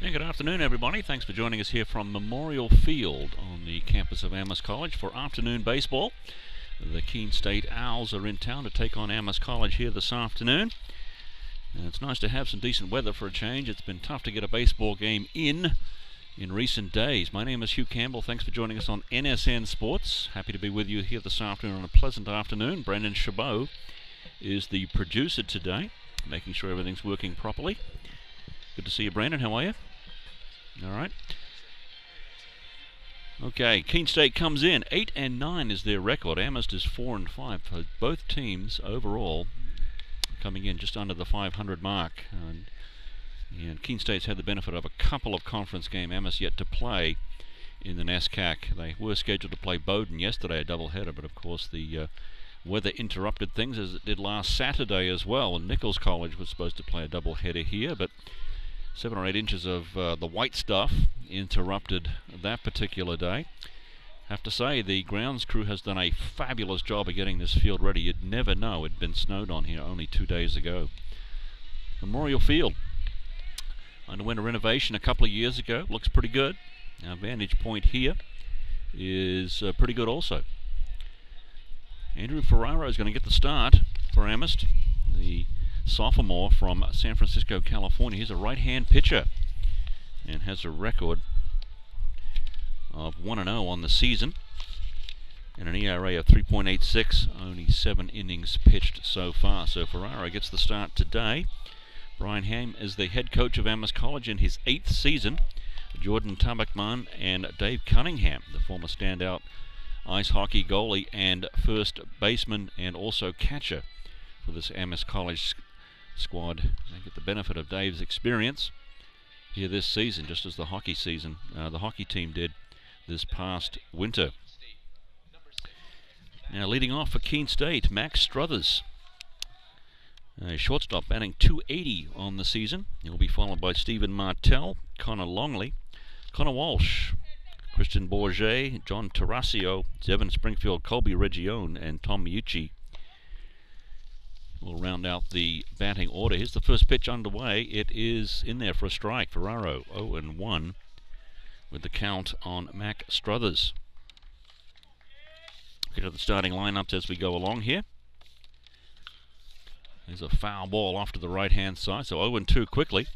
Yeah, good afternoon, everybody. Thanks for joining us here from Memorial Field on the campus of Amherst College for afternoon baseball. The Keene State Owls are in town to take on Amherst College here this afternoon. And it's nice to have some decent weather for a change. It's been tough to get a baseball game in recent days. My name is Hugh Campbell. Thanks for joining us on NSN Sports. Happy to be with you here this afternoon on a pleasant afternoon. Brendan Chabot is the producer today, making sure everything's working properly. Good to see you, Brandon. How are you? All right. Okay, Keene State comes in. 8-9 is their record. Amherst is 4-5. For both teams overall coming in just under the 500 mark. And Keene State's had the benefit of a couple of conference games. Amherst yet to play in the NESCAC. They were scheduled to play Bowdoin yesterday, a doubleheader, but of course the weather interrupted things, as it did last Saturday as well. And Nichols College was supposed to play a doubleheader here, but 7 or 8 inches of the white stuff interrupted that particular day. Have to say, the grounds crew has done a fabulous job of getting this field ready. You'd never know it'd been snowed on here only 2 days ago. Memorial Field underwent a renovation a couple of years ago. Looks pretty good. Our vantage point here is pretty good also. Andrew Ferraro is going to get the start for Amherst, the sophomore from San Francisco, California. He's a right-hand pitcher and has a record of 1-0 on the season and an ERA of 3.86, only 7 innings pitched so far. So Ferraro gets the start today. Brian Ham is the head coach of Amherst College in his 8th season. Jordan Tabakman and Dave Cunningham, the former standout ice hockey goalie and first baseman and also catcher for this Amherst College squad. They get the benefit of Dave's experience here this season, just as the hockey team did this past winter. Now leading off for Keene State, Max Struthers, a shortstop, batting .280 on the season. He'll be followed by Stephen Martell, Connor Longley, Connor Walsh, Christian Bourget, John Tarasio, Devin Springfield, Colby Regione, and Tom Miucci will round out the batting order. Here's the first pitch underway. It is in there for a strike. Ferraro 0-1 with the count on Mac Struthers. Get to the starting lineups as we go along here. There's a foul ball off to the right-hand side, so 0-2 quickly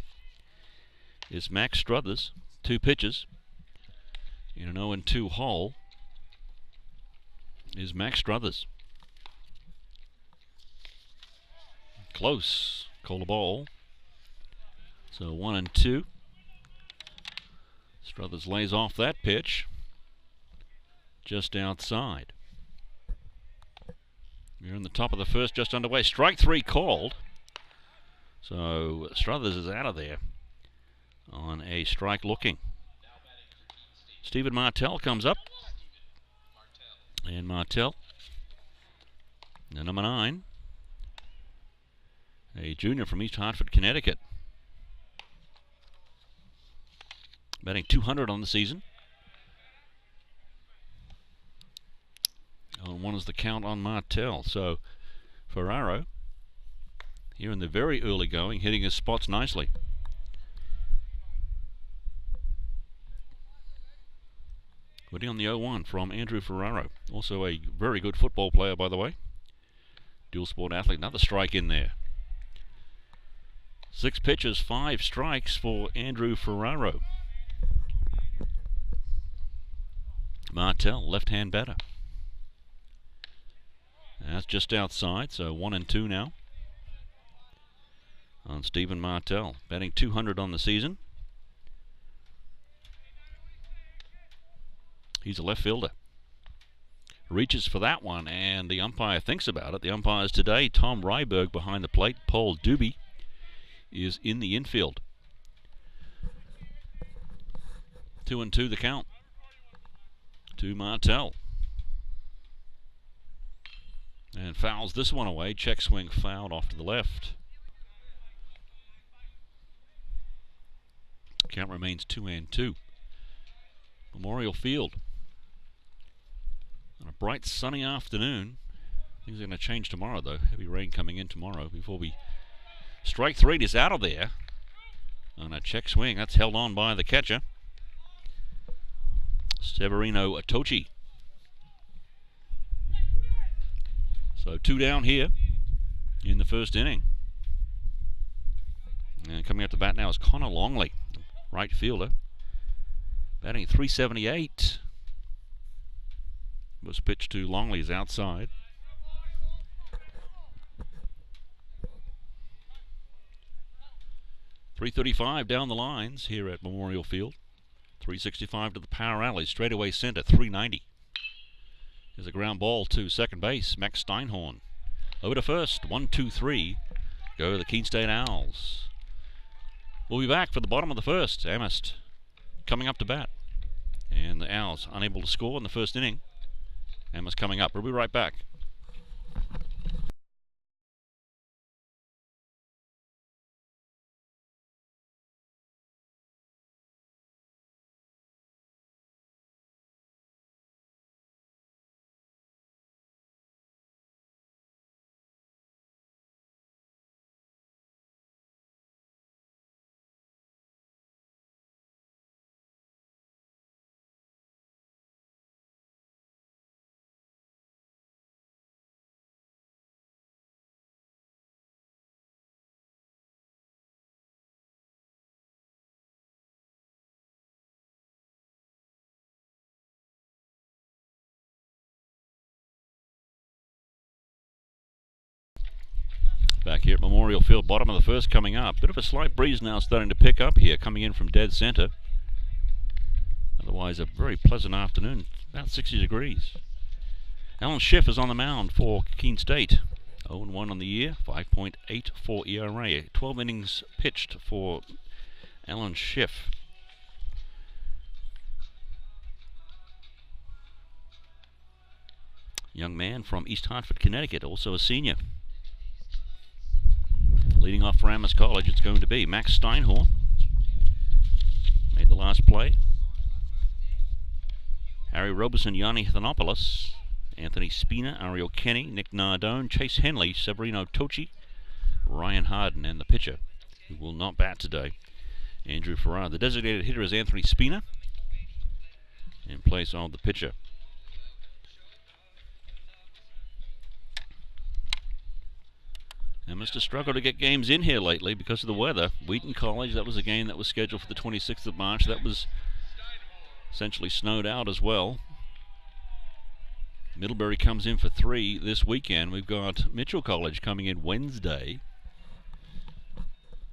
is Max Struthers. 2 pitches in an 0-2 hole is Max Struthers. Close. Call a ball. So 1-2. Struthers lays off that pitch just outside. We're in the top of the first, just underway. Strike 3 called. So Struthers is out of there on a strike looking. Stephen Martell comes up. And Martell, the number 9, a junior from East Hartford, Connecticut, batting .200 on the season. 0-1 is the count on Martell. So Ferraro here in the very early going, hitting his spots nicely. Waiting on the 0-1 from Andrew Ferraro. Also a very good football player, by the way. Dual sport athlete. Another strike in there. 6 pitches, 5 strikes for Andrew Ferraro. Martell, left-hand batter. That's just outside, so 1-2 now on Stephen Martell, batting .200 on the season. He's a left fielder. Reaches for that one, and the umpire thinks about it. The umpires today, Tom Ryberg behind the plate, Paul Doobie is in the infield. 2-2 the count to Martell. And fouls this one away. Check swing fouled off to the left. Count remains 2-2. Memorial Field. On a bright sunny afternoon. Things are going to change tomorrow though. Heavy rain coming in tomorrow before we strike 3. It is out of there. on a check swing. That's held on by the catcher, Severino Tochi. So 2 down here in the first inning. And coming up to bat now is Connor Longley, right fielder, batting .378. Was pitched to Longley's outside. .335 down the lines here at Memorial Field. .365 to the power alley, straightaway center, .390. There's a ground ball to second base, Max Steinhorn. Over to first, 1-2-3. Go the Keene State Owls. We'll be back for the bottom of the first. Amherst coming up to bat. And the Owls unable to score in the first inning. Amherst coming up. We'll be right back. Back here at Memorial Field, bottom of the first coming up. Bit of a slight breeze now starting to pick up here, coming in from dead center. Otherwise a very pleasant afternoon, about 60 degrees. Alan Schiff is on the mound for Keene State. 0-1 on the year, 5.84 ERA. 12 innings pitched for Alan Schiff. Young man from East Hartford, Connecticut, also a senior. Leading off for Amherst College, it's going to be Max Steinhorn. Made the last play. Harry Roberson, Yanni Thanopoulos, Anthony Spina, Ariel Kenny, Nick Nardone, Chase Henley, Severino Tochi, Ryan Harden, and the pitcher, who will not bat today, Andrew Farrar. The designated hitter is Anthony Spina, in place of the pitcher. Amherst has struggled to get games in here lately because of the weather. Wheaton College, that was a game that was scheduled for the 26th of March. That was essentially snowed out as well. Middlebury comes in for 3 this weekend. We've got Mitchell College coming in Wednesday.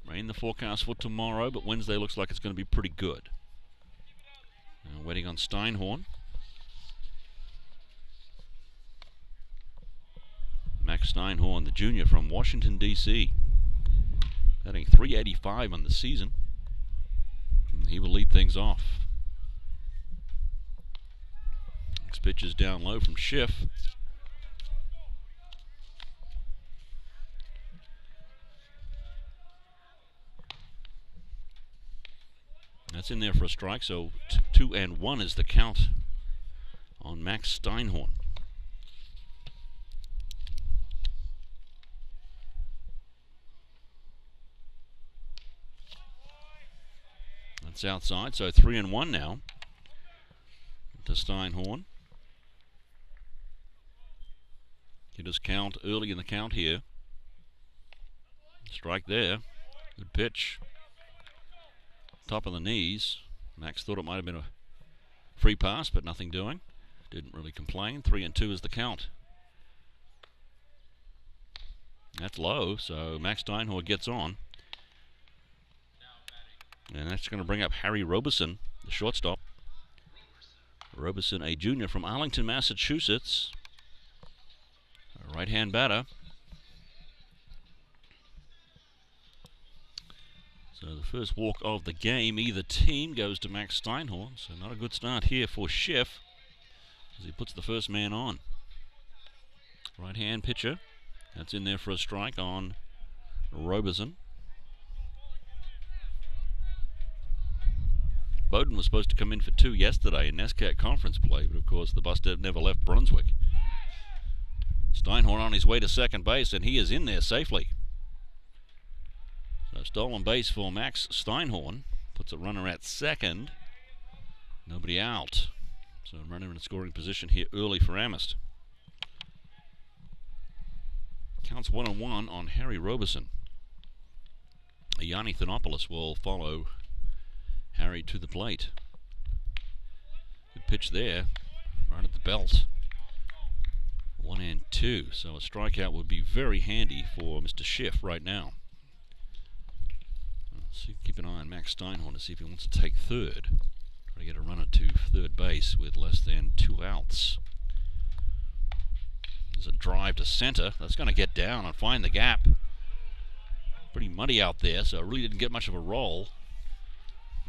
Rain the forecast for tomorrow, but Wednesday looks like it's going to be pretty good. Now waiting on Steinhorn. Max Steinhorn, the junior from Washington, D.C. Batting .385 on the season. And he will lead things off. Next pitch is down low from Schiff. That's in there for a strike, so 2-1 is the count on Max Steinhorn. That's outside, so 3-1 now to Steinhorn. Hitters count early in the count here. Strike there. Good pitch. Top of the knees. Max thought it might have been a free pass, but nothing doing. Didn't really complain. 3-2 is the count. That's low, so Max Steinhorn gets on. And that's going to bring up Harry Roberson, the shortstop. Roberson, a junior from Arlington, Massachusetts. A right-hand batter. So the first walk of the game, either team, goes to Max Steinhorn. So not a good start here for Schiff as he puts the first man on. Right-hand pitcher. That's in there for a strike on Roberson. Bowden was supposed to come in for 2 yesterday in NESCAC conference play, but of course the bus never left Brunswick. Steinhorn on his way to second base, and he is in there safely. So So stolen base for Max Steinhorn. Puts a runner at second. Nobody out. So runner in scoring position here early for Amherst. Counts 1-1 on Harry Robeson. Yanni Thanopoulos will follow Harry to the plate. Good pitch there, right at the belt. 1-2, so a strikeout would be very handy for Mr. Schiff right now. So keep an eye on Max Steinhorn to see if he wants to take third. Try to get a runner to third base with less than 2 outs. There's a drive to center. That's going to get down and find the gap. Pretty muddy out there, so it really didn't get much of a roll.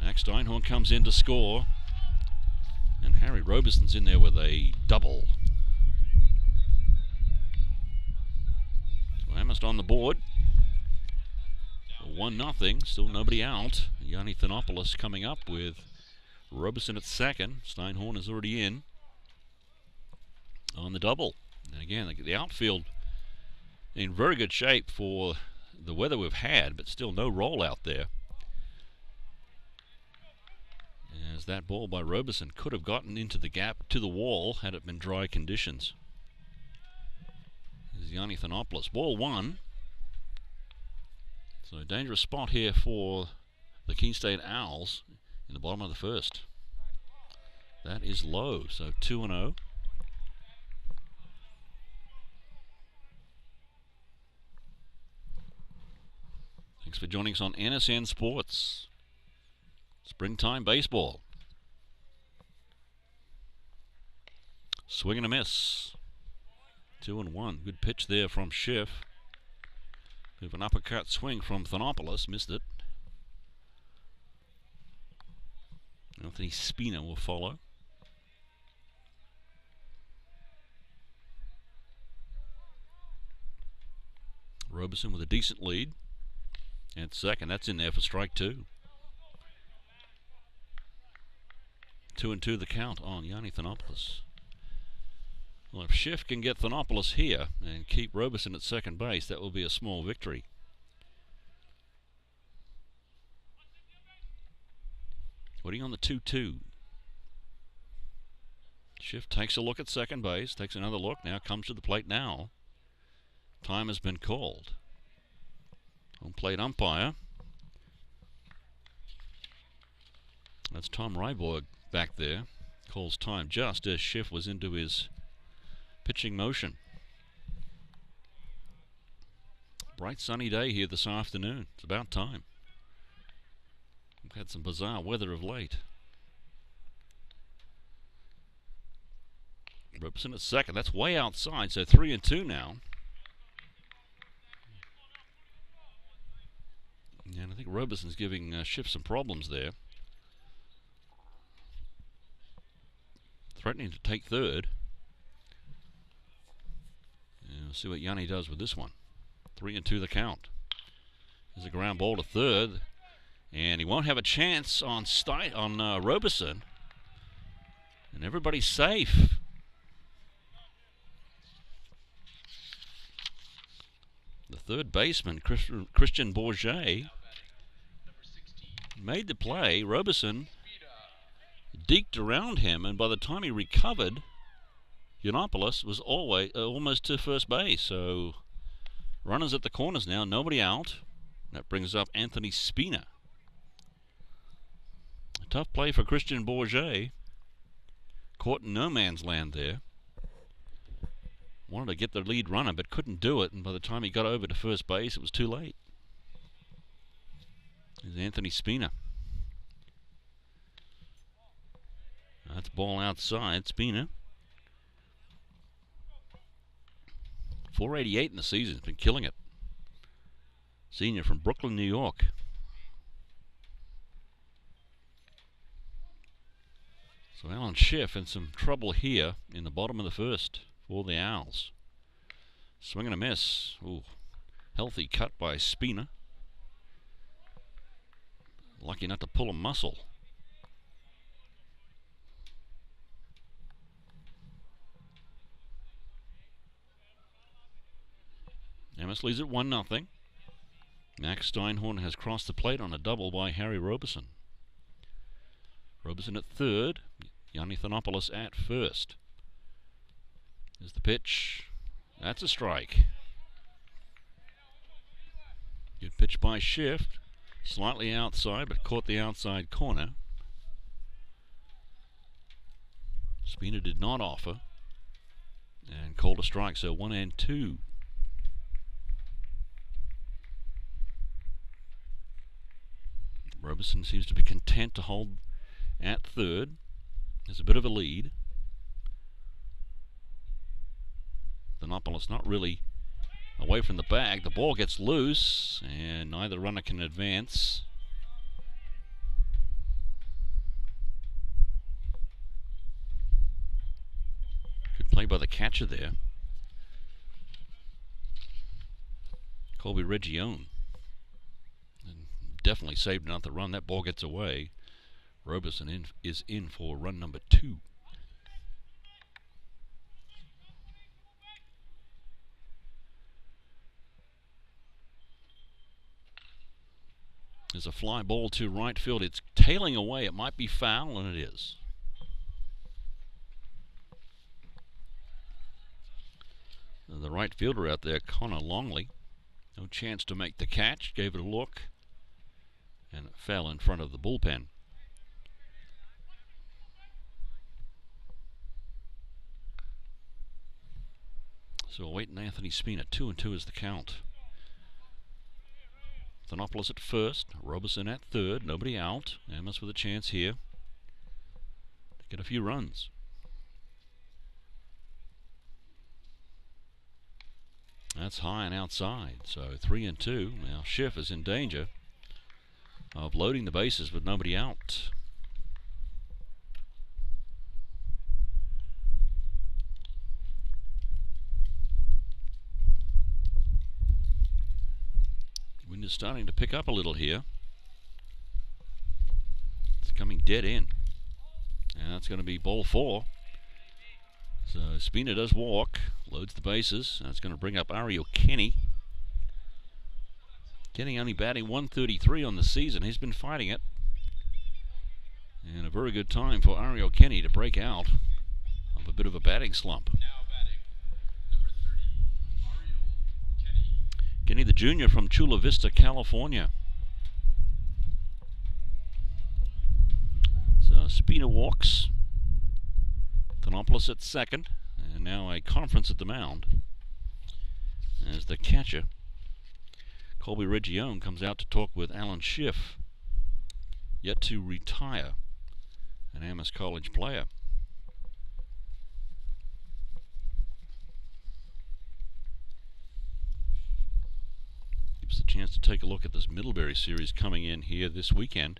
Max Steinhorn comes in to score. And Harry Robeson's in there with a double. So Amherst on the board. 1-0, still nobody out. Yanni Thanopoulos coming up with Robeson at second. Steinhorn is already in on the double. And again, the outfield in very good shape for the weather we've had, but still no roll out there. As that ball by Robeson could have gotten into the gap to the wall had it been dry conditions. This is Yanni Thanopoulos. Ball 1. So a dangerous spot here for the Keene State Owls in the bottom of the first. That is low, so 2-0. Thanks for joining us on NSN Sports. Springtime baseball. Swing and a miss. 2-1. Good pitch there from Schiff. With an uppercut swing from Thanopoulos. Missed it. Anthony Spina will follow. Robeson with a decent lead. At second, that's in there for strike 2. 2-2 the count on Yanni Thanopoulos. Well, if Schiff can get Thanopoulos here and keep Robeson at second base, that will be a small victory. Waiting on the 2-2. Schiff takes a look at second base, takes another look, now comes to the plate now. Time has been called. Home plate umpire. That's Tom Ryborg back there. Calls time just as Schiff was into his pitching motion. Bright sunny day here this afternoon. It's about time. We've had some bizarre weather of late. Robeson at second. That's way outside, so 3-2 now. And I think Robeson's giving Schiff some problems there. Threatening to take third. And we'll see what Yanni does with this one. 3-2 the count. There's a ground ball to third. And he won't have a chance on Robeson. And everybody's safe. The third baseman, Christian Bourget, made the play. Robeson deked around him, and by the time he recovered, Yiannopoulos was almost to first base. So runners at the corners now, nobody out. That brings up Anthony Spina. A tough play for Christian Bourget. Caught in no man's land there. Wanted to get the lead runner, but couldn't do it, and by the time he got over to first base, it was too late. There's Anthony Spina. That's ball outside. Spina. 488 in the season. Has been killing it. Senior from Brooklyn, New York. So Alan Schiff in some trouble here in the bottom of the first for the Owls. Swing and a miss. Ooh, healthy cut by Spina. Lucky not to pull a muscle. Amherst leads at 1-0. Max Steinhorn has crossed the plate on a double by Harry Roberson. Roberson at third, Yanni Thanopoulos at first. There's the pitch. That's a strike. Good pitch by Schiff. Slightly outside, but caught the outside corner. Spina did not offer. And called a strike, so 1-2. Roberson seems to be content to hold at third. There's a bit of a lead. Thanopoulos not really away from the bag. The ball gets loose, and neither runner can advance. Good play by the catcher there. Colby Region. And definitely saved another run. That ball gets away. Roberson is in for run number 2. There's a fly ball to right field. It's tailing away. It might be foul, and it is. The right fielder out there, Connor Longley, no chance to make the catch. Gave it a look, and it fell in front of the bullpen. So awaiting Anthony Spina. 2-2 is the count. Thanopoulos at first, Roberson at third, nobody out. Amherst with a chance here to get a few runs. That's high and outside, so 3-2. Now Schiff is in danger of loading the bases with nobody out. Wind is starting to pick up a little here. It's coming dead in. And that's going to be ball 4. So Spina does walk, loads the bases. That's going to bring up Ariel Kenny. Kenny only batting 133 on the season. He's been fighting it. And a very good time for Ariel Kenny to break out of a bit of a batting slump. Kenny the junior from Chula Vista, California. So Spina walks. Thanopoulos at second. And now a conference at the mound as the catcher, Colby Region, comes out to talk with Alan Schiff, yet to retire, an Amherst College player. Gives us a chance to take a look at this Middlebury series coming in here this weekend.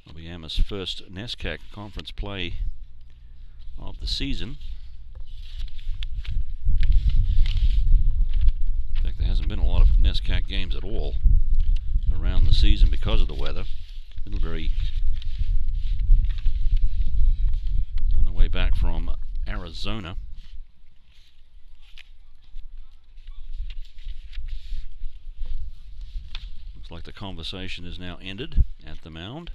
It'll be Amherst's first NESCAC conference play of the season. In fact, there hasn't been a lot of NESCAC games at all around the season because of the weather. Middlebury on the way back from Arizona. Looks like the conversation is now ended at the mound.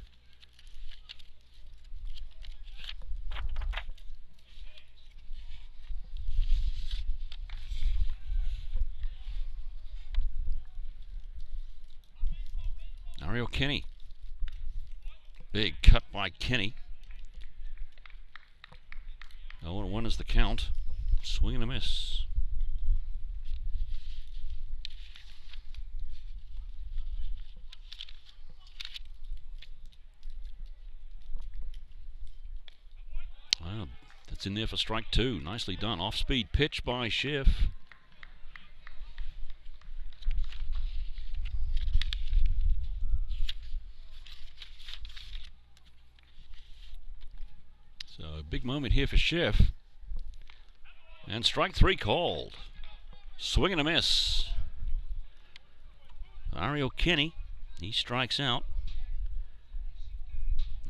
Ariel Kenny. Big cut by Kenny. 0-1 is the count. Swing and a miss. Wow, that's in there for strike 2. Nicely done. Off-speed pitch by Schiff. So big moment here for Schiff. And strike 3 called. Swing and a miss. Ariel Kenny, he strikes out.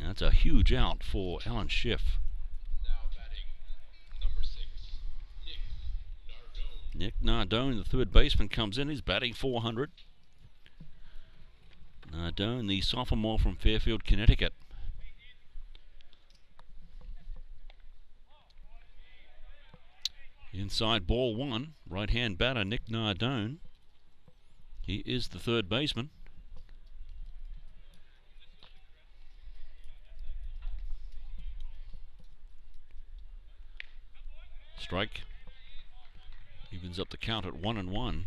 That's a huge out for Alan Schiff. Nick Nardone, the third baseman, comes in. He's batting .400. Nardone, the sophomore from Fairfield, Connecticut. Inside ball one, right-hand batter Nick Nardone. He is the third baseman. Strike. Evens up the count at 1-1.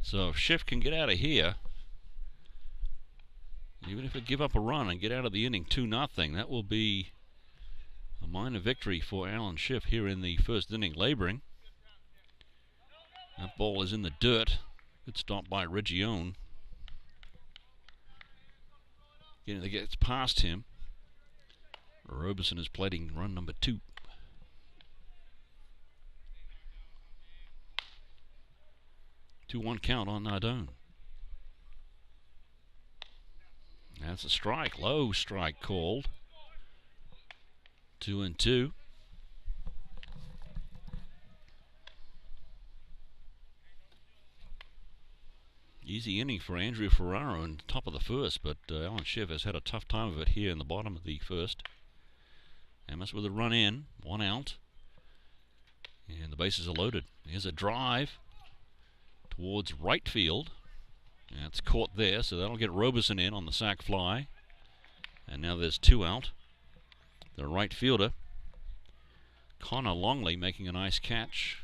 So if Schiff can get out of here, even if it give up a run and get out of the inning 2-0, that will be a minor victory for Alan Schiff here in the first inning, laboring. That ball is in the dirt. Good stop by Region. Again, it gets past him. Robeson is plating run number 2. Two-one count on Nardone. That's a strike. Low strike called. 2-2. Easy inning for Andrew Ferraro in the top of the first, but Alan Schiff has had a tough time of it here in the bottom of the first. Amherst with a run in, 1 out. And the bases are loaded. Here's a drive towards right field. That's caught there, so that'll get Robeson in on the sac fly. And now there's 2 out. The right fielder, Connor Longley, making a nice catch.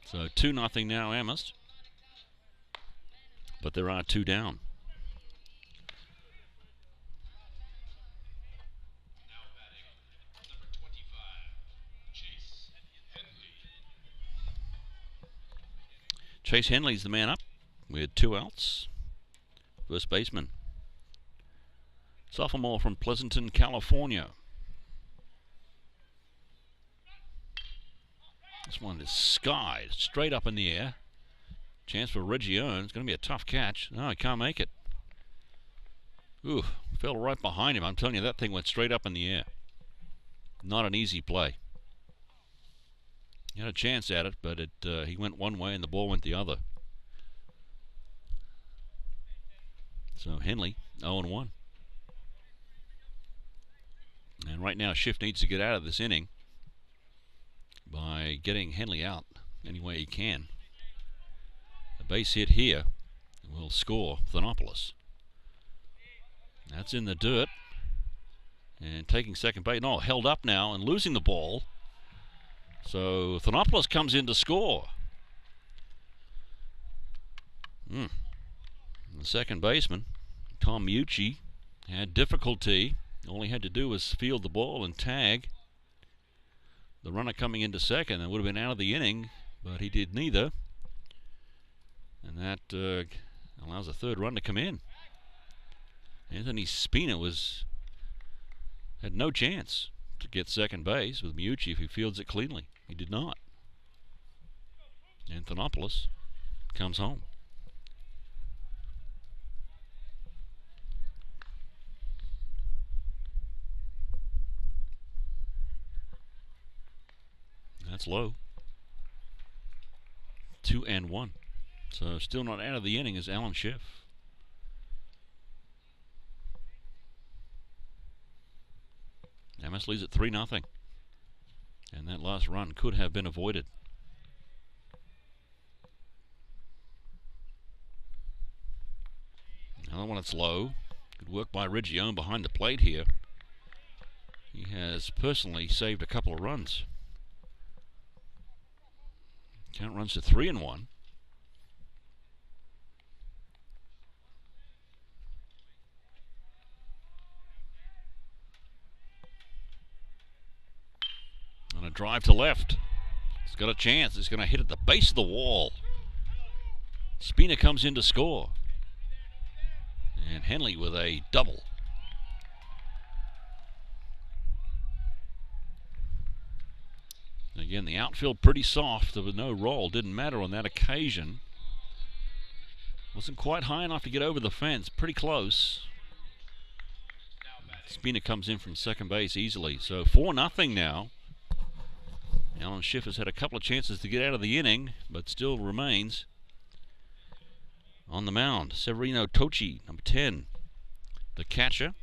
So 2-0 now Amherst. But there are 2 down. Chase Henley's the man up with 2 outs. First baseman. Sophomore from Pleasanton, California. This one is skied straight up in the air. Chance for Region. It's going to be a tough catch. No, he can't make it. Ooh, fell right behind him. I'm telling you, that thing went straight up in the air. Not an easy play. He had a chance at it, but he went one way and the ball went the other. So Henley, 0-1. And right now, Schiff needs to get out of this inning by getting Henley out any way he can. A base hit here will score Thanopoulos. That's in the dirt. And taking second base. No, held up now and losing the ball. So Thanopoulos comes in to score. The second baseman, Tom Mucci, had difficulty. All he had to do was field the ball and tag the runner coming into second. That would have been out of the inning, but he did neither. And that allows a third run to come in. Anthony Spina had no chance to get second base with Mucci if he fields it cleanly. He did not. And Thanopoulos comes home. That's low. 2-1. So still not out of the inning is Alan Schiff. Amherst leads at 3-0. And that last run could have been avoided. Another one that's low. Good work by Region behind the plate here. He has personally saved a couple of runs. Count runs to 3-1. On a drive to left. He's got a chance. He's going to hit at the base of the wall. Spina comes in to score. And Henley with a double. Again, the outfield pretty soft. There was no roll. Didn't matter on that occasion. Wasn't quite high enough to get over the fence. Pretty close. Spina comes in from second base easily. So 4-0 now. Alan Schiff has had a couple of chances to get out of the inning, but still remains on the mound. Severino Tochi, number 10, the catcher.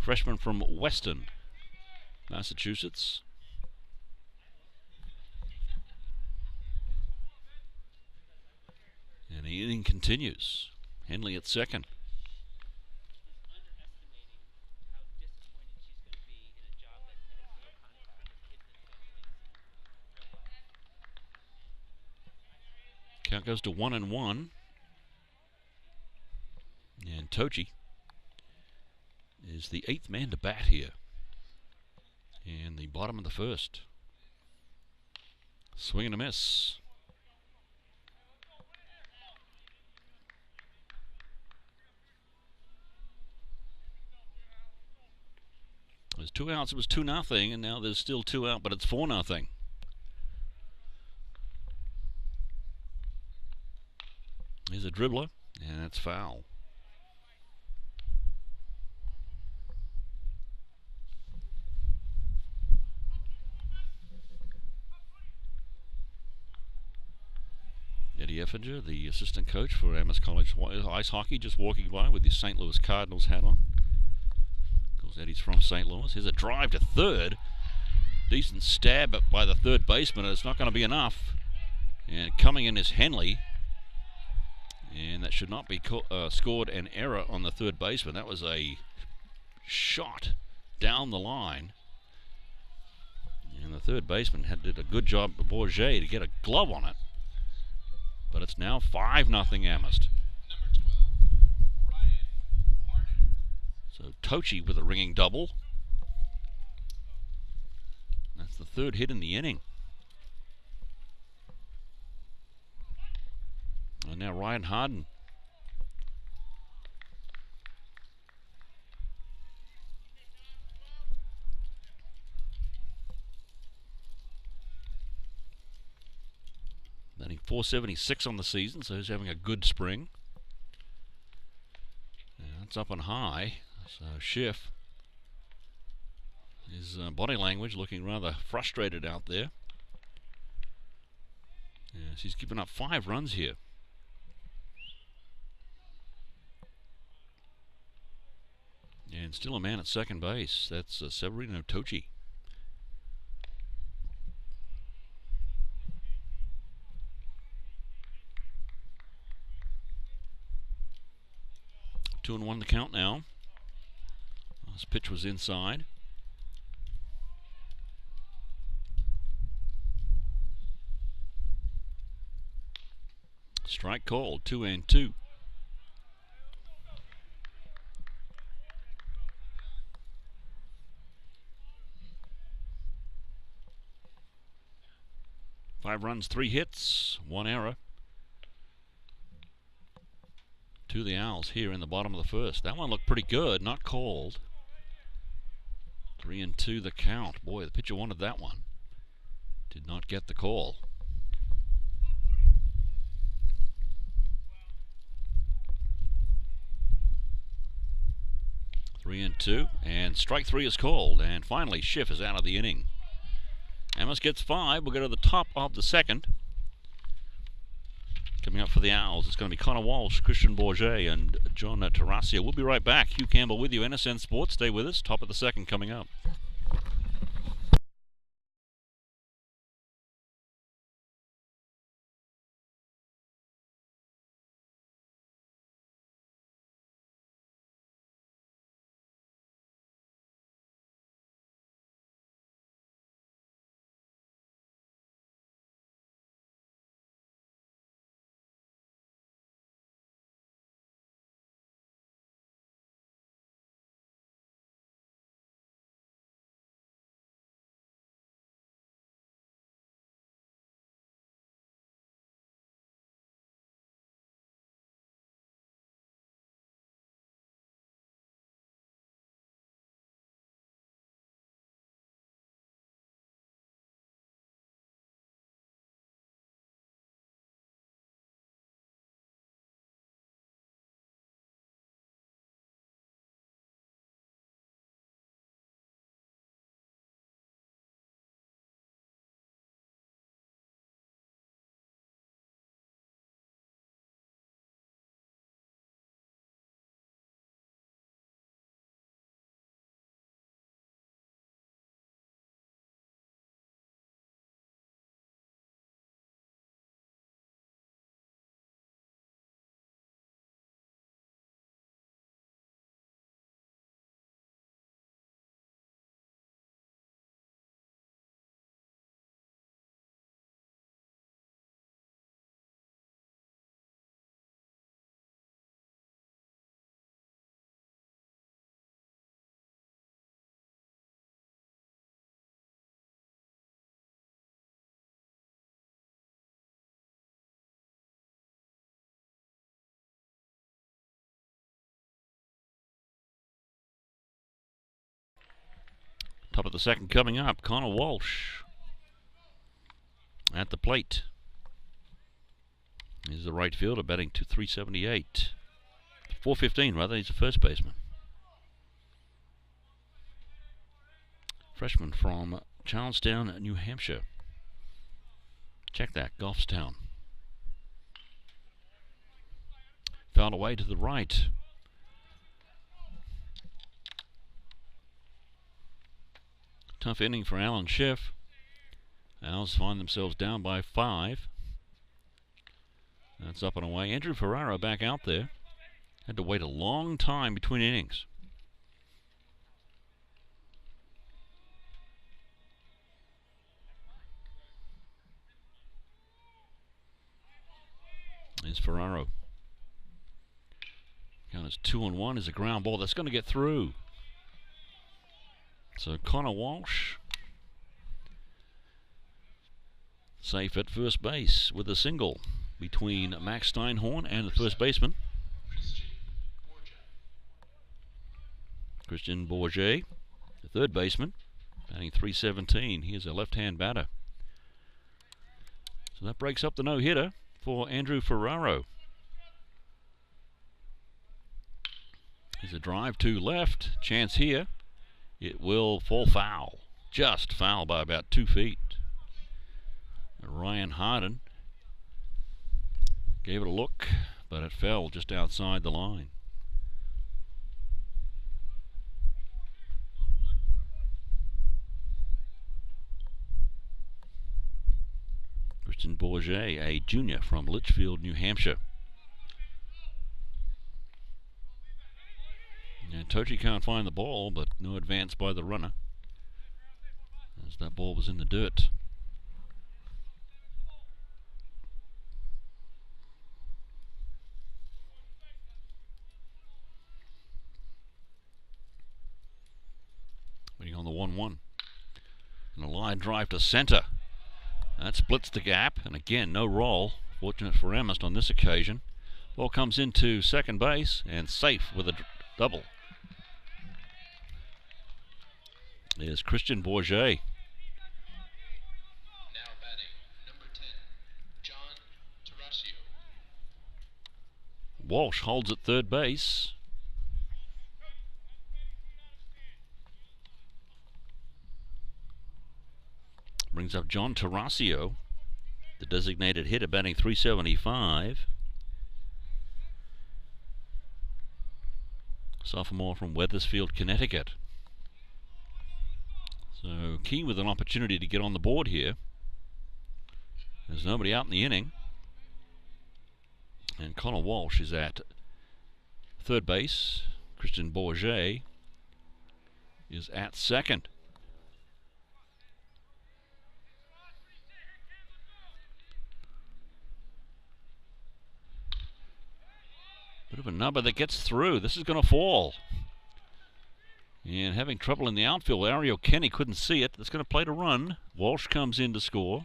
Freshman from Weston, Massachusetts. And the inning continues. Henley at second. Count goes to 1-1. And Tochi is the 8th man to bat here in the bottom of the first. Swing and a miss. There's 2 outs. It was 2-0, and now there's still 2 out, but it's 4-0. Here's a dribbler, and that's foul. Eddie Effinger, the assistant coach for Amherst College ice hockey, just walking by with his St. Louis Cardinals hat on. Of course, Eddie's from St. Louis. Here's a drive to third. Decent stab by the third baseman, and it's not going to be enough. And coming in is Henley. And that should not be scored an error on the third baseman. That was a shot down the line. And the third baseman did a good job, Bourget, to get a glove on it. But it's now 5-0 Amherst. So Tochi with a ringing double. That's the third hit in the inning. And now Ryan Harden. Batting .476 on the season, so he's having a good spring. And that's up and high. So Schiff, his body language looking rather frustrated out there. Yes, he's given up 5 runs here. And still a man at second base. That's Severino Tochi. Two and 1 the count now. This pitch was inside. Strike called, 2-2. Five runs, 3 hits, 1 error. To the Owls here in the bottom of the first. That one looked pretty good, not called. 3-2 the count. Boy, the pitcher wanted that one. Did not get the call. Three and 2, and strike 3 is called. And finally, Schiff is out of the inning. Amherst gets 5. We'll go to the top of the second. Coming up for the Owls, it's going to be Connor Walsh, Christian Bourget, and John Tarasio. We'll be right back. Hugh Campbell with you, NSN Sports. Stay with us. Top of the second coming up. Top of the second coming up. Connor Walsh at the plate. He's the right fielder, batting to 378. 415 rather. He's a first baseman. Freshman from Charlestown, New Hampshire. Check that, Goffstown. Fouled away to the right. Tough inning for Alan Schiff. Owls find themselves down by 5. That's up and away. Andrew Ferraro back out there. Had to wait a long time between innings. There's Ferraro. Count is 2-1 is a ground ball that's going to get through. So Connor Walsh safe at first base with a single between Max Steinhorn and the first baseman. Christian Bourget, the third baseman, batting 317. He is a left-hand batter. So that breaks up the no-hitter for Andrew Ferraro. There's a drive to left. Chance here. It will fall foul. Just foul by about 2 feet. Ryan Harden gave it a look, but it fell just outside the line. Christian Bourget, a junior from Litchfield, New Hampshire. And Tochi can't find the ball, but no advance by the runner, as that ball was in the dirt. Waiting on the 1-1. And a line drive to center. That splits the gap, and again, no roll. Fortunate for Amherst on this occasion. Ball comes into second base, and safe with a double. There's Christian Bourget. Now batting, number 10, John Tarasio. Walsh holds at third base. Brings up John Tarasio, the designated hitter, batting 375. Sophomore from Wethersfield, Connecticut. So Keene with an opportunity to get on the board here. There's nobody out in the inning. And Connor Walsh is at third base. Christian Bourget is at second. Bit of a number that gets through. This is going to fall. And having trouble in the outfield. Ariel Kenny couldn't see it. That's going to play to run. Walsh comes in to score.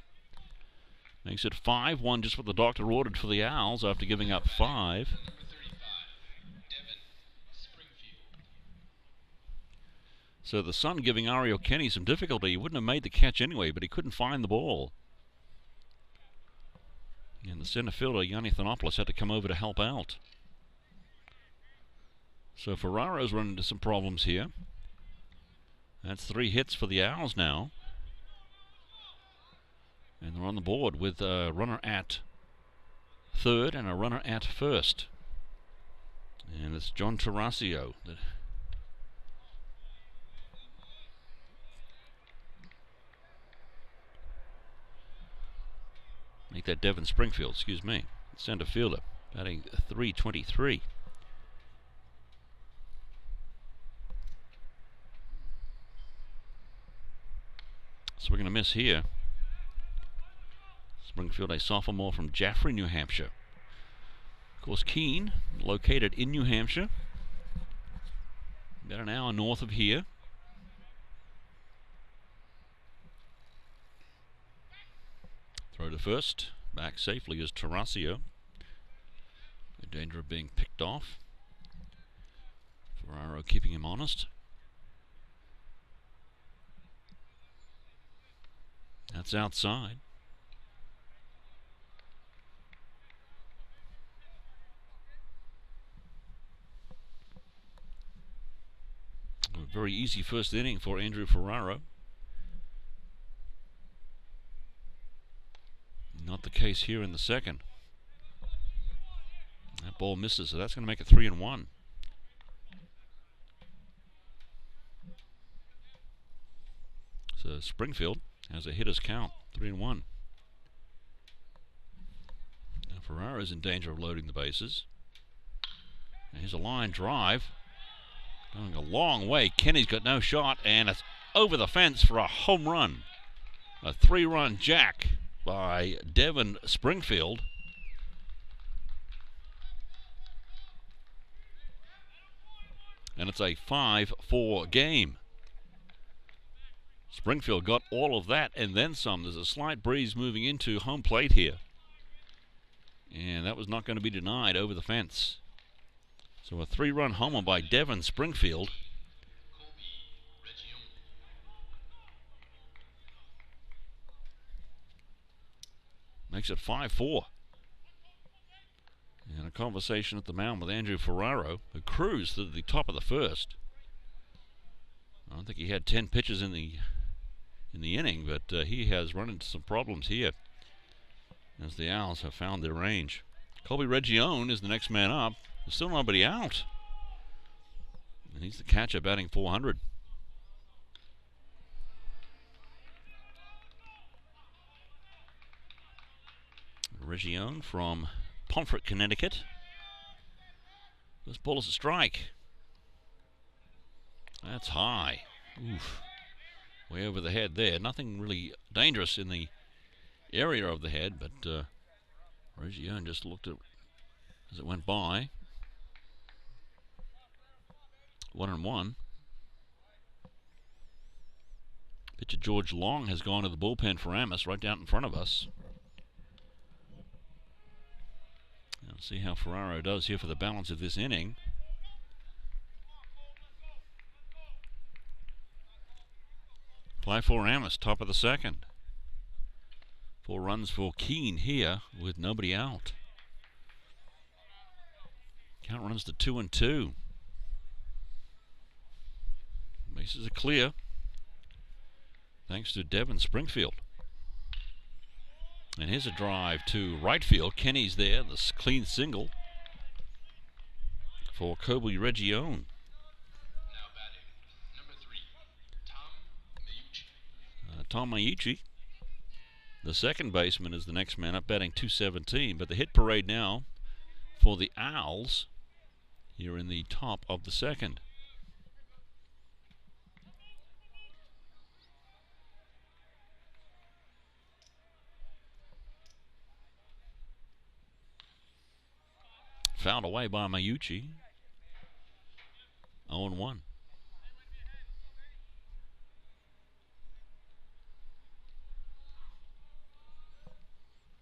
Makes it 5-1, just what the doctor ordered for the Owls after giving up 5. So the son giving Ariel Kenny some difficulty. He wouldn't have made the catch anyway, but he couldn't find the ball. And the center fielder, Yanni Thanopoulos, had to come over to help out. So Ferraro's run into some problems here. That's 3 hits for the Owls now. And they're on the board with a runner at third and a runner at first. And it's John Tarasio. Make that Devin Springfield, excuse me. Center fielder, batting 323. So we're going to miss here. Springfield, a sophomore from Jaffrey, New Hampshire. Of course, Keene, located in New Hampshire. About an hour north of here. Throw to first. Back safely is Tarasio. In danger of being picked off. Ferraro keeping him honest. That's outside. A very easy first inning for Andrew Ferraro. Not the case here in the second. That ball misses, so that's going to make it 3-1. So Springfield has a hitter's count, 3-1. Now Ferraro's in danger of loading the bases. And here's a line drive. Going a long way. Kenny's got no shot, and it's over the fence for a home run. A 3-run jack by Devon Springfield. And it's a 5-4 game. Springfield got all of that and then some. There's a slight breeze moving into home plate here. And that was not going to be denied over the fence. So a 3-run homer by Devon Springfield. Makes it 5-4. And a conversation at the mound with Andrew Ferraro, who cruised to the top of the first. I don't think he had 10 pitches in the inning, but he has run into some problems here as the Owls have found their range. Colby Region is the next man up. There's still nobody out. And he's the catcher batting 400. Region from Pomfret, Connecticut. This ball is a strike. That's high. Oof. Way over the head there. Nothing really dangerous in the area of the head, but Region just looked at as it went by. 1-1. Pitcher George Long has gone to the bullpen for Amherst, right down in front of us. Now see how Ferraro does here for the balance of this inning. Play for Amherst, top of the second. 4 runs for Keene here with nobody out. Count runs to 2-2. Bases are clear, thanks to Devon Springfield. And here's a drive to right field. Kenny's there, this clean single for Colby Region. Now batting, number 3, Tom Mayuchi. Tom Mayuchi, the second baseman, is the next man up, batting 217. But the hit parade now for the Owls here in the top of the second. Fouled away by Mayuchi. 0-1.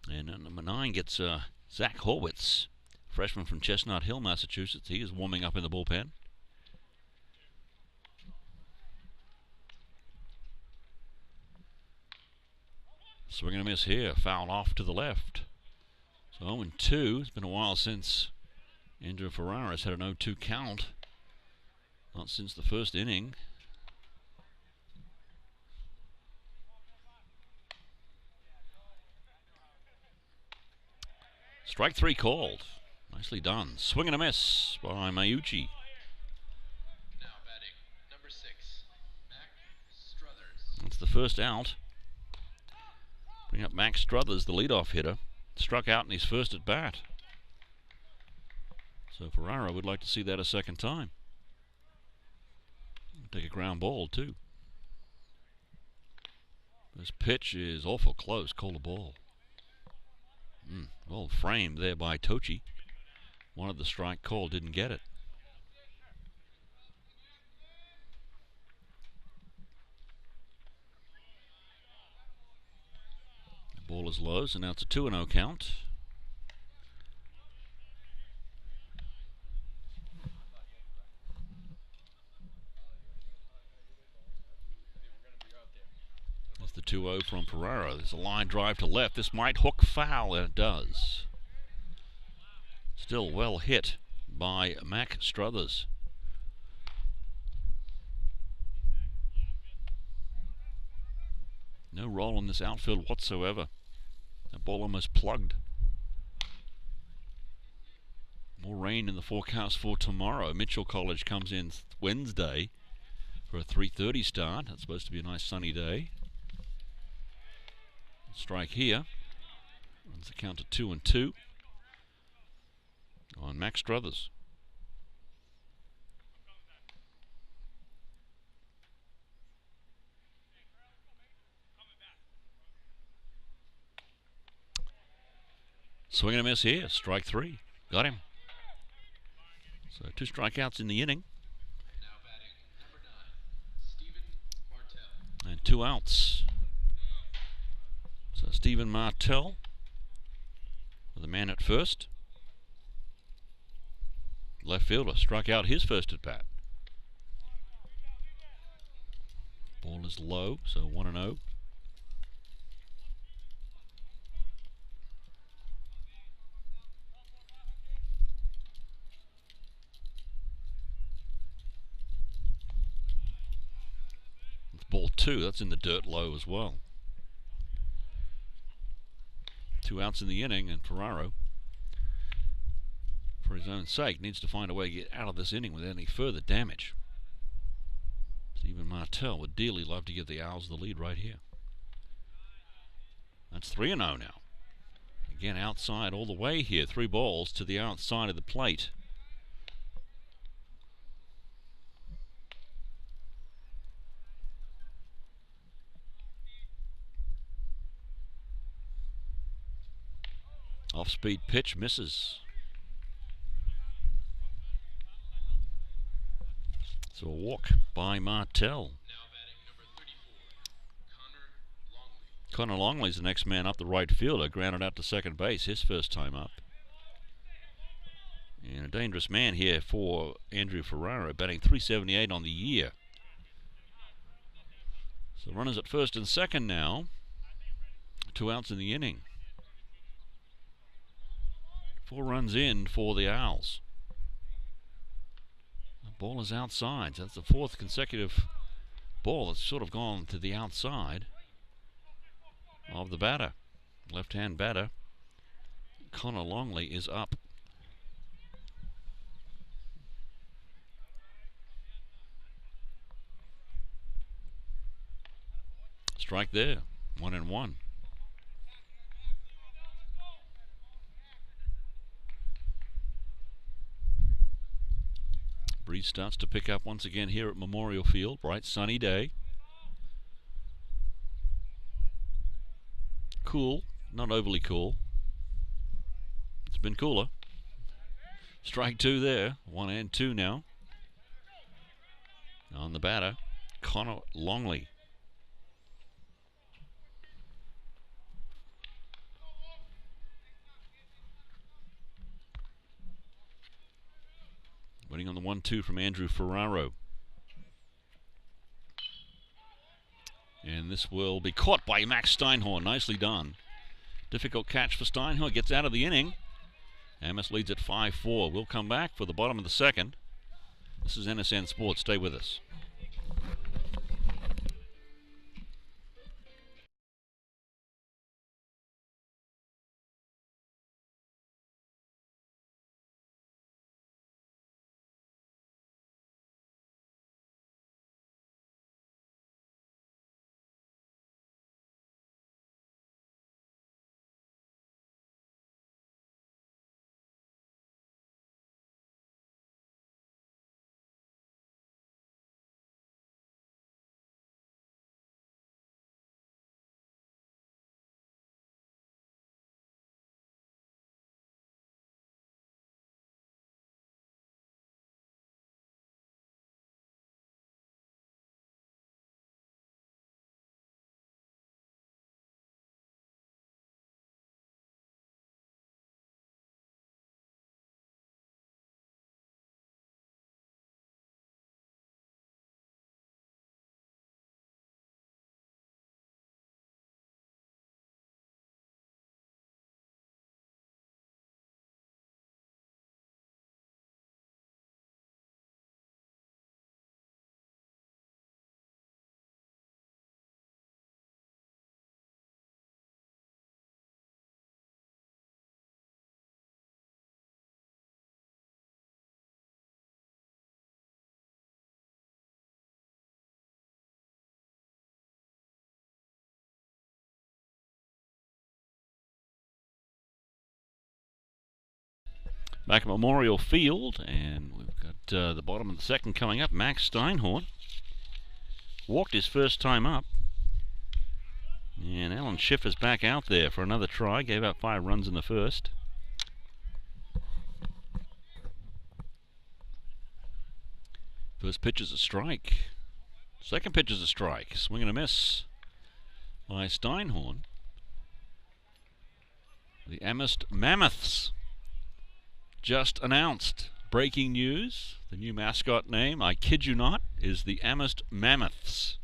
And number 9 gets Zach Horwitz, freshman from Chestnut Hill, Massachusetts. He is warming up in the bullpen. Swing and a miss here. Fouled off to the left. So 0-2. It's been a while since Andrew Ferraro has had an 0-2 count. Not since the first inning. Strike 3 called. Nicely done. Swing and a miss by Mayuchi. Now batting, number 6, Mac Struthers. That's the first out. Bring up Max Struthers, the leadoff hitter. Struck out in his first at bat. So Ferraro would like to see that a second time. Take a ground ball too. This pitch is awful close. Call a ball. Well framed there by Tochi. Wanted the strike call, didn't get it. The ball is low, so now it's a 2-0 count. the 2-0 from Ferraro. There's a line drive to left. This might hook foul, and it does. Still well hit by Mac Struthers. No roll in this outfield whatsoever. That ball almost plugged. More rain in the forecast for tomorrow. Mitchell College comes in Wednesday for a 3:30 start. That's supposed to be a nice sunny day. Strike here. Runs the count to 2-2 on Max Struthers. Swing and a miss here. Strike 3. Got him. So 2 strikeouts in the inning. Now batting number 9, Stephen Martell. And 2 outs. So Stephen Martell with the man at first. Left fielder struck out his first at bat. Ball is low, so 1-0. Ball 2, that's in the dirt low as well. 2 outs in the inning, and Ferraro, for his own sake, needs to find a way to get out of this inning without any further damage. Stephen Martell would dearly love to give the Owls the lead right here. That's 3-0 now. Again, outside all the way here. 3 balls to the outside of the plate. Off-speed pitch misses. So a walk by Martell. Now batting number 34, Connor Longley. Connor Longley's the next man up, the right fielder. Grounded out to second base, his first time up. And a dangerous man here for Andrew Ferraro, batting .378 on the year. So runners at first and second now. 2 outs in the inning. 4 runs in for the Owls. The ball is outside. So that's the 4th consecutive ball that's sort of gone to the outside of the batter. Left-hand batter, Connor Longley, is up. Strike there. 1-1. Breeze starts to pick up once again here at Memorial Field. Bright sunny day. Cool, not overly cool. It's been cooler. Strike 2 there. 1-2 now. On the batter, Connor Longley. Waiting on the 1-2 from Andrew Ferraro. And this will be caught by Max Steinhorn. Nicely done. Difficult catch for Steinhorn. Gets out of the inning. Amherst leads at 5-4. We'll come back for the bottom of the second. This is NSN Sports. Stay with us. Back at Memorial Field, and we've got the bottom of the second coming up. Max Steinhorn walked his first time up. And Alan Schiff is back out there for another try. Gave out 5 runs in the first. First pitch is a strike. Second pitch is a strike. Swing and a miss by Steinhorn. The Amherst Mammoths just announced. Breaking news. The new mascot name, I kid you not, is the Amherst Mammoths.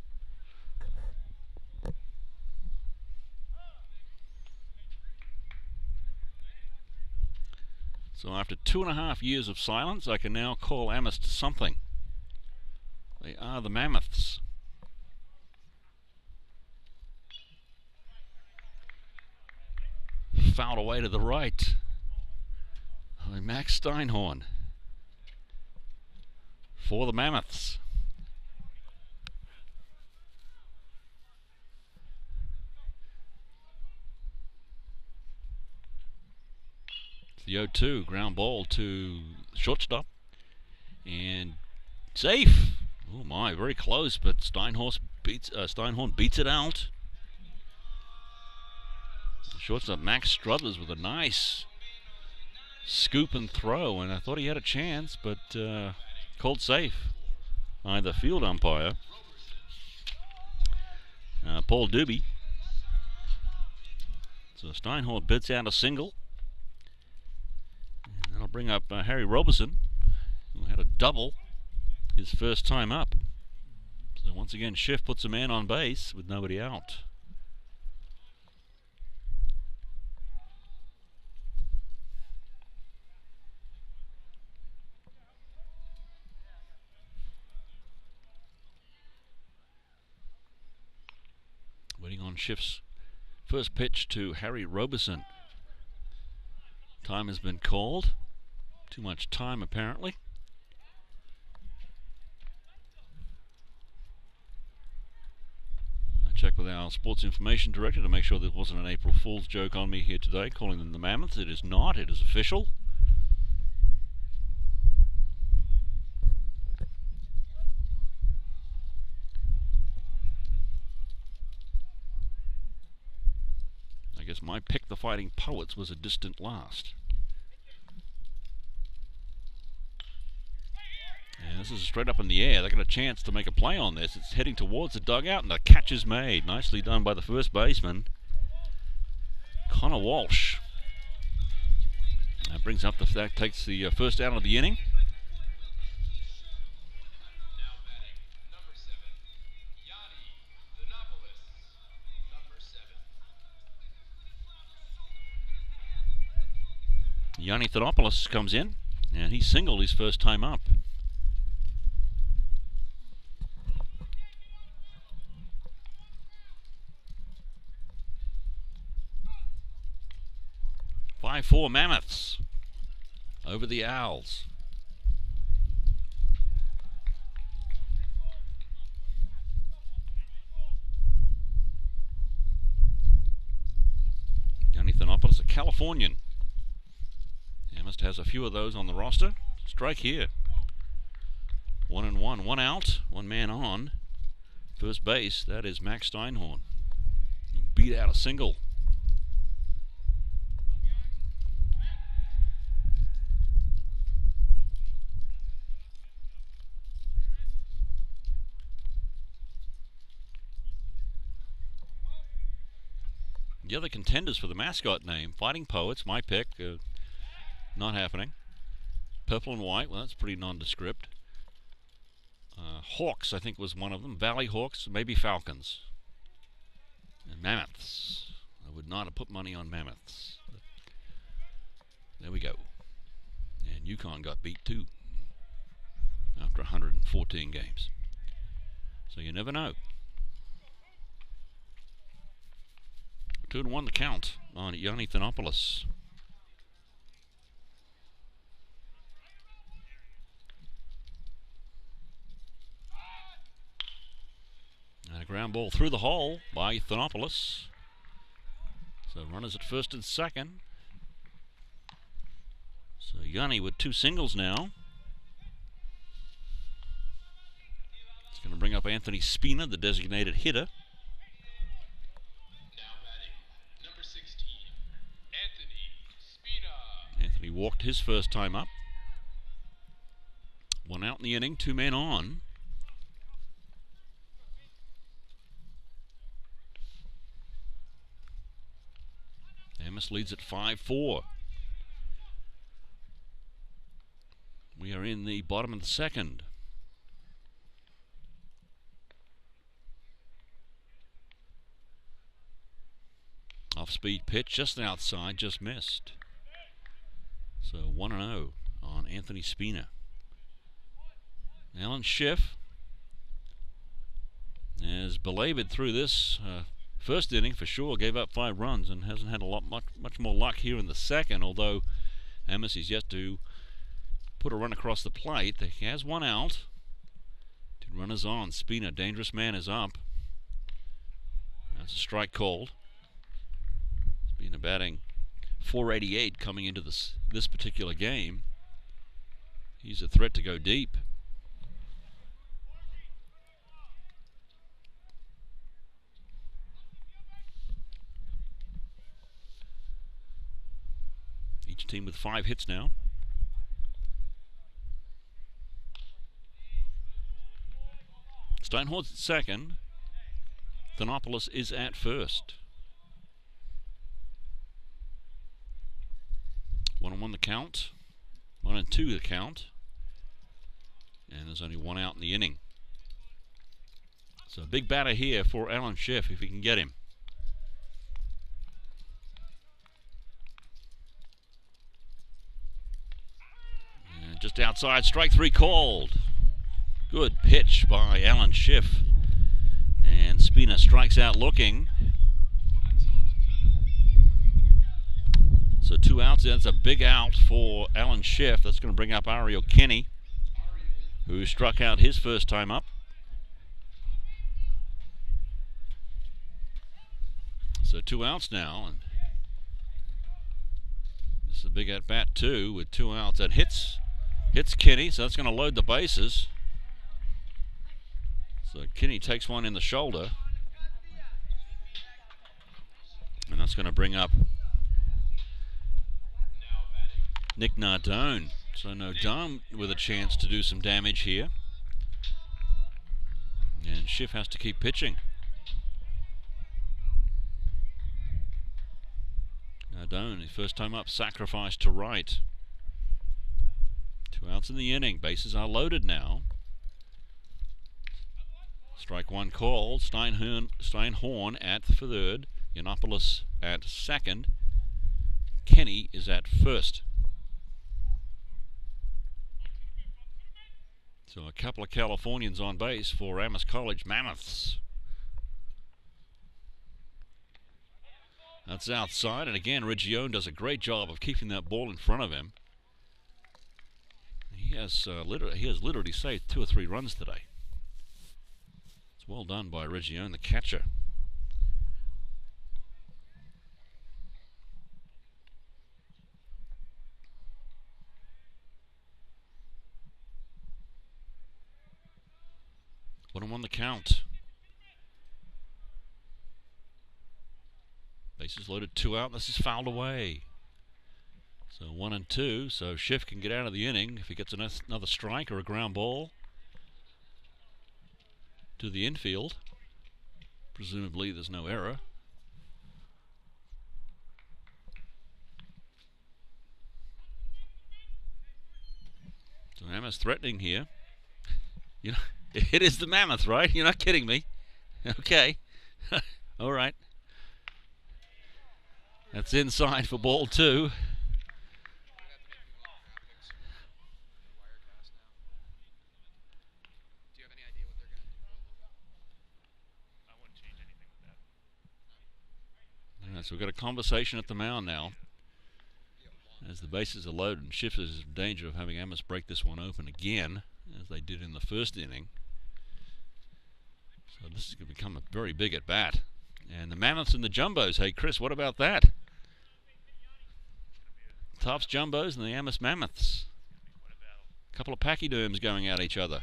So after 2.5 years of silence, I can now call Amherst something. They are the Mammoths. Fouled away to the right by Max Steinhorn for the Mammoths. The 0-2 ground ball to shortstop and safe. Oh my, very close, but Steinhorn beats it out. Shortstop Max Struthers with a nice scoop and throw, and I thought he had a chance, but called safe by the field umpire, Paul Doobie. So Steinhorn bids out a single. And that'll bring up Harry Roberson, who had a double his first time up. So once again, Schiff puts a man on base with nobody out. Waiting on Schiff's first pitch to Harry Roberson. Time has been called. Too much time, apparently. I checked with our sports information director to make sure there wasn't an April Fool's joke on me here today, calling them the Mammoths. It is not. It is official. I guess my pick, the Fighting Poets, was a distant last. And this is straight up in the air. They got a chance to make a play on this. It's heading towards the dugout, and the catch is made. Nicely done by the first baseman, Connor Walsh. That brings up that takes the first out of the inning. Yanni Thanopoulos comes in, and he singled his first time up. By 4 Mammoths over the Owls. Yanni Thanopoulos, a Californian. Amherst has a few of those on the roster. Strike here. 1-1, 1 out, 1 man on. First base, that is Max Steinhorn. Beat out a single. The other contenders for the mascot name, Fighting Poets, my pick, not happening. Purple and White, well, that's pretty nondescript. Hawks, I think, was one of them. Valley Hawks, maybe Falcons. And Mammoths. I would not have put money on Mammoths. But there we go. And UConn got beat too after 114 games. So you never know. 2-1 the count on Yanni Thanopoulos. And a ground ball through the hole by Thanopoulos. So runners at first and second. So Yanni with 2 singles now. It's going to bring up Anthony Spina, the designated hitter. Now batting, number 16, Anthony Spina. Anthony walked his first time up. 1 out in the inning, 2 men on. Amherst leads at 5-4. We are in the bottom of the second. Off-speed pitch just outside, just missed. So 1-0 on Anthony Spina. Alan Schiff has belabored through this first inning for sure, gave up 5 runs and hasn't had much more luck here in the second, although Amherst is yet to put a run across the plate. He has 1 out. 2 runners on. Spina, dangerous man, is up. That's a strike called. Spina batting .488 coming into this particular game. He's a threat to go deep. Each team with 5 hits now. Steinhorn's at second. Thanopoulos is at first. 1-1 the count. 1-2 the count. And there's only 1 out in the inning. So a big batter here for Alan Schiff if he can get him. And just outside, strike 3 called. Good pitch by Alan Schiff. And Spina strikes out looking. So 2 outs. That's a big out for Alan Schiff. That's going to bring up Ariel Keene, who struck out his first time up. So 2 outs now. And this is a big at bat too with 2 outs. That hits Keene, so that's going to load the bases. So Keene takes one in the shoulder. And that's going to bring up Nick Nardone. So Nardone with a chance to do some damage here. And Schiff has to keep pitching. Nardone, his first time up, sacrificed to right. 2 outs in the inning. Bases are loaded now. Strike 1 called. Steinhorn at third. Yiannopoulos at second. Keene is at first. So a couple of Californians on base for Amherst College Mammoths. That's outside, and again Region does a great job of keeping that ball in front of him. He has literally saved 2 or 3 runs today. It's well done by Region, the catcher. On the count. Bases loaded, 2 out. This is fouled away. So 1-2. So Schiff can get out of the inning if he gets another strike or a ground ball to the infield. Presumably there's no error. So Amherst threatening here. You know, it is the Mammoth, right? You're not kidding me. Okay. All right. That's inside for ball 2. All right, so we've got a conversation at the mound now. As the bases are loaded, and Schiff is in danger of having Amherst break this one open again, as they did in the first inning. So this is going to become a very big at bat. And the Mammoths and the Jumbos, hey Chris, what about that? Tufts Jumbos and the Amherst Mammoths. A couple of pachyderms going at each other.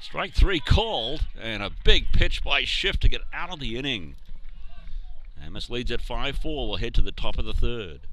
Strike 3 called, and a big pitch by Schiff to get out of the inning. Amherst leads at 5-4. We'll head to the top of the third.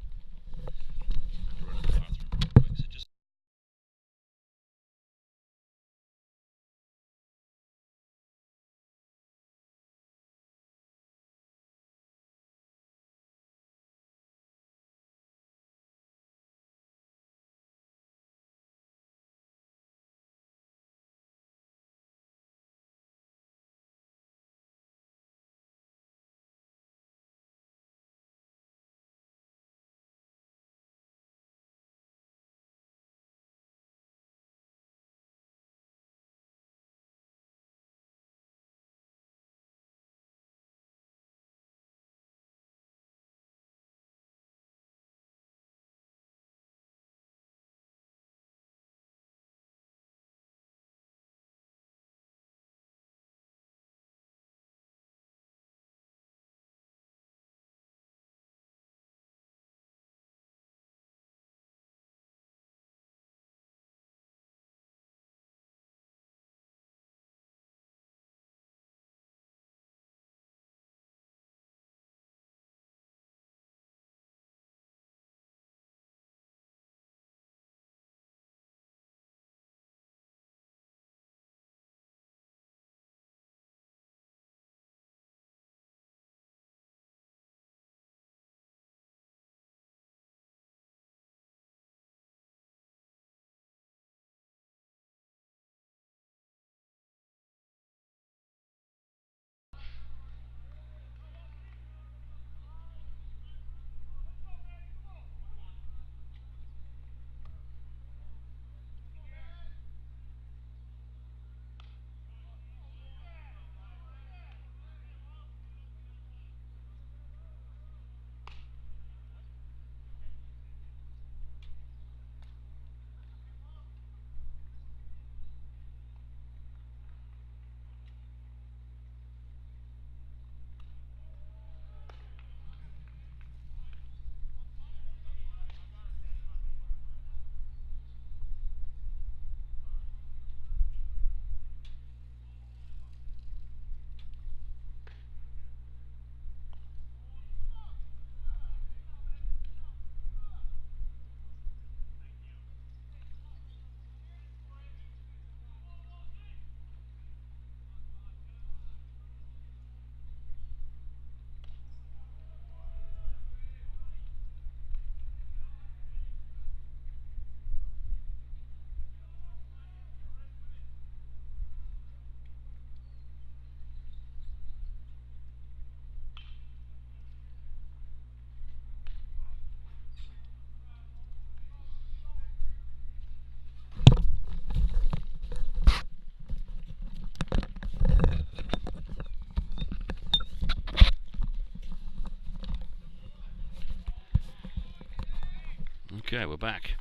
Okay, we're back.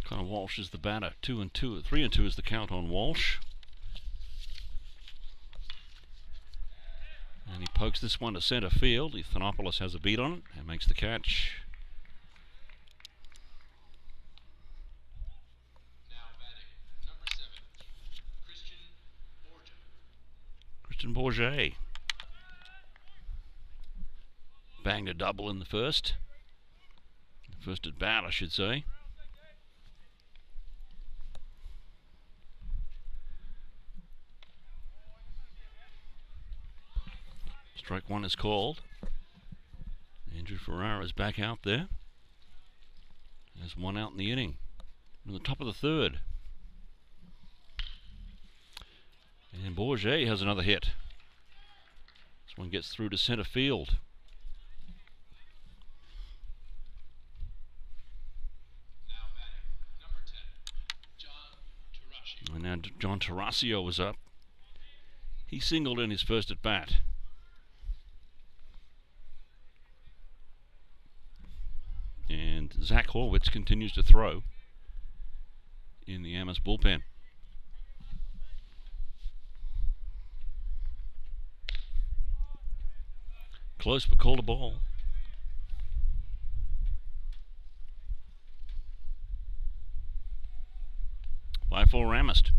Connor Walsh is the batter. 2-2. 3-2 is the count on Walsh. And he pokes this one to center field. Ethanopoulos has a beat on it and makes the catch. Now batting, number 7, Christian Bourget. Banged a double in the first. First at bat, I should say. Strike 1 is called. Andrew Ferrara is back out there. There's one out in the inning. In the top of the third. And Bourget has another hit. This one gets through to center field. And now John Tarasio was up. He singled in his first at bat. And Zach Horwitz continues to throw in the Amherst bullpen. Close but called a ball. By 4 Amherst.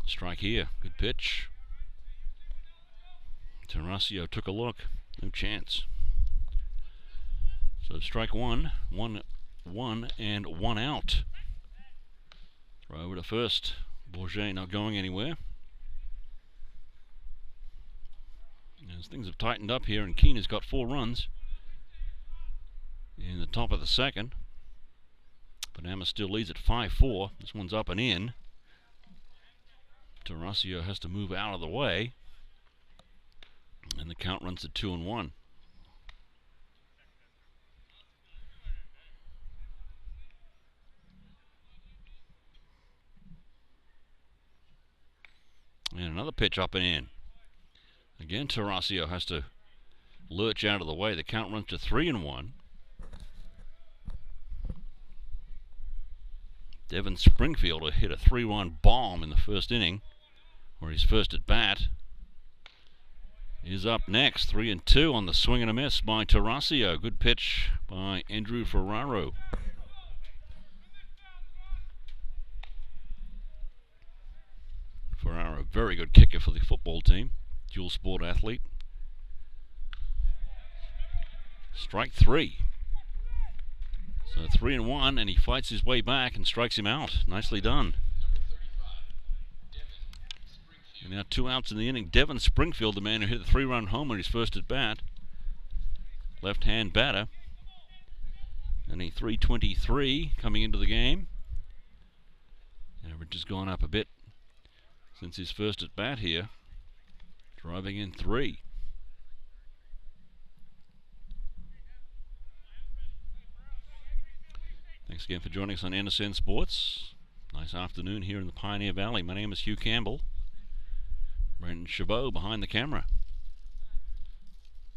Strike here. Good pitch. Tarasio took a look. No chance. So strike one, and 1 out. Throw over to first. Bourget not going anywhere. As things have tightened up here, and Keene has got 4 runs in the top of the second. But Amherst still leads at 5-4. This one's up and in. Tarasio has to move out of the way. And the count runs to 2-1. And another pitch up and in. Again, Tarasio has to lurch out of the way. The count runs to 3-1. Devin Springfield hit a 3-run bomb in the first inning, where he's first at bat. Is up next, 3-2 on the swing and a miss by Tarasio. Good pitch by Andrew Ferraro. Ferraro, very good kicker for the football team. Dual sport athlete. Strike 3. So 3-1, and he fights his way back and strikes him out. Nicely done. And now 2 outs in the inning. Devin Springfield, the man who hit the 3-run homer, his first at bat. Left-hand batter. And a .323 coming into the game. Average has gone up a bit since his first at bat here. Driving in 3. Thanks again for joining us on NSN Sports. Nice afternoon here in the Pioneer Valley. My name is Hugh Campbell. Brendan Chabot behind the camera.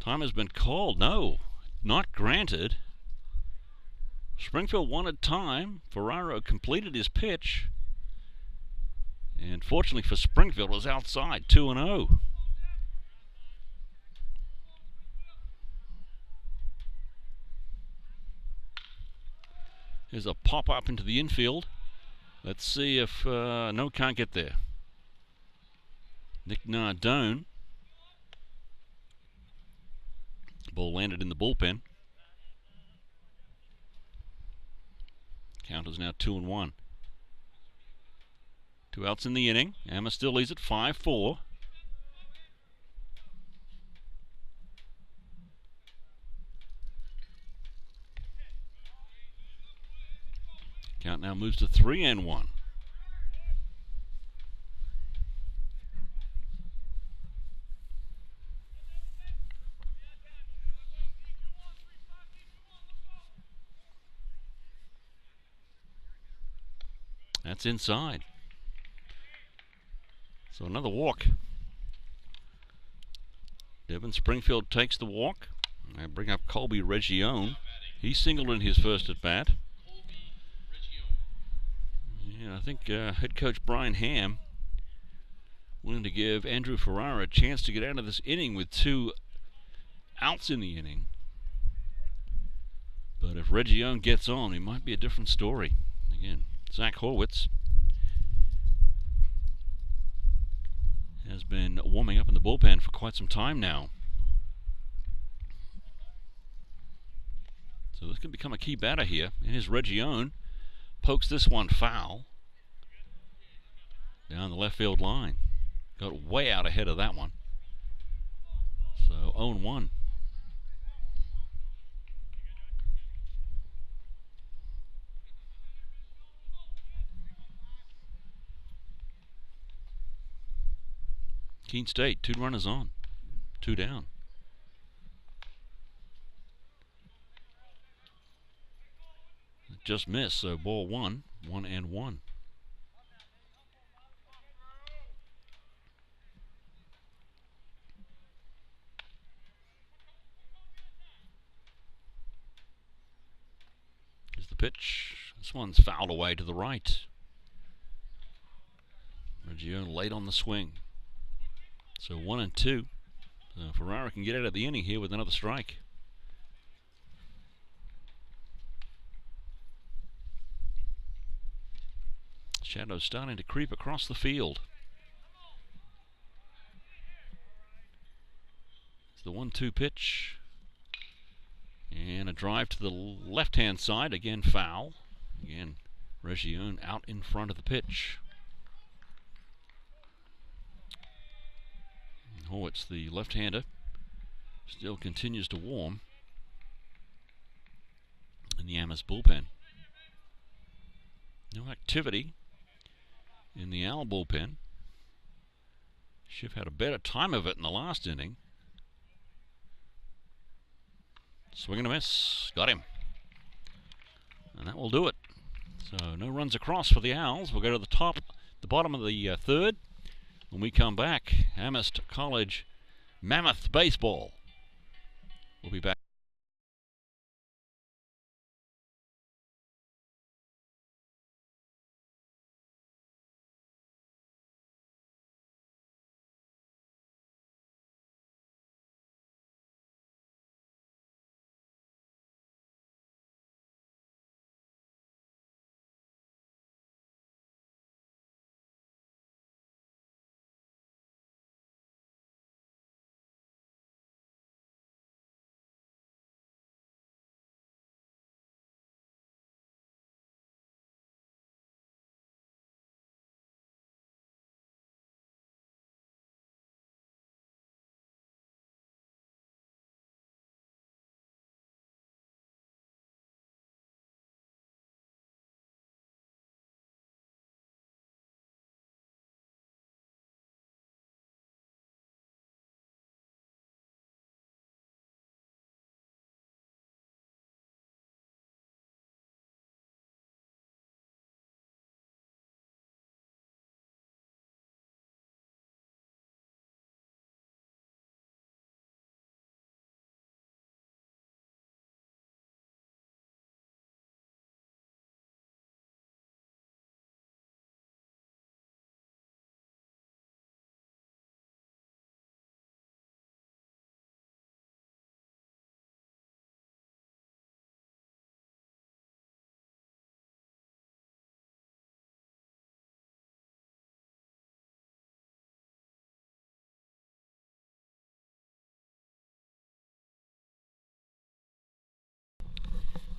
Time has been called. No, not granted. Springfield wanted time. Ferraro completed his pitch. And fortunately for Springfield, it was outside, 2-0. Here's a pop-up into the infield. Let's see if... no, can't get there. Nick Nardone. Ball landed in the bullpen. Count is now 2-1. 2 outs in the inning. Amherst still leads at 5-4. Count now moves to 3-1. That's inside. So another walk. Devin Springfield takes the walk. I bring up Colby Region. He singled in his first at bat. Yeah, I think head coach Brian Ham willing to give Andrew Ferrara a chance to get out of this inning with 2 outs in the inning. But if Region gets on, it might be a different story. Again, Zach Horwitz has been warming up in the bullpen for quite some time now. So this can become a key batter here. And his Region pokes this one foul down the left field line. Got way out ahead of that one. So 0-1. Keene State, 2 runners on, 2 down. Just missed, so ball 1, 1-1. Here's the pitch. This one's fouled away to the right. Reggio late on the swing. So 1 and 2. So Ferrara can get out of the inning here with another strike. Shadows starting to creep across the field. It's the 1-2 pitch. And a drive to the left-hand side. Again, foul. Again, Reggio out in front of the pitch. Oh, it's the left-hander. Still continues to warm in the Amherst bullpen. No activity in the Owl bullpen. Schiff had a better time of it in the last inning. Swing and a miss. Got him. And that will do it. So no runs across for the Owls. We'll go to the bottom of the third. When we come back, Amherst College Mammoth Baseball. We'll be back.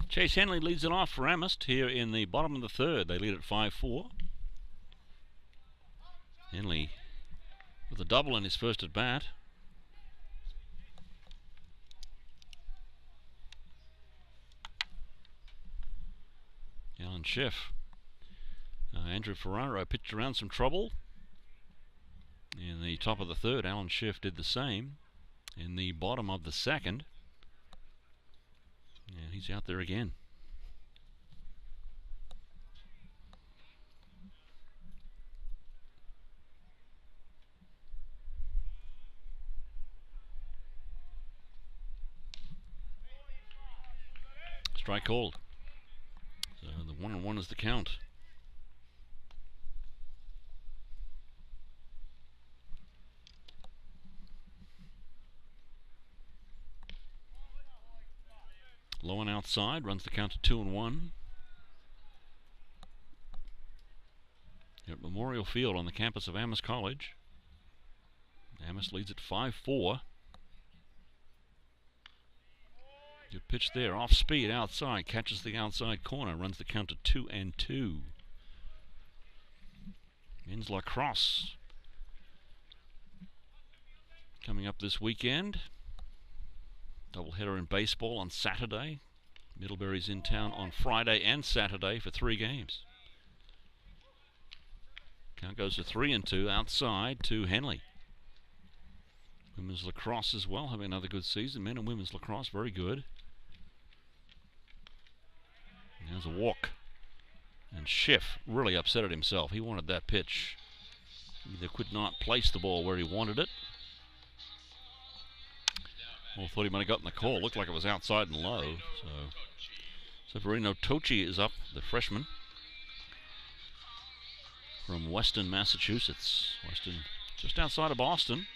Chase Henley leads it off for Amherst here in the bottom of the third. They lead at 5-4. Henley with a double in his first at bat. Alan Schiff. Andrew Ferraro pitched around some trouble. In the top of the third, Alan Schiff did the same. In the bottom of the second, and he's out there again. Strike called. So the 1-1 is the count. Low and outside, runs the count to 2-1. Here at Memorial Field on the campus of Amherst College. Amherst leads at 5-4. Good pitch there, off speed, outside, catches the outside corner, runs the count to 2-2. Men's lacrosse coming up this weekend. Doubleheader in baseball on Saturday. Middlebury's in town on Friday and Saturday for 3 games. Count goes to 3-2 outside to Henley. Women's lacrosse as well, having another good season. Men and women's lacrosse, very good. There's a walk. And Schiff really upset at himself. He wanted that pitch. Either could not place the ball where he wanted it. Well, thought he might have gotten the call. Looked like it was outside and low. So Severino Tochi is up, the freshman. from Weston, Massachusetts. Weston just outside of Boston.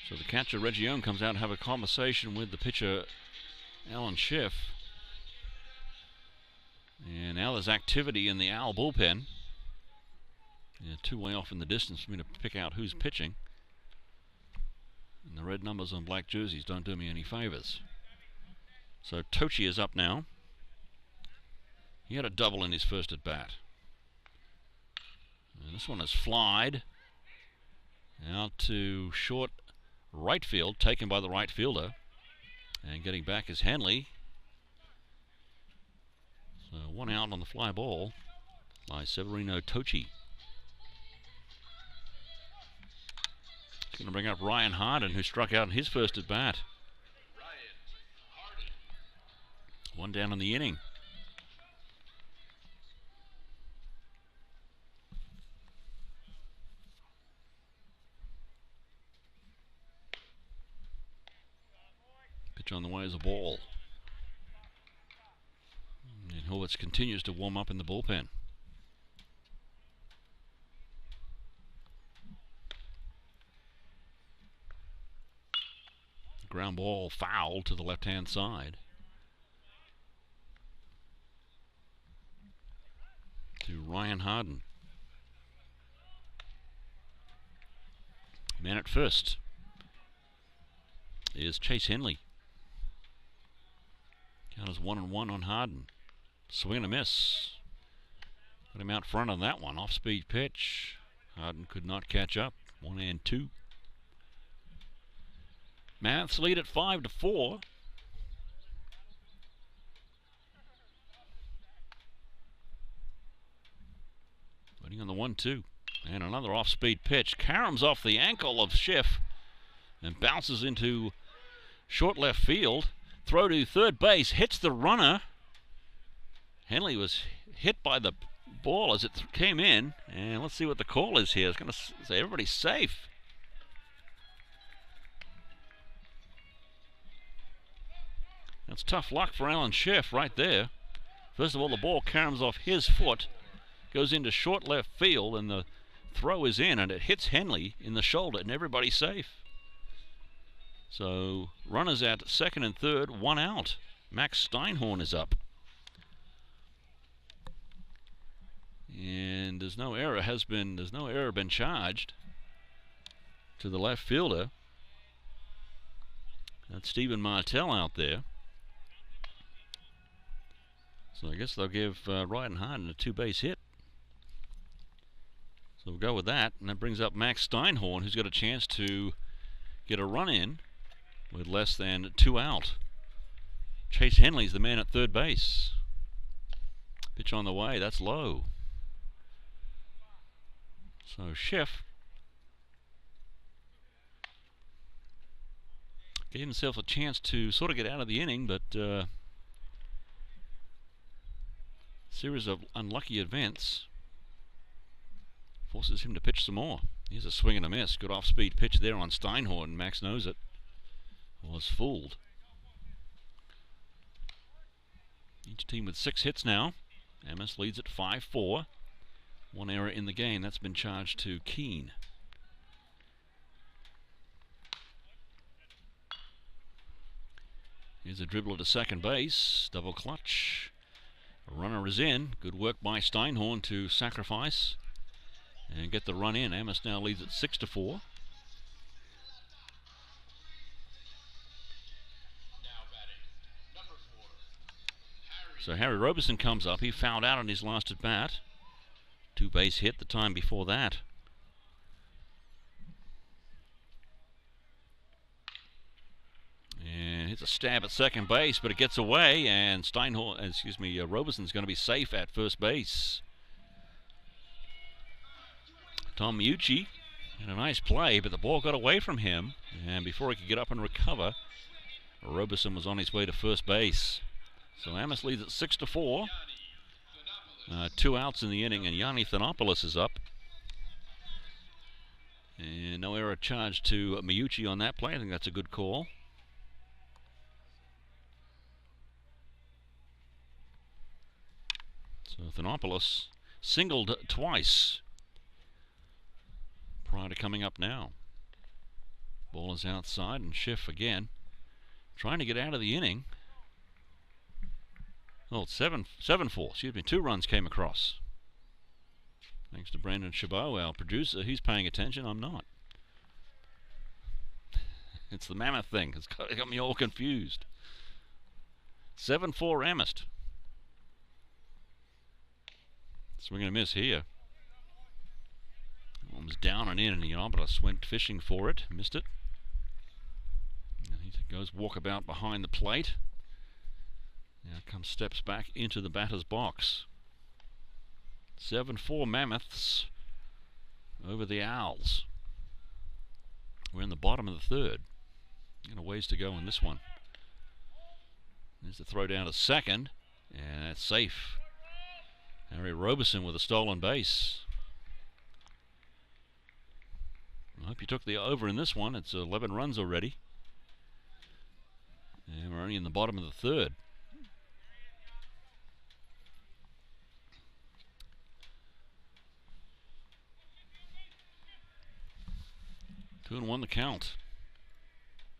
So the catcher, Reggie Young, comes out and have a conversation with the pitcher, Alan Schiff. And now there's activity in the Owl bullpen. Yeah, two way off in the distance for me to pick out who's pitching. And the red numbers on black jerseys don't do me any favors. So Tochi is up now. He had a double in his first at bat. And this one is flied out to short right field, taken by the right fielder. And getting back is Henley. So one out on the fly ball by Severino Tochi. He's going to bring up Ryan Harden, who struck out in his first at bat. One down in the inning. Pitch on the way as a ball. And Horwitz continues to warm up in the bullpen. Ground ball foul to the left-hand side. To Ryan Harden. Man at first is Chase Henley. Count is 1-1 on Harden. Swing and a miss. Put him out front on that one. Off-speed pitch. Harden could not catch up. 1-2. Mavs lead at 5-4. Waiting on the 1-2. And another off-speed pitch. Caroms off the ankle of Schiff and bounces into short left field. Throw to third base. Hits the runner. Henley was hit by the ball as it came in. And let's see what the call is here. It's going to say everybody's safe. That's tough luck for Alan Schiff right there. First of all, the ball caroms off his foot, goes into short left field, and the throw is in, and it hits Henley in the shoulder, and everybody's safe. So runners at second and third, one out. Max Steinhorn is up. And there's no error been charged to the left fielder. That's Stephen Martell out there. So I guess they'll give Ryan Harden a two-base hit. So we'll go with that, and that brings up Max Steinhorn, who's got a chance to get a run in with less than two out. Chase Henley's the man at third base. Pitch on the way, that's low. So Schiff gave himself a chance to sort of get out of the inning, but series of unlucky events forces him to pitch some more. Here's a swing and a miss. Good off-speed pitch there on Steinhorn. Max knows it. Was fooled. Each team with 6 hits now. Amherst leads at 5-4. One error in the game. That's been charged to Keene. Here's a dribble to second base. Double clutch. A runner is in. Good work by Steinhorn to sacrifice and get the run in. Amherst now leads at 6-4. So Harry Roberson comes up. He fouled out on his last at bat. Two-base hit the time before that. And hits a stab at second base, but it gets away, and Robeson's going to be safe at first base. Tom Miucci had a nice play, but the ball got away from him, and before he could get up and recover, Robeson was on his way to first base. So Amherst leads at 6-4. 2 outs in the inning, and Yanni Thanopoulos is up. And no error charged to Miyuchi on that play. I think that's a good call. So Thanopoulos singled twice prior to coming up now. Ball is outside, and Schiff again trying to get out of the inning. Oh, it's 7-4. Excuse me, 2 runs came across. Thanks to Brandon Chabot, our producer. He's paying attention. I'm not. It's the Mammoth thing. It's got me all confused. 7-4 Amherst. Swing and a miss here. Almost down and in, and Yiannopoulos went fishing for it. Missed it. And he goes walkabout behind the plate. Now comes steps back into the batter's box. 7-4 Mammoths over the Owls. We're in the bottom of the 3rd. Got a ways to go in this one. There's the throw down to second, and that's safe. Harry Robeson with a stolen base. I hope you took the over in this one. It's 11 runs already. And we're only in the bottom of the 3rd. Two and one the count.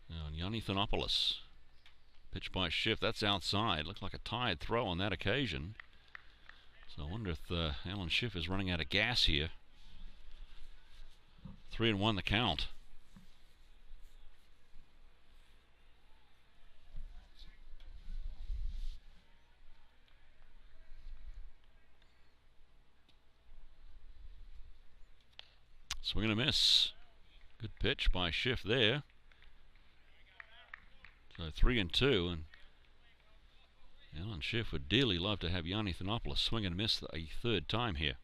Now Yanni Thanopoulos. Pitch by Schiff. That's outside. Looked like a tired throw on that occasion. So I wonder if Alan Schiff is running out of gas here. 3 and 1 the count. Swing and a miss. Good pitch by Schiff there. So 3 and 2, and Alan Schiff would dearly love to have Yanni Thanopoulos swing and miss a 3rd time here.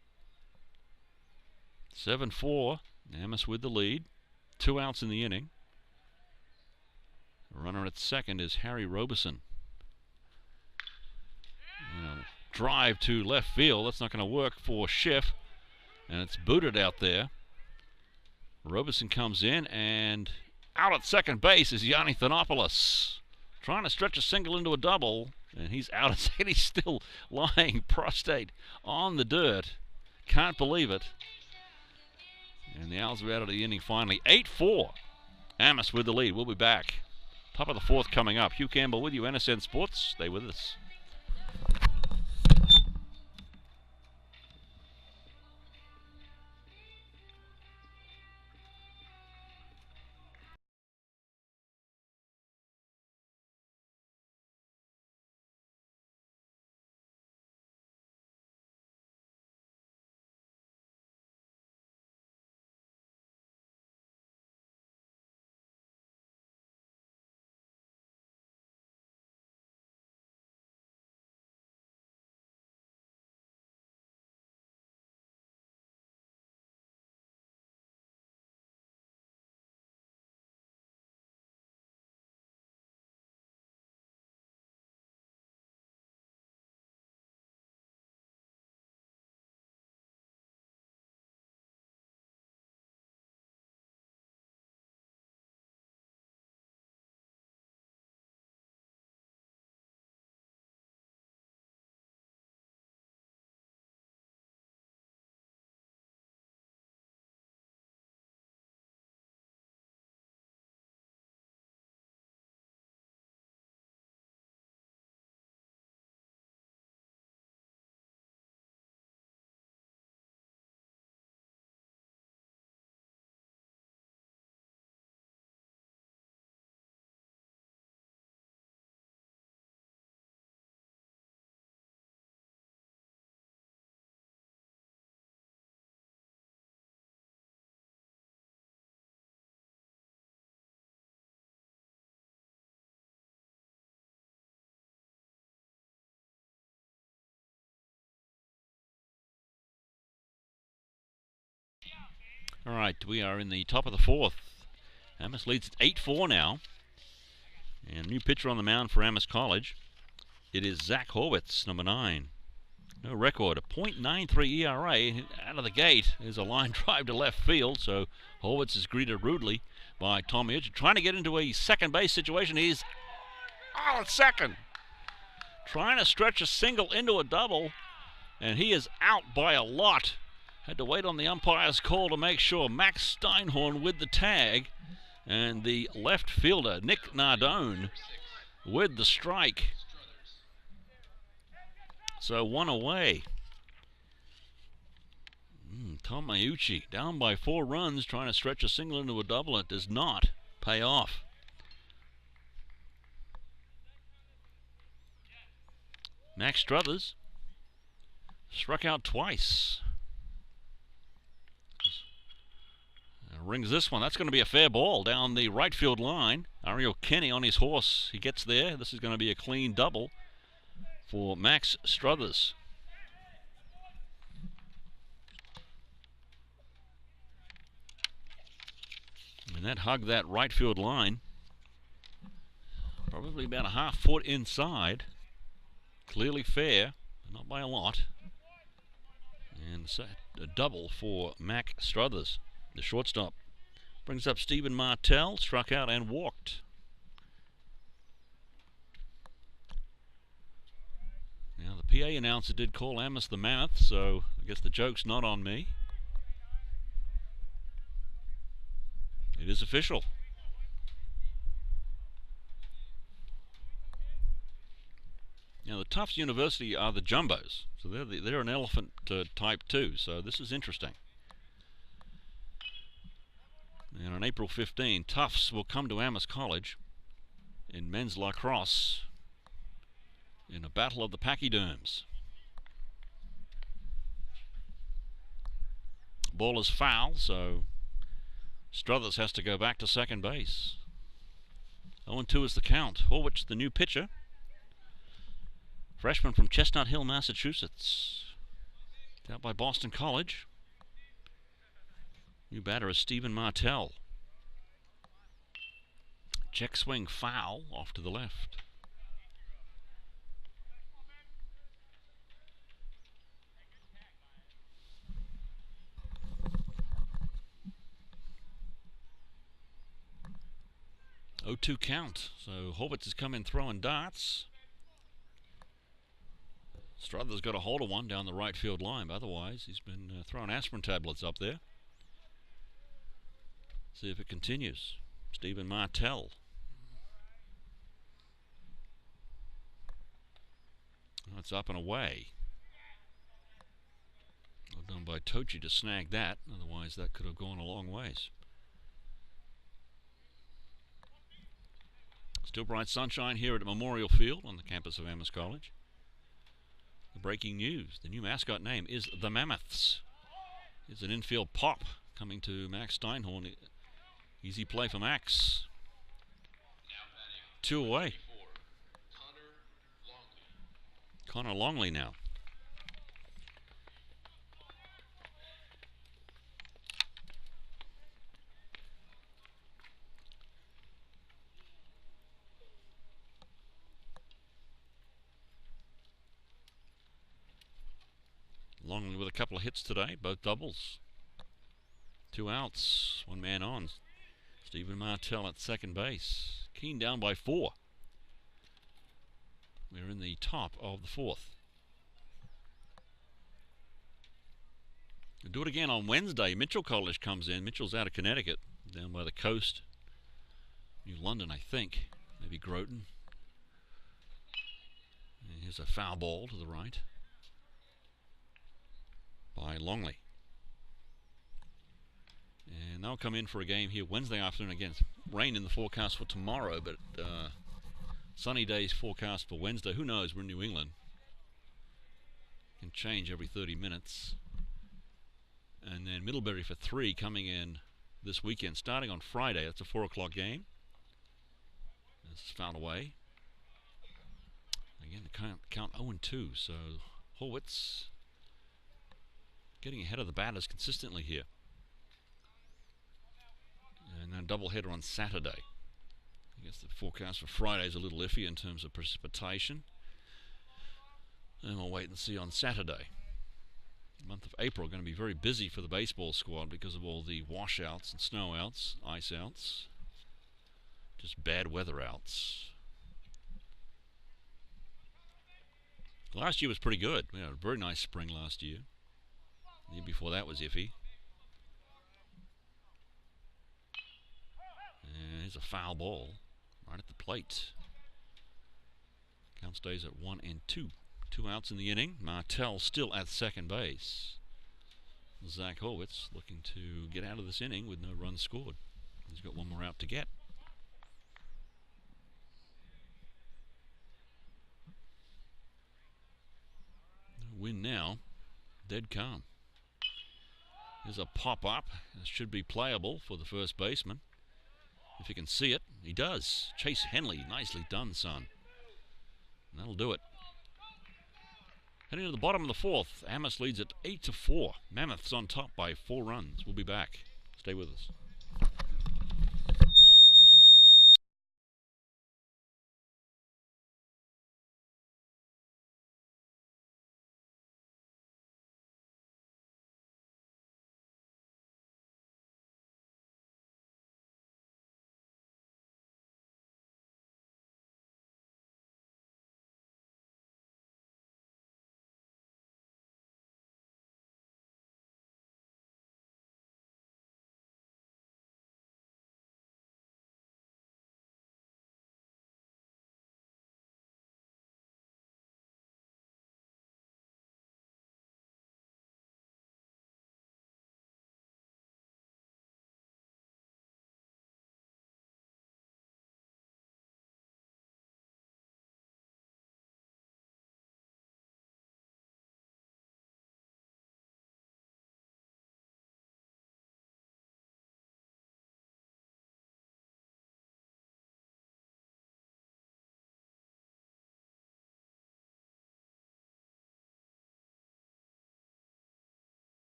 7-4, Amherst with the lead. 2 outs in the inning. The runner at second is Harry Robeson. Drive to left field. That's not going to work for Schiff, and it's booted out there. Robeson comes in, and out at second base is Yanni Thanopoulos. Trying to stretch a single into a double, and he's out at second. He's still lying prostrate on the dirt. Can't believe it. And the Owls are out of the inning finally. 8-4. Amherst with the lead. We'll be back. Top of the 4th coming up. Hugh Campbell with you, NSN Sports. Stay with us. All right, we are in the top of the 4th. Amherst leads 8-4 now. And new pitcher on the mound for Amherst College. It is Zach Horwitz, number 9. No record. A .93 ERA out of the gate. There's a line drive to left field, so Horwitz is greeted rudely by Tommy Edge. Trying to get into a second base situation. He's on second. Trying to stretch a single into a double, and he is out by a lot. Had to wait on the umpire's call to make sure. Max Steinhorn with the tag, and the left fielder, Nick Nardone, with the strike. So one away. Tom Maiucci down by 4 runs, trying to stretch a single into a double. It does not pay off. Max Struthers struck out twice. Rings this one. That's going to be a fair ball down the right field line. Ariel Kenny on his horse. He gets there. This is going to be a clean double for Max Struthers. And that hugged that right field line. Probably about a half foot inside. Clearly fair, but not by a lot. And a double for Mac Struthers, the shortstop. Brings up Stephen Martell, struck out and walked. Now the PA announcer did call Amherst the Mammoth, so I guess the joke's not on me. It is official. Now the Tufts University are the Jumbos, so they're an elephant type too, so this is interesting. And on April 15, Tufts will come to Amherst College in men's lacrosse in a battle of the pachyderms. Ball is foul, so Struthers has to go back to second base. 0-2 is the count. Horwitz, the new pitcher. Freshman from Chestnut Hill, Massachusetts. Out by Boston College. New batter is Stephen Martell. Check swing foul off to the left. Oh, 2 count. So Horwitz is coming throwing darts. Struthers got a hold of one down the right field line, but otherwise he's been throwing aspirin tablets up there. See if it continues. Stephen Martell. Oh, it's up and away. Well done by Tochi to snag that, otherwise that could have gone a long ways. Still bright sunshine here at Memorial Field on the campus of Amherst College. The breaking news, the new mascot name is the Mammoths. It's an infield pop coming to Max Steinhorn. Easy play for Max. 2 away. Connor Longley now. Longley with a couple of hits today, both doubles. 2 outs, 1 man on. Stephen Martell at second base. Keene down by 4. We're in the top of the 4th. We'll do it again on Wednesday. Mitchell College comes in. Mitchell's out of Connecticut, down by the coast. New London, I think. Maybe Groton. And here's a foul ball to the right by Longley. And they'll come in for a game here Wednesday afternoon again. Rain in the forecast for tomorrow, but sunny days forecast for Wednesday. Who knows? We're in New England. Can change every 30 minutes. And then Middlebury for 3 coming in this weekend, starting on Friday. That's a 4 o'clock game. This is fouled away. Again, the count 0-2. So Horwitz getting ahead of the batters consistently here. And then a doubleheader on Saturday. I guess the forecast for Friday is a little iffy in terms of precipitation. And we'll wait and see on Saturday. The month of April going to be very busy for the baseball squad because of all the washouts and snow outs, ice outs, just bad weather outs. Last year was pretty good. We had a very nice spring last year. The year before that was iffy. And here's a foul ball right at the plate. Count stays at 1-2. 2 outs in the inning. Martell still at second base. Zach Horwitz looking to get out of this inning with no runs scored. He's got one more out to get. Win now. Dead calm. There's a pop-up. This should be playable for the first baseman. If he can see it, he does. Chase Henley, nicely done, son. And that'll do it. Heading to the bottom of the fourth, Amherst leads at 8-4. Mammoths on top by 4 runs. We'll be back. Stay with us.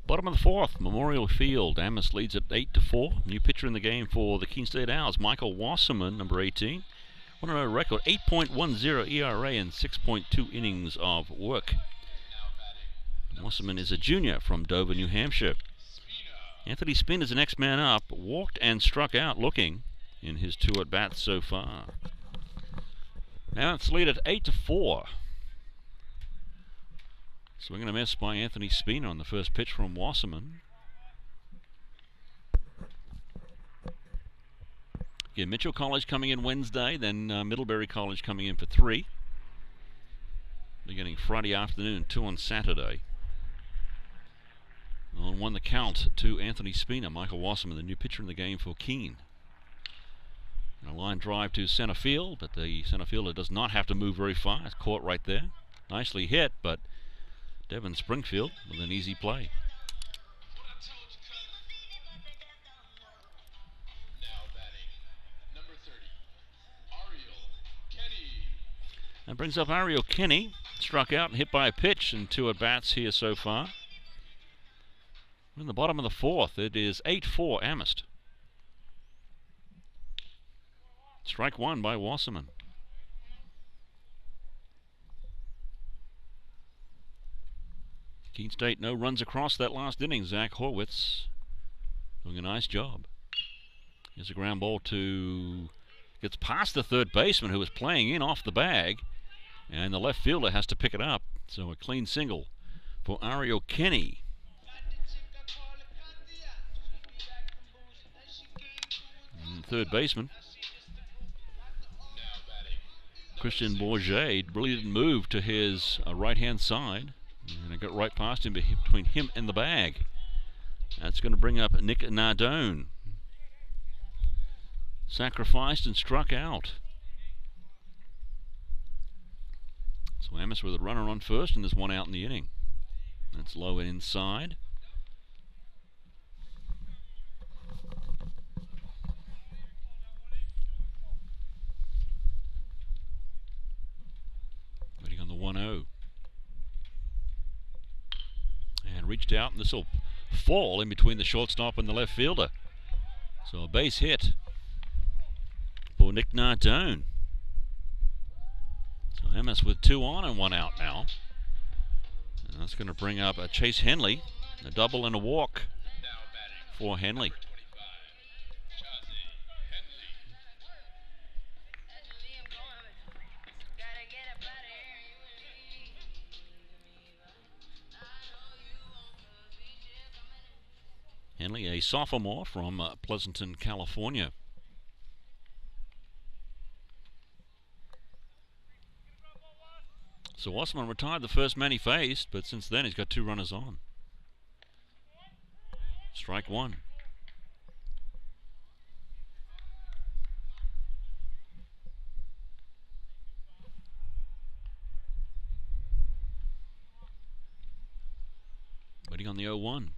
Bottom of the fourth, Memorial Field. Amherst leads at 8-4. New pitcher in the game for the Keene State Owls, Michael Wasserman, number 18. 1-0 record, 8.10 ERA and 6.2 innings of work. Wasserman is a junior from Dover, New Hampshire. Anthony Spin is the next man up. Walked and struck out looking in his 2 at-bats so far. Now it's lead at 8-4. Swing and a miss by Anthony Spina on the first pitch from Wasserman. Again, Mitchell College coming in Wednesday, then Middlebury College coming in for 3. Beginning Friday afternoon, 2 on Saturday. On 1 the count to Anthony Spina. Michael Wasserman, the new pitcher in the game for Keene. And a line drive to center field, but the center fielder does not have to move very far. It's caught right there. Nicely hit, but Devin Springfield with an easy play. That brings up Ariel Kenny. Struck out and hit by a pitch and 2 at-bats here so far. We're in the bottom of the fourth. It is 8-4 Amherst. Strike 1 by Wasserman. Keene State, no runs across that last inning. Zach Horwitz doing a nice job. Here's a ground ball to... Gets past the third baseman who was playing in off the bag. And the left fielder has to pick it up. So a clean single for Ariel Kenny. And third baseman Christian Bourget really didn't move to his right-hand side. And it got right past him, between him and the bag. That's going to bring up Nick Nardone. Sacrificed and struck out. So Amherst with a runner on first, and there's one out in the inning. That's low and inside. Waiting on the 1-0. And reached out, and this will fall in between the shortstop and the left fielder. So a base hit for Nick Nardone. So Amherst with 2 on and 1 out now. And that's going to bring up Chase Henley. A double and a walk for Henley. Henley, a sophomore from Pleasanton, California. So Osman retired the first man he faced, but since then he's got 2 runners on. Strike 1. Waiting on the 0-1.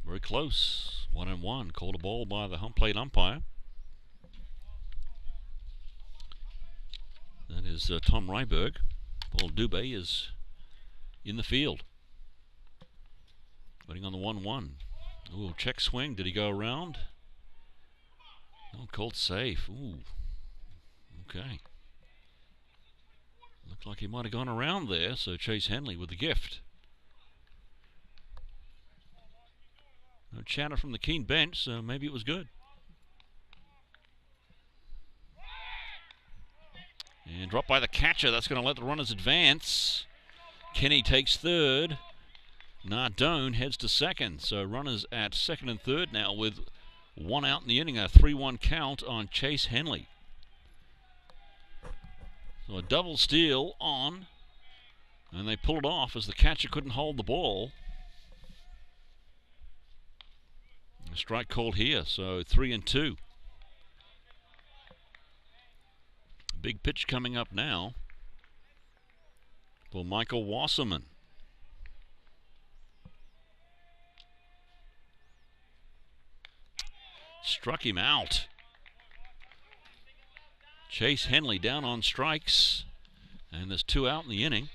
Very close. 1-1. Called a ball by the home plate umpire. That is Tom Ryberg. Paul Dubé is in the field. Waiting on the 1-1. Ooh, check swing. Did he go around? Oh, called safe. Ooh. Okay. Looked like he might have gone around there, so Chase Henley with the gift. No chatter from the Keene bench, so maybe it was good. And dropped by the catcher. That's going to let the runners advance. Kenny takes third. Nardone heads to second. So runners at second and third now with 1 out in the inning. A 3-1 count on Chase Henley. So a double steal on. And they pull it off as the catcher couldn't hold the ball. A strike called here, so 3-2. Big pitch coming up now for Michael Wasserman. Struck him out. Chase Henley down on strikes, and there's 2 out in the inning.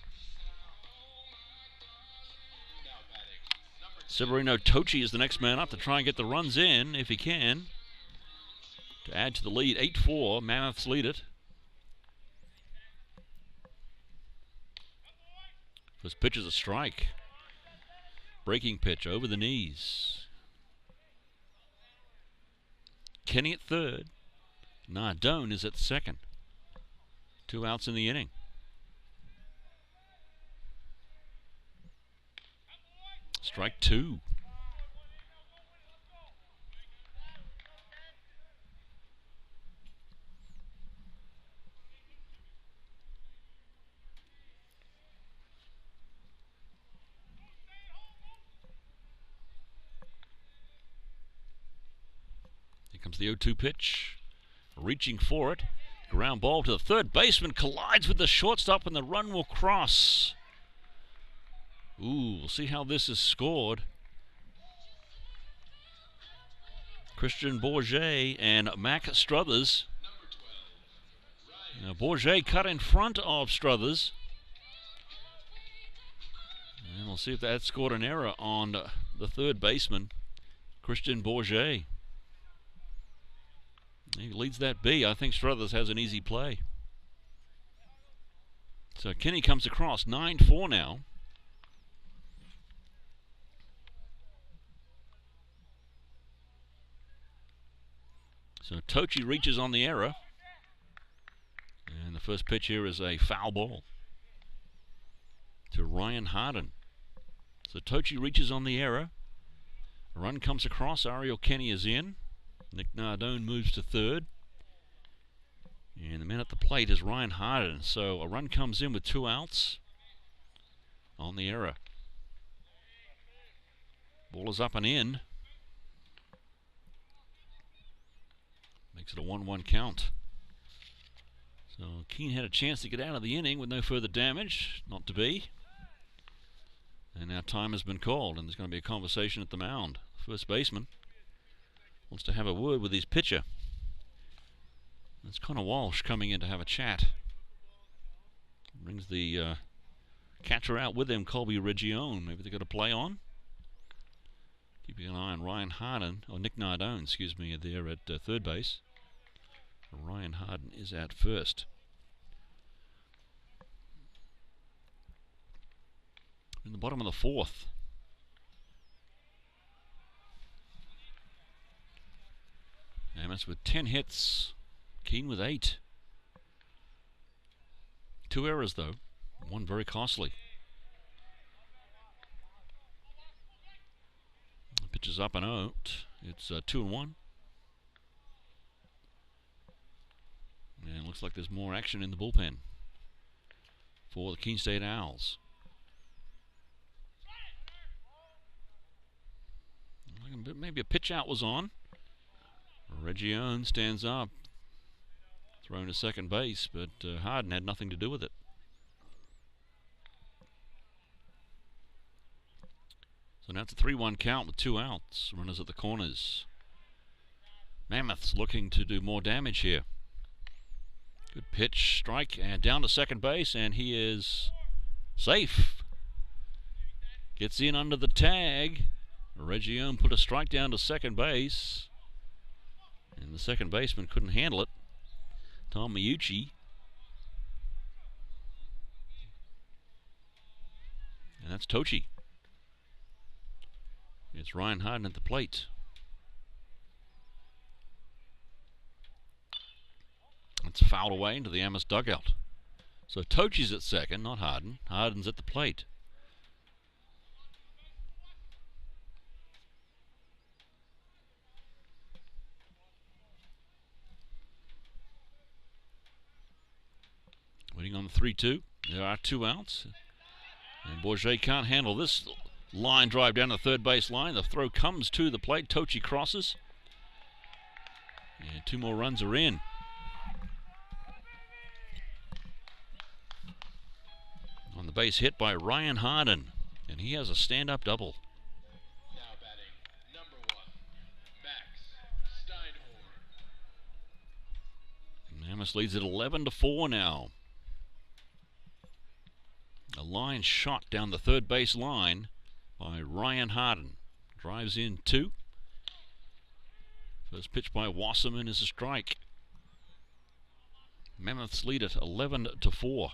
Severino Tochi is the next man up to try and get the runs in, if he can, to add to the lead. 8-4, Mammoths lead it. First pitch is a strike. Breaking pitch over the knees. Kenny at third. Nardone is at second. 2 outs in the inning. Strike 2. Here comes the 0-2 pitch. Reaching for it. Ground ball to the third baseman. Collides with the shortstop and the run will cross. Ooh, we'll see how this is scored. Christian Bourget and Mac Struthers. Now Bourget cut in front of Struthers. And we'll see if that scored an error on the third baseman, Christian Bourget. He leads that B. I think Struthers has an easy play. So Kenny comes across, 9-4 now. So Tochi reaches on the error. And the first pitch here is a foul ball to Ryan Harden. So Tochi reaches on the error. A run comes across. Ariel Kenny is in. Nick Nardone moves to third. And the man at the plate is Ryan Harden. So a run comes in with 2 outs on the error. Ball is up and in. Makes it a 1-1 count. So Keene had a chance to get out of the inning with no further damage. Not to be. And now time has been called, and there's going to be a conversation at the mound. First baseman wants to have a word with his pitcher. It's Connor Walsh coming in to have a chat. Brings the catcher out with him, Colby Region. Maybe they've got a play on. Keeping an eye on Ryan Harden, or Nick Nardone, excuse me, there at third base. Ryan Harden is at first. In the bottom of the 4th. Amherst with 10 hits. Keene with 8. 2 errors though. One very costly. The pitch is up and out. It's 2-1. And looks like there's more action in the bullpen for the Keene State Owls. Maybe a pitch out was on. Region stands up, thrown to second base, but Harden had nothing to do with it. So now it's a 3-1 count with 2 outs. Runners at the corners. Mammoth's looking to do more damage here. Good pitch, strike, and down to second base, and he is safe. Gets in under the tag. Region put a strike down to second base, and the second baseman couldn't handle it. Tom Miucci. And that's Tochi. It's Ryan Harden at the plate. It's fouled away into the Amherst dugout. So Tochi's at second, not Harden. Harden's at the plate. Waiting on the 3-2. There are 2 outs. And Bourget can't handle this line drive down the third base line. The throw comes to the plate. Tochi crosses. And 2 more runs are in. On the base hit by Ryan Harden. And he has a stand-up double. Now batting, number 1, Max Steinhorn. Amherst leads at 11-4 now. A line shot down the third base line by Ryan Harden. Drives in 2. First pitch by Wasserman is a strike. Mammoths lead at 11-4.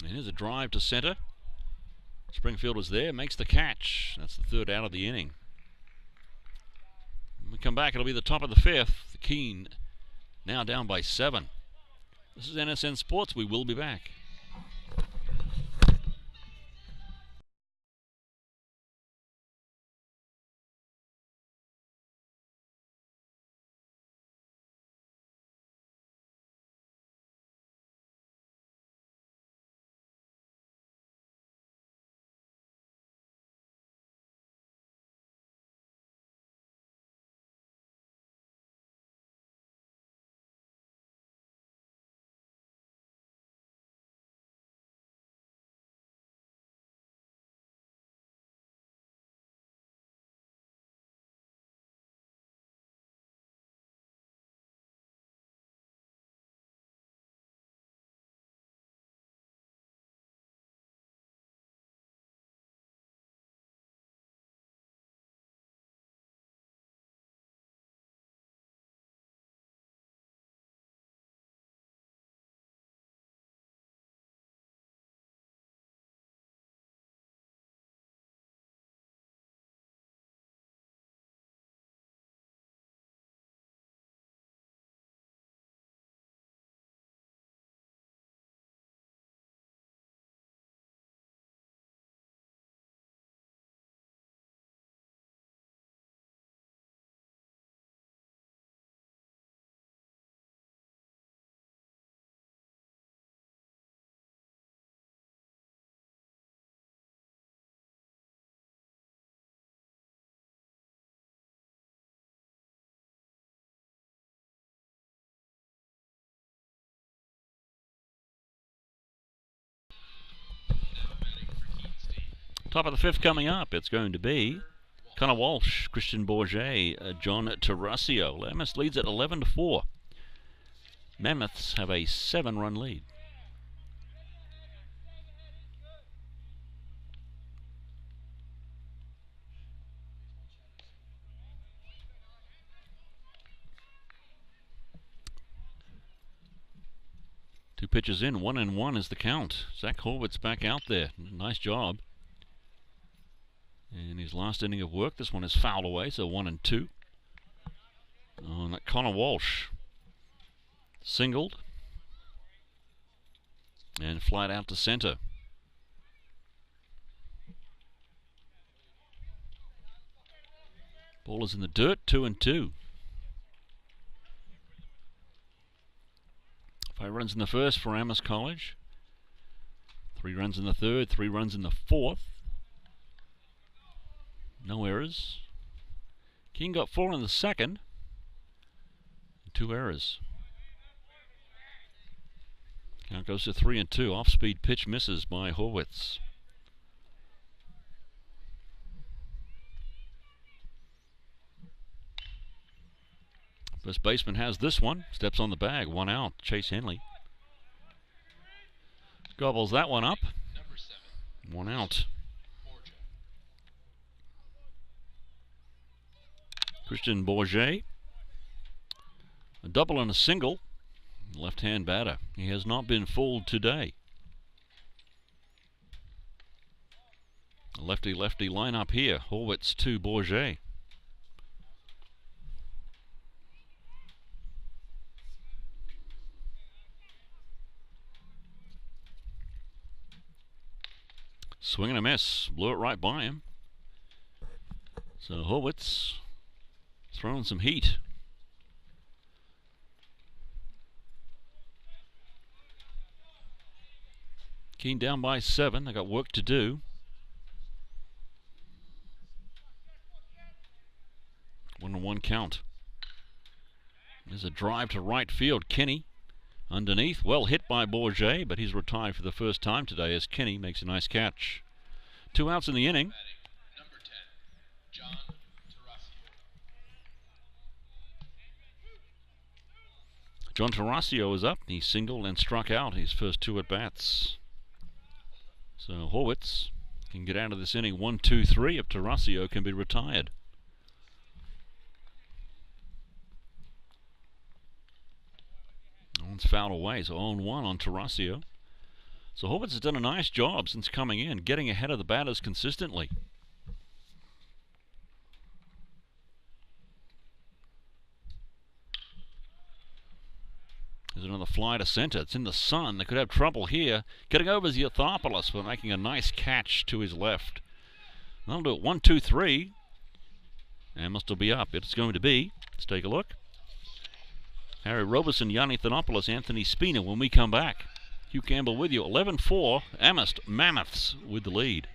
And here's a drive to center. Springfield is there, makes the catch. That's the 3rd out of the inning. When we come back, it'll be the top of the 5th. Keene now down by 7. This is NSN Sports. We will be back. Top of the fifth coming up. It's going to be Connor Walsh, Christian Bourget, John Tarasio. Amherst leads at 11-4. Mammoths have a 7-run lead. Two pitches in, 1-1 is the count. Zach Horwitz back out there. Nice job. In his last inning of work, this one is fouled away, so 1-2. On that Connor Walsh. Singled. And flied out to center. Ball is in the dirt, 2-2. 5 runs in the first for Amherst College. 3 runs in the third, 3 runs in the fourth. No errors. Keene got 4 in the second. 2 errors. Count goes to 3-2. Off-speed pitch misses by Horwitz. First baseman has this one. Steps on the bag. 1 out. Chase Henley. Gobbles that one up. 1 out. Christian Bourget. A double and a single. Left-hand batter. He has not been fooled today. A lefty-lefty lineup here. Horwitz to Bourget. Swing and a miss. Blew it right by him. So Horwitz throwing some heat. Keene down by 7. They got work to do. 1-1 count. There's a drive to right field. Kenny underneath. Well hit by Bourget, but he's retired for the first time today as Kenny makes a nice catch. 2 outs in the inning. Number 10, John Tarasio. John Tarasio is up. He singled and struck out his first 2 at-bats. So Horwitz can get out of this inning 1-2-3 if Tarasio can be retired. One's fouled away, so 0-1 on Tarasio. So Horwitz has done a nice job since coming in, getting ahead of the batters consistently. There's another fly to center. It's in the sun. They could have trouble here. Getting over is Yathopoulos, but making a nice catch to his left. That'll do it. 1-2-3. Amherst will be up. It's going to be. Let's take a look. Harry Roberson, Yanni Thanopoulos, Anthony Spina when we come back. Hugh Campbell with you. 11-4. Amherst Mammoths with the lead.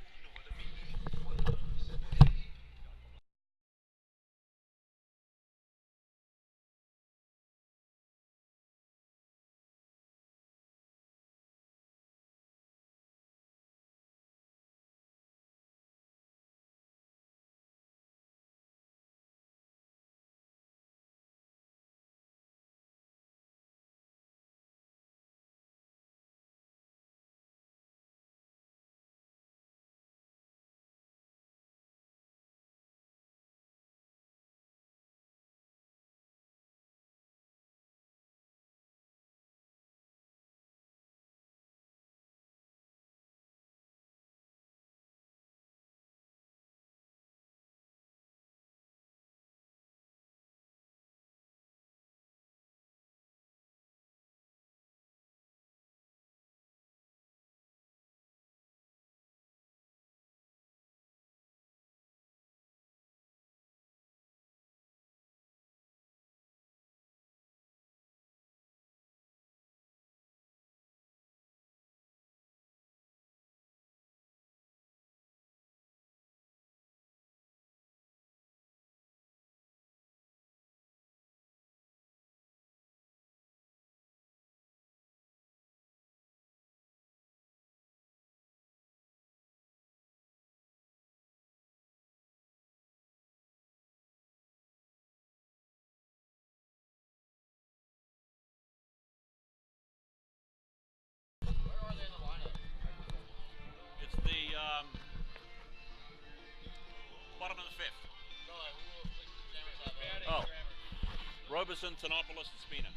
Roberson, Thanopoulos, and Spina.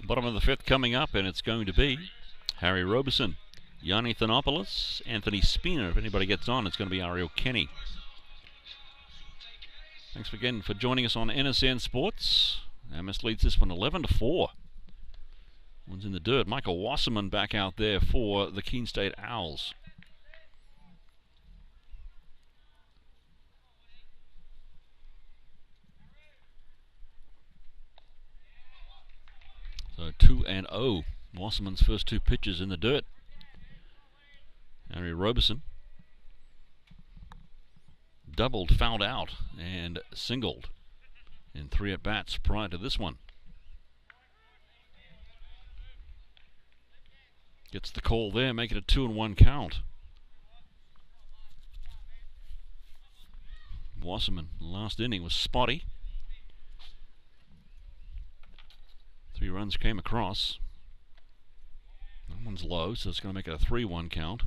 Bottom of the fifth coming up, and it's going to be Harry Roberson, Yanni Thanopoulos, Anthony Spina. If anybody gets on, it's going to be Ariel Kenny. Thanks again for joining us on NSN Sports. Amherst leads this one 11-4. One's in the dirt. Michael Wasserman back out there for the Keene State Owls. So 2-0. Wasserman's first two pitches in the dirt. Harry Roberson doubled, fouled out, and singled in 3 at-bats prior to this one. Gets the call there, making it a 2-1 count. Wasserman, last inning, was spotty. 3 runs came across. That one's low, so it's going to make it a 3-1 count.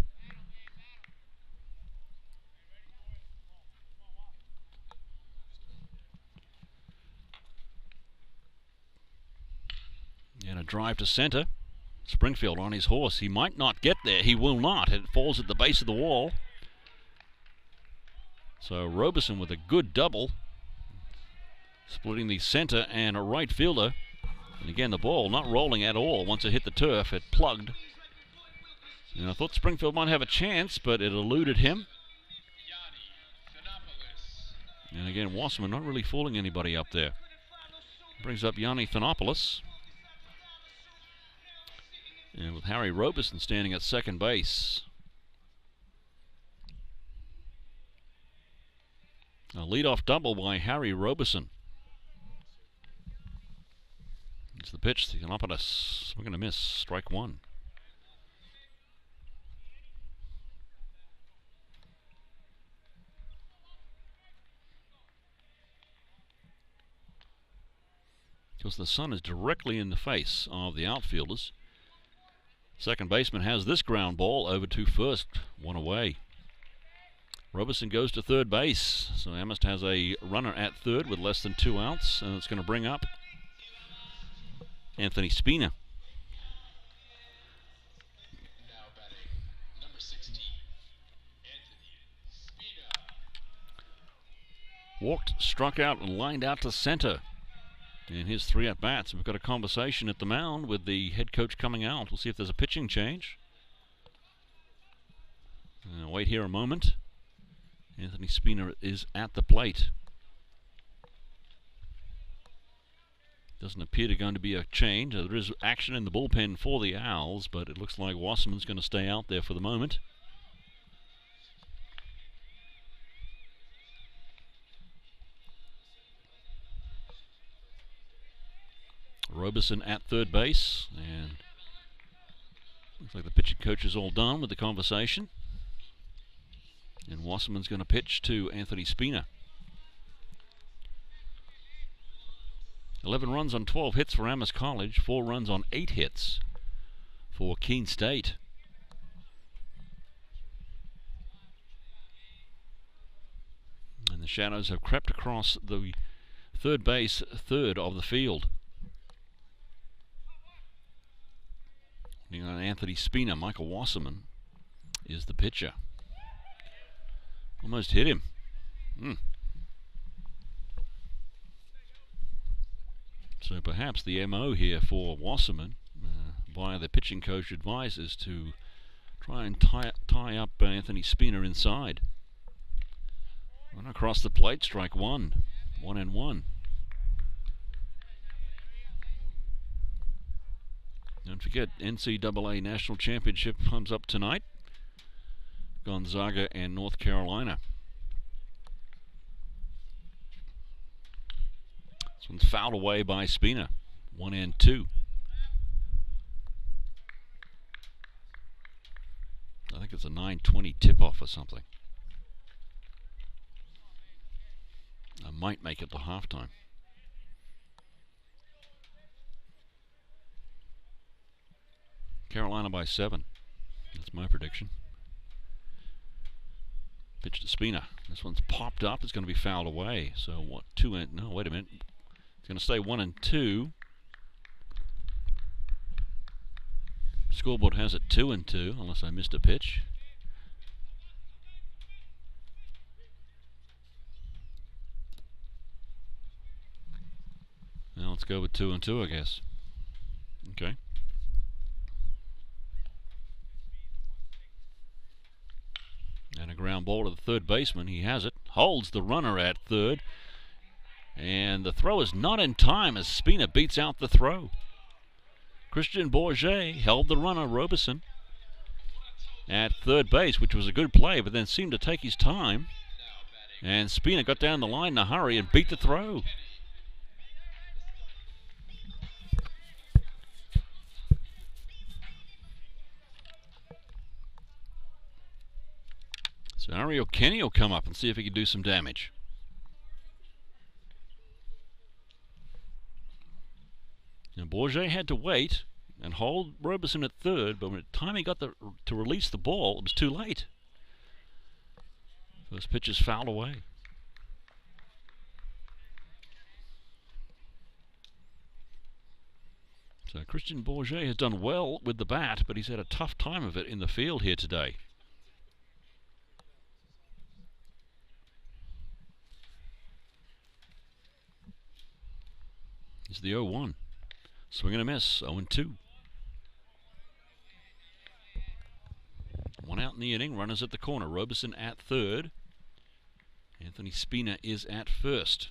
And a drive to center. Springfield on his horse. He might not get there. He will not. It falls at the base of the wall. So Roberson with a good double, splitting the center and a right fielder. And again, the ball not rolling at all. Once it hit the turf, it plugged. And I thought Springfield might have a chance, but it eluded him. And again, Wasserman not really fooling anybody up there. Brings up Yanni Thanopoulos. And with Harry Roberson standing at second base. A leadoff double by Harry Roberson. It's the pitch, Thanopoulos. We're going to miss. Strike one. Because the sun is directly in the face of the outfielders. Second baseman has this ground ball over to first, one away. Roberson goes to third base, so Amherst has a runner at third with less than 2 outs, and it's going to bring up Anthony Spina. Now batting, number 16, Anthony Spina. Walked, struck out, and lined out to center in his 3 at-bats. We've got a conversation at the mound with the head coach coming out. We'll see if there's a pitching change. Wait here a moment. Anthony Spina is at the plate. Doesn't appear to going to be a change. There is action in the bullpen for the Owls, but it looks like Wasserman's going to stay out there for the moment. Roberson at third base, and looks like the pitching coach is all done with the conversation. And Wasserman's going to pitch to Anthony Spina. 11 runs on 12 hits for Amherst College, 4 runs on 8 hits for Keene State. And the shadows have crept across the third base third of the field. Anthony Spina, Michael Wasserman is the pitcher. Almost hit him. So perhaps the MO here for Wasserman, by the pitching coach advice, is to try and tie up Anthony Spina inside. Run across the plate, strike one. 1-1. Don't forget, NCAA National Championship comes up tonight. Gonzaga and North Carolina. This one's fouled away by Spina. 1-2. I think it's a 9:20 tip-off or something. I might make it to halftime. Carolina by 7. That's my prediction. Pitch to Spina. This one's popped up. It's going to be fouled away. So what? No, wait a minute. It's going to stay 1-2. Scoreboard has it 2-2, unless I missed a pitch. Now let's go with 2-2, I guess. Okay. And a ground ball to the third baseman. He has it. Holds the runner at third. And the throw is not in time as Spina beats out the throw. Christian Bourget held the runner, Robeson, at third base, which was a good play, but then seemed to take his time. And Spina got down the line in a hurry and beat the throw. So Ariel Kenny will come up and see if he can do some damage. Now Bourget had to wait and hold Robeson at third, but by the time he got to release the ball, it was too late. First pitch is fouled away. So Christian Bourget has done well with the bat, but he's had a tough time of it in the field here today. It's the 0-1. Swing and a miss. 0-2. One out in the inning. Runners at the corner. Robeson at third. Anthony Spina is at first.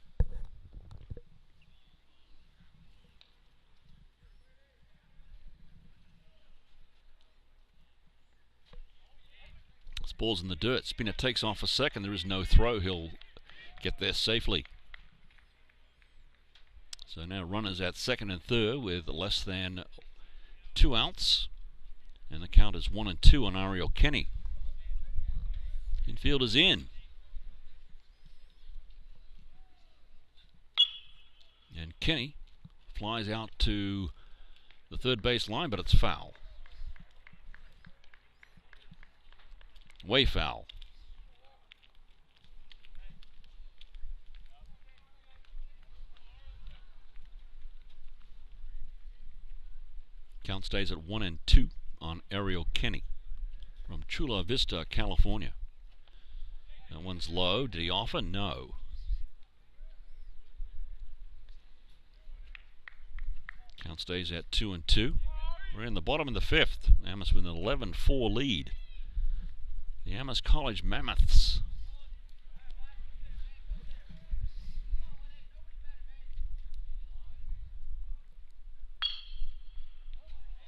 This ball's in the dirt. Spina takes off for second. There is no throw. He'll get there safely. So now runners at second and third with less than 2 outs. And the count is 1-2 on Ariel Kenny. Infield is in. And Kenny flies out to the third base line, but it's foul. Way foul. Count stays at 1-2 on Ariel Kenny from Chula Vista, California. That one's low. Did he offer? No. Count stays at 2-2. We're in the bottom of the fifth. Amherst with an 11-4 lead. The Amherst College Mammoths.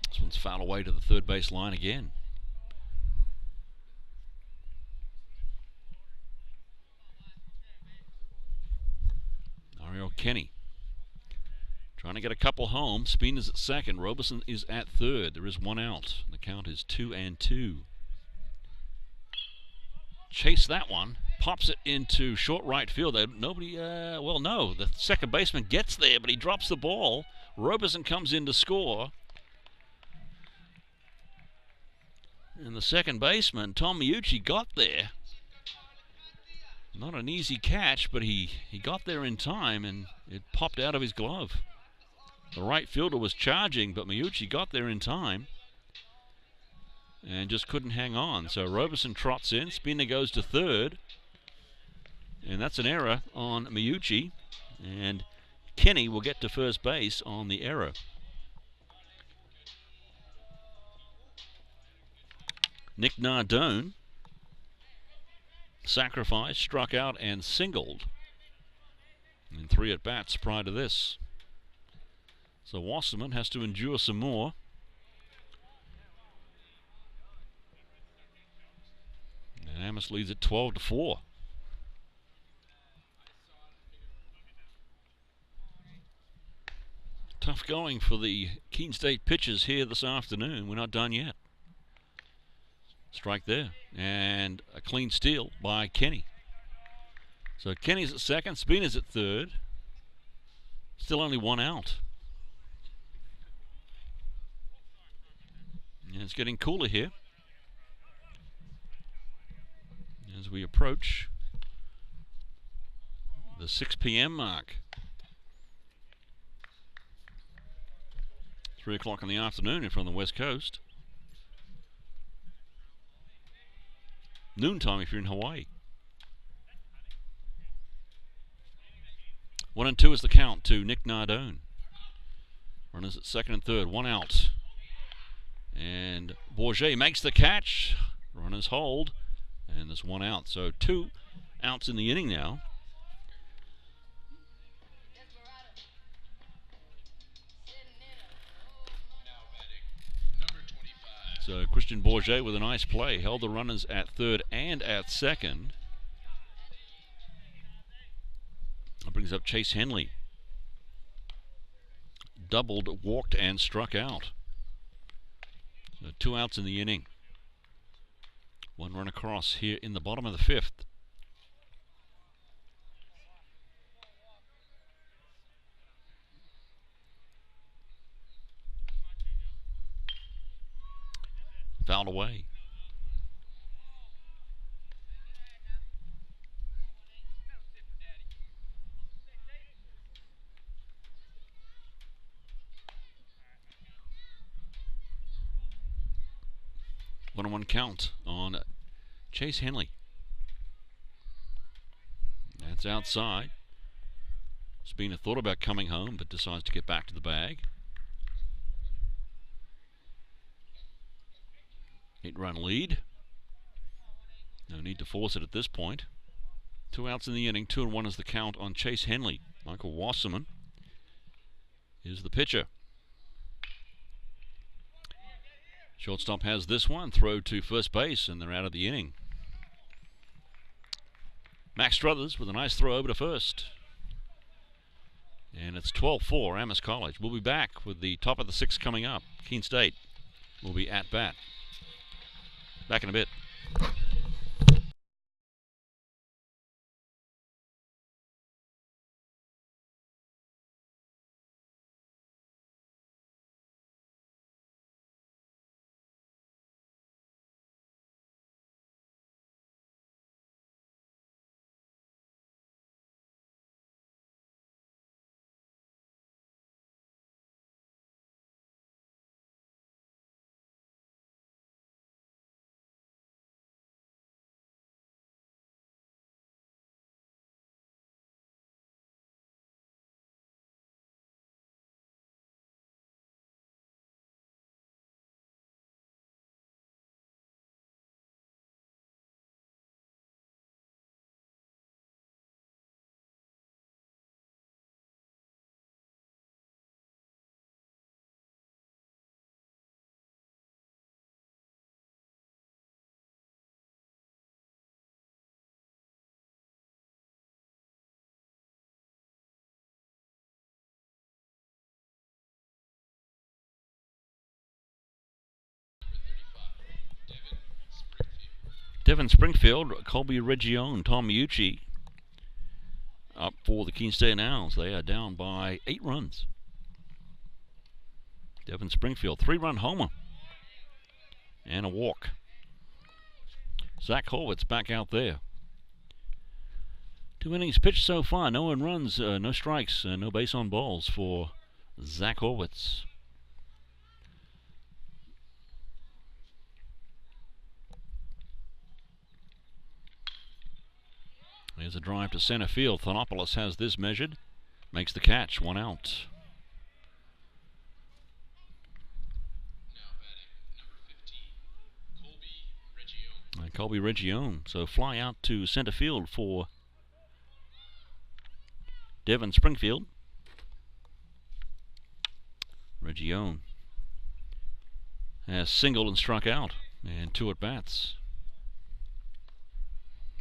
This one's fouled away to the third base line again. Ariel Kenny trying to get a couple home. Spina's at second. Robeson is at third. There is 1 out. The count is 2-2. Chase that one. Pops it into short right field. Nobody, well, no. The second baseman gets there, but he drops the ball. Robeson comes in to score. And the second baseman, Tom Miucci, got there. Not an easy catch, but he got there in time, and it popped out of his glove. The right fielder was charging, but Miucci got there in time and just couldn't hang on. So Robeson trots in. Spina goes to third. And that's an error on Miucci. And Kenny will get to first base on the error. Nick Nardone sacrificed, struck out, and singled in 3 at-bats prior to this. So Wasserman has to endure some more. And Amherst leads at 12-4. Tough going for the Keene State pitchers here this afternoon. We're not done yet. Strike there. And a clean steal by Kenny. So Kenny's at second. Spina's at third. Still only 1 out. And it's getting cooler here as we approach the 6 p.m. mark. 3 o'clock in the afternoon if you're on the West Coast. Noontime if you're in Hawaii. 1-2 is the count to Nick Nardone. Runners at second and third, 1 out. And Bourget makes the catch. Runners hold. And there's 1 out. So 2 outs in the inning now. So Christian Bourget with a nice play. Held the runners at third and at second. That brings up Chase Henley. Doubled, walked, and struck out. So 2 outs in the inning. 1 run across here in the bottom of the 5th. Fouled away. One count on Chase Henley. That's outside. Spina thought about coming home, but decides to get back to the bag. 8-run lead. No need to force it at this point. 2 outs in the inning. 2-1 is the count on Chase Henley. Michael Wasserman is the pitcher. Shortstop has this one. Throw to first base, and they're out of the inning. Max Struthers with a nice throw over to first. And it's 12-4, Amherst College. We'll be back with the top of the 6th coming up. Keene State will be at bat. Back in a bit. Devin Springfield, Colby Region, Tom Miucci up for the Keene State Owls. They are down by 8 runs. Devin Springfield, 3-run homer and a walk. Zach Horwitz back out there. 2 innings pitched so far. No one runs, no strikes, no base on balls for Zach Horwitz. There's a drive to center field. Thanopoulos has this measured. Makes the catch. 1 out. Colby Region. So fly out to center field for Devon Springfield. Region has singled and struck out, and 2 at bats.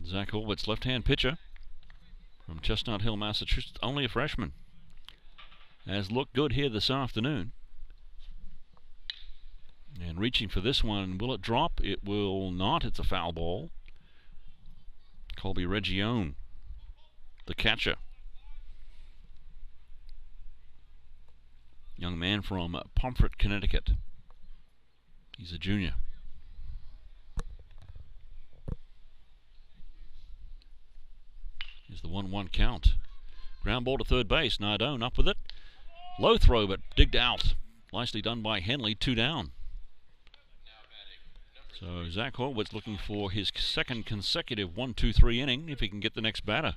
Zach Horwitz, left-hand pitcher from Chestnut Hill, Massachusetts, only a freshman, has looked good here this afternoon. And reaching for this one, will it drop? It will not. It's a foul ball. Colby Region, the catcher. Young man from Pomfret, Connecticut. He's a junior. Here's the 1-1 count. Ground ball to third base. Nardone up with it. Low throw, but digged out. Nicely done by Henley. 2 down. So Zach Horwitz looking for his second consecutive 1-2-3 inning if he can get the next batter.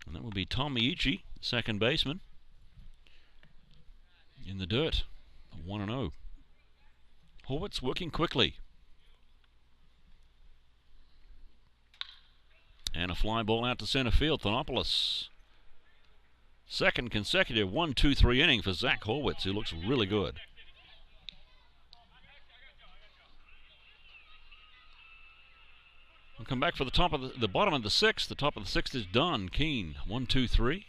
And that will be Tom Miucci, second baseman, in the dirt. 1-0. Horwitz working quickly. And a fly ball out to center field. Thanopoulos. Second consecutive 1-2-3 inning for Zach Horwitz, who looks really good. We'll come back for the bottom of the 6th. The top of the 6th is done. Keene, 1-2-3.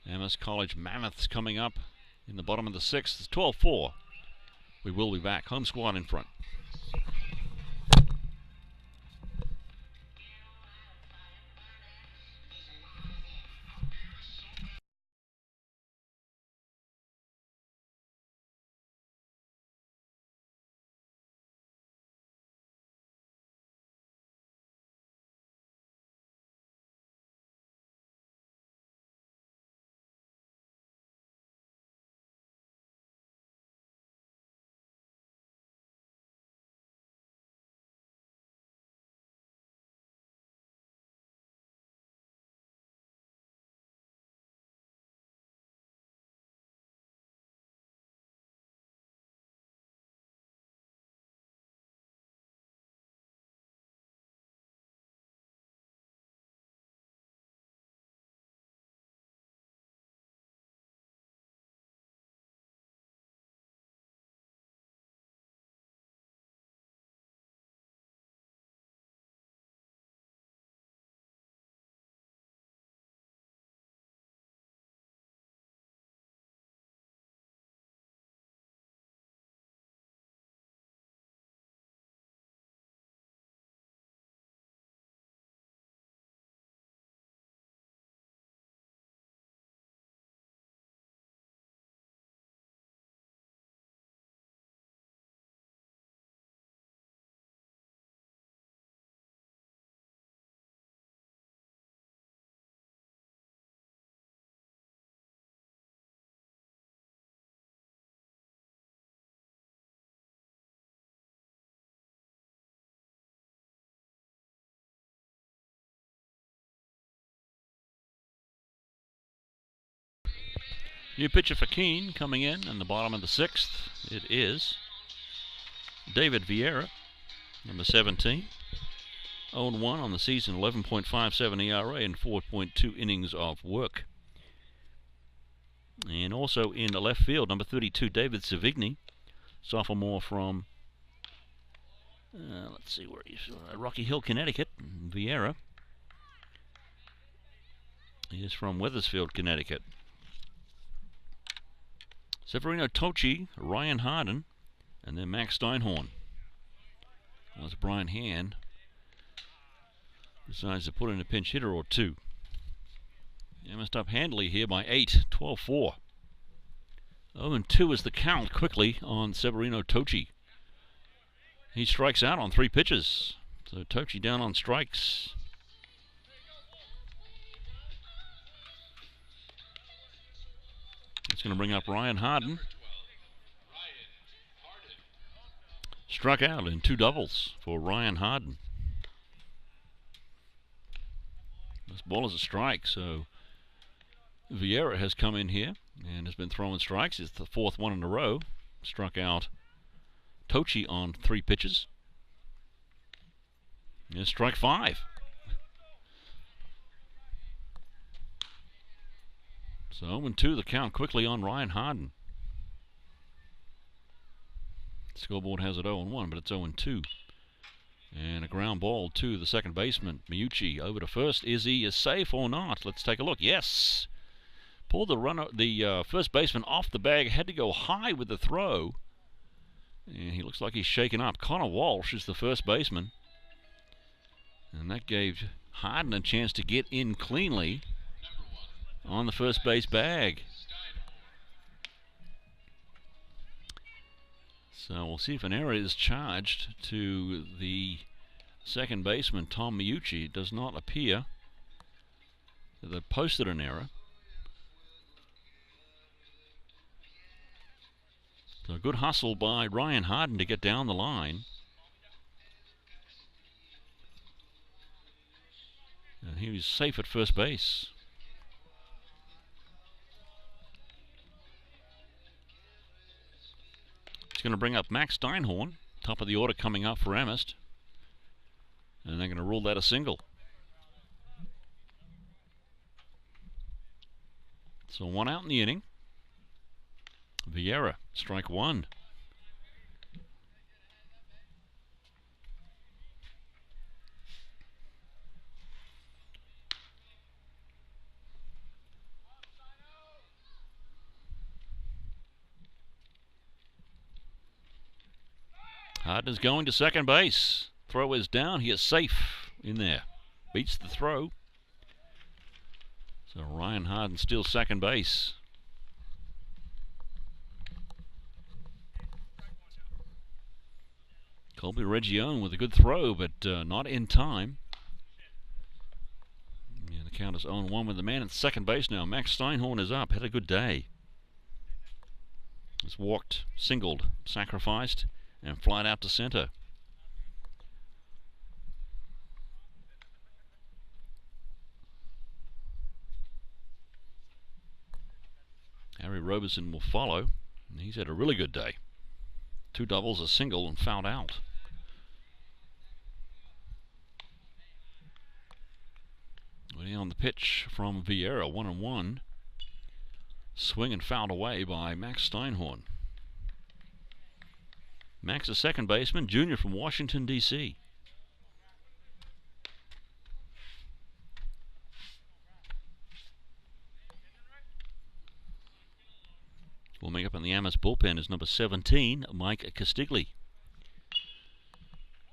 Amherst College Mammoths coming up in the bottom of the 6th. It's 12-4. We will be back. Home squad in front. New pitcher for Keene coming in the bottom of the 6th. It is David Vieira, number 17. 0-1 on the season, 11.57 ERA and 4.2 innings of work. And also in the left field, number 32, David Savigny, sophomore from, let's see where he's, Rocky Hill, Connecticut. Vieira is from Wethersfield, Connecticut. Severino Tochi, Ryan Harden, and then Max Steinhorn. Well, as Brian Hand decides to put in a pinch hitter or 2. Amherst up handily here by 8, 12-4. 0-2 is the count quickly on Severino Tochi. He strikes out on 3 pitches. So Tochi down on strikes. It's going to bring up Ryan Harden. Struck out in 2 doubles for Ryan Harden. This ball is a strike, so Vieira has come in here. and has been throwing strikes. It's the fourth one in a row. Struck out Tochi on 3 pitches. Here's strike 5. So 0-2 the count quickly on Ryan Harden. Scoreboard has it 0-1, but it's 0-2. And a ground ball to the second baseman, Miyuchi, over to first. Is he safe or not? Let's take a look. Yes. Pulled the first baseman off the bag. Had to go high with the throw. And he looks like he's shaken up. Connor Walsh is the first baseman. And that gave Harden a chance to get in cleanly on the first base bag. So we'll see if an error is charged to the second baseman, Tom Miyuchi. It does not appear that they posted an error. So a good hustle by Ryan Harden to get down the line. And he was safe at first base. He's going to bring up Max Steinhorn, top of the order coming up for Amherst. And they're going to rule that a single. So 1 out in the inning. Vieira, strike 1. Harden is going to second base. Throw is down. He is safe in there. Beats the throw. So Ryan Harden steals second base. Colby Region with a good throw, but not in time. And the count is 0-1 with the man at second base now. Max Steinhorn is up. Had a good day. He's walked, singled, sacrificed, and flied out to center. Harry Roberson will follow. He's had a really good day. 2 doubles, a single, and fouled out. Waiting on the pitch from Vieira, 1-1. Swing and fouled away by Max Steinhorn. Max, a second baseman, junior from Washington, D.C. Warming up in the Amherst bullpen is number 17, Mike Castigli.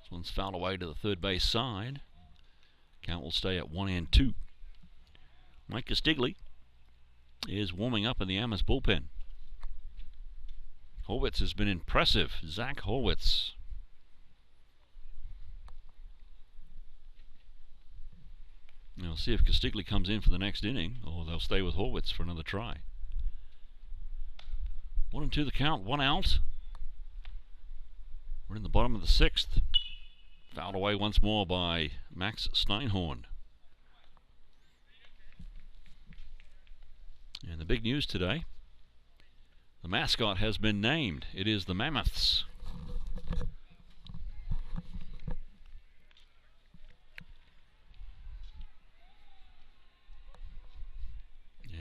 This one's fouled away to the third base side. Count will stay at 1-2. Mike Castigli is warming up in the Amherst bullpen. Horwitz has been impressive. Zach Horwitz. Now we'll see if Castigli comes in for the next inning, or they'll stay with Horwitz for another try. 1-2 the count, 1 out. We're in the bottom of the 6th. Fouled away once more by Max Steinhorn. And the big news today, the mascot has been named. It is the Mammoths.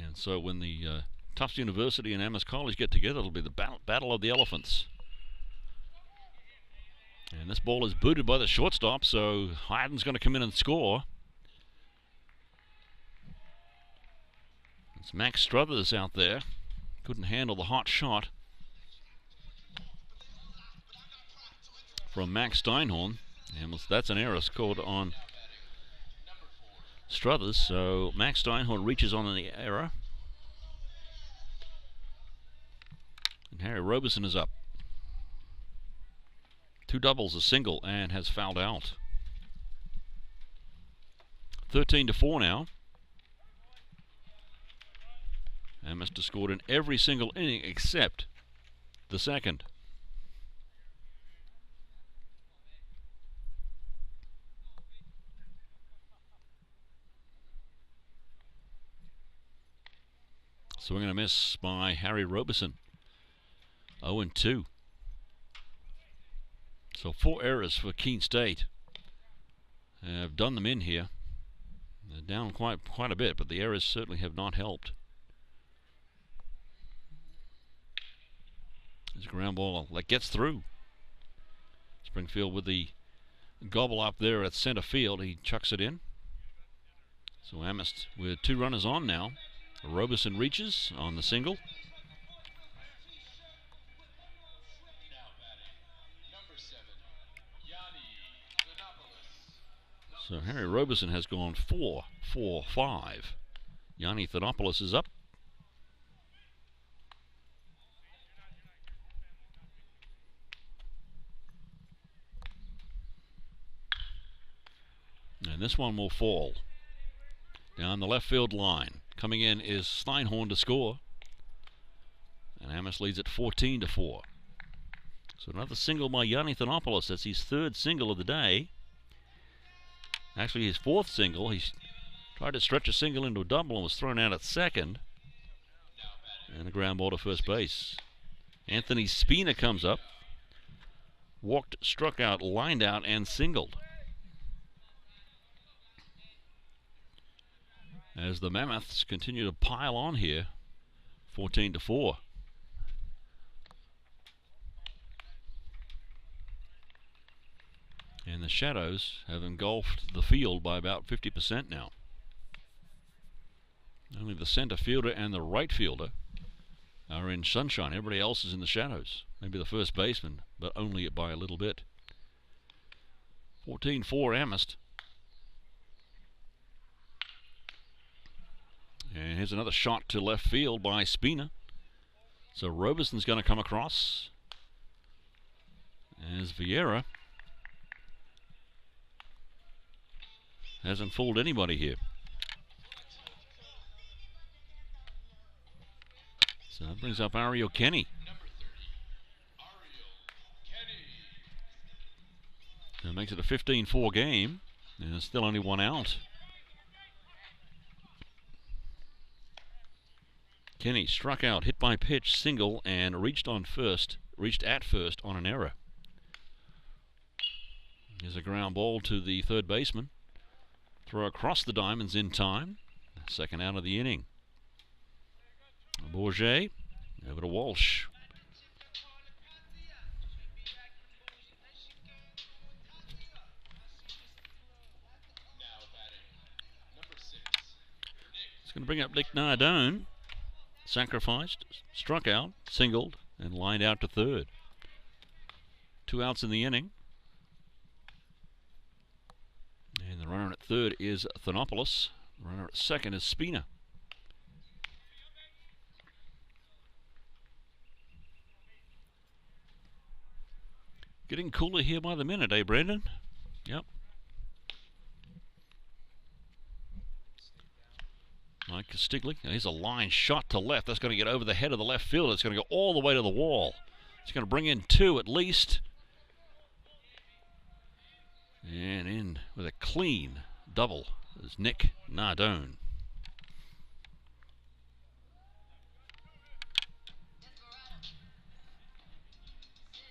And so when the Tufts University and Amherst College get together, it'll be the battle of the elephants. And this ball is booted by the shortstop, so Harden's going to come in and score. It's Max Struthers out there. Couldn't handle the hot shot from Max Steinhorn. And that's an error scored on Struthers. So Max Steinhorn reaches on the error. And Harry Roberson is up. 2 doubles, a single, and has fouled out. 13-4 now. Amherst has scored in every single inning except the second. Swing and a miss by Harry Robeson. 0-2. So 4 errors for Keene State. Have done them in here. They're down quite a bit, but the errors certainly have not helped. There's a ground ball that gets through. Springfield with the gobble up there at center field. He chucks it in. So Amherst with 2 runners on now. Robeson reaches on the single. So Harry Robeson has gone 4-4-5. Yanni Thanopoulos is up. And this one will fall down the left field line. Coming in is Steinhorn to score. And Amherst leads at 14-4. So another single by Yanni Thanopoulos. That's his 3rd single of the day. Actually his 4th single. He's tried to stretch a single into a double and was thrown out at second. And a ground ball to first base. Anthony Spina comes up. Walked, struck out, lined out, and singled. As the Mammoths continue to pile on here. 14-4. And the shadows have engulfed the field by about 50% now. Only the center fielder and the right fielder are in sunshine. Everybody else is in the shadows. Maybe the first baseman, but only by a little bit. 14-4 Amherst. And here's another shot to left field by Spina. So Robeson's going to come across. As Vieira hasn't fooled anybody here. So that brings up Ariel Kenny. That makes it a 15-4 game. And there's still only 1 out. Kenny struck out, hit by pitch, single, and reached at first on an error. Here's a ground ball to the 3rd baseman. Throw across the diamonds in time. 2nd out of the inning. Bourget over to Walsh. It's going to bring up Nick Nardone. Sacrificed, struck out, singled, and lined out to 3rd. 2 outs in the inning. And the runner at 3rd is Thanopoulos. The runner at 2nd is Spina. Getting cooler here by the minute, eh, Brendan? Yep. Mike Castigli. Here's a line shot to left. That's going to get over the head of the left fielder. It's going to go all the way to the wall. It's going to bring in 2 at least. And in with a clean double is Nick Nardone.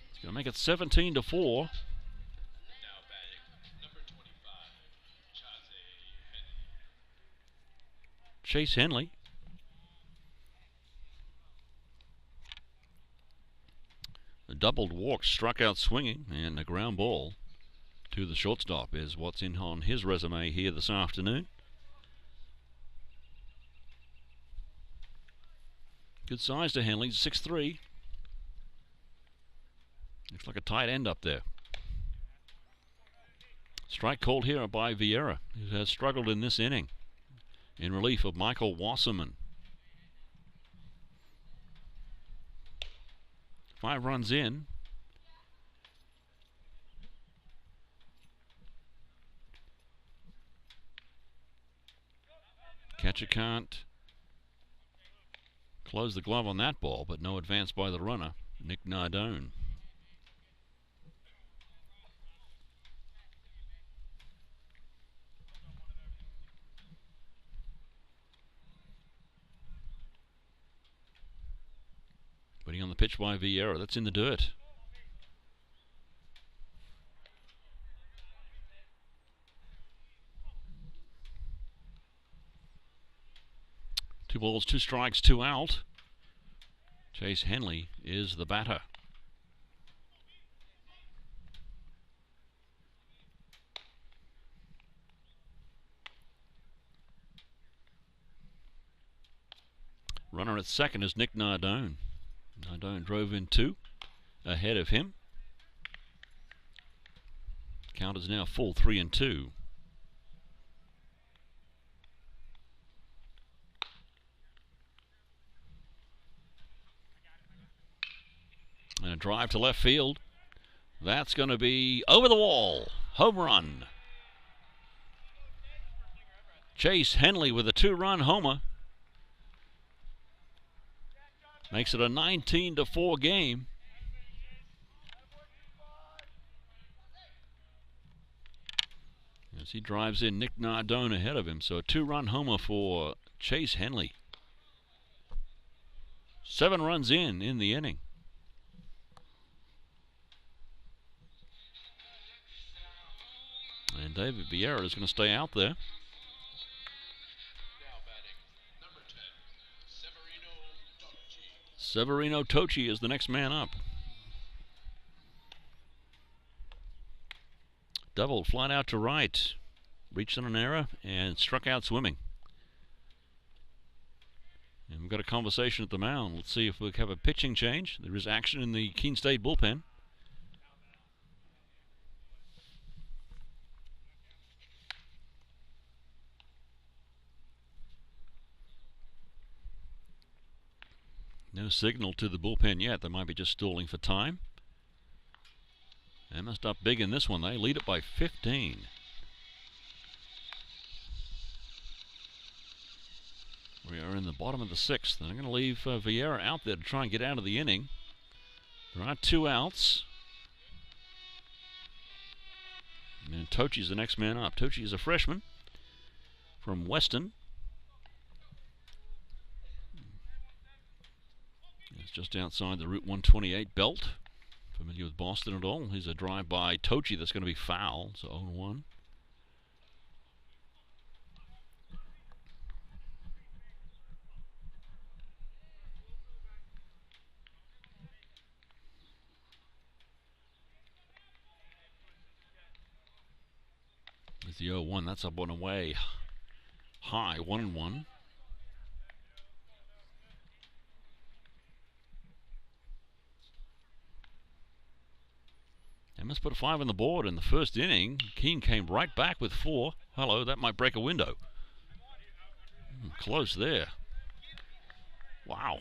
It's going to make it 17-4. Chase Henley. A doubled walk, struck out swinging, and a ground ball to the shortstop is what's in on his resume here this afternoon. Good size to Henley, 6'3". Looks like a tight end up there. Strike called here by Vieira, who has struggled in this inning, in relief of Michael Wasserman. 5 runs in. Catcher can't close the glove on that ball, but no advance by the runner, Nick Nardone. pitch by Vieira. That's in the dirt. Two balls, two strikes, two out. Chase Henley is the batter. Runner at second is Nick Nardone. Nardone drove in two ahead of him. Count is now full, 3-2. And a drive to left field. That's going to be over the wall. Home run. Chase Henley with a two-run homer. Makes it a 19-4 game. As he drives in Nick Nardone ahead of him. So a two-run homer for Chase Henley. 7 runs in the inning. And David Vieira is going to stay out there. Severino Tochi is the next man up. Doubled, flat out to right. Reached on an error and struck out swimming. And we've got a conversation at the mound. Let's see if we have a pitching change. There is action in the Keene State bullpen. No signal to the bullpen yet. They might be just stalling for time. Amherst up big in this one. They lead it by 15. We are in the bottom of the 6th. They're going to leave Vieira out there to try and get out of the inning. There are 2 outs. And Tochi's the next man up. Tochi is a freshman from Weston. It's just outside the Route 128 belt. Familiar with Boston at all? Here's a drive by Tochi that's going to be foul. So 0-1. There's the 0-1. That's up and away. High, 1-1. Amherst put a 5 on the board in the first inning. Keene came right back with 4. Hello, that might break a window. Close there. Wow.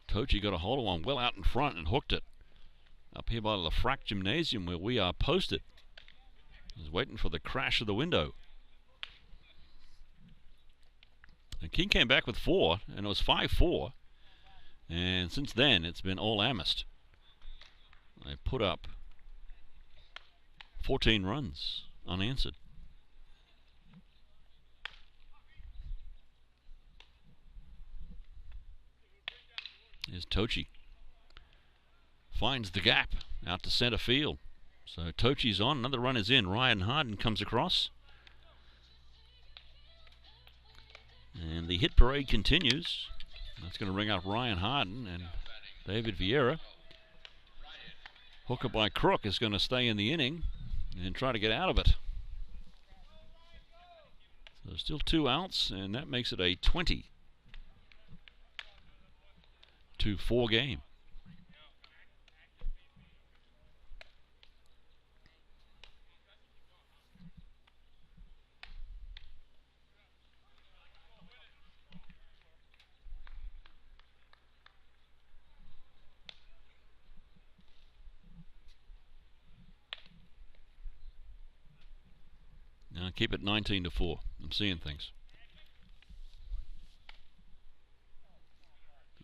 Tochi got a hold of one well out in front and hooked it. Up here by the Frack Gymnasium where we are posted. He's waiting for the crash of the window. And Keene came back with 4, and it was 5-4. And since then, it's been all Amherst. They put up 14 runs unanswered. Here's Tochi. Finds the gap out to center field. So Tochi's on. Another run is in. Ryan Harden comes across. And the hit parade continues. That's going to ring out Ryan Harden and David Vieira. Hooker by Crook is going to stay in the inning and try to get out of it. So there's still 2 outs, and that makes it a 20-4 game. Now keep it 19-4. I'm seeing things.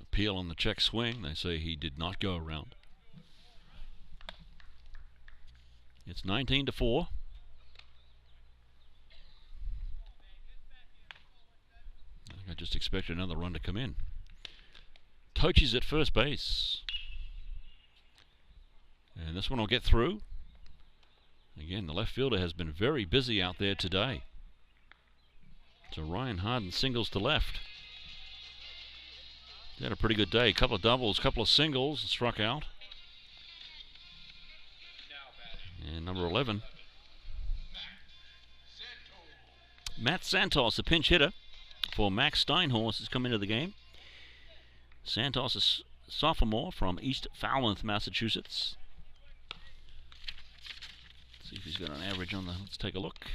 Appeal on the check swing. They say he did not go around. It's 19-4. I just expected another run to come in. Pochies at first base. And this one will get through. Again, the left fielder has been very busy out there today. So Ryan Harden singles to left. He had a pretty good day. A couple of doubles, a couple of singles, struck out. And number 11, Matt Santos, the pinch hitter for Max Steinhorst, has come into the game. Santos is a sophomore from East Falmouth, Massachusetts. Let's see if he's got an average on the... Let's take a look.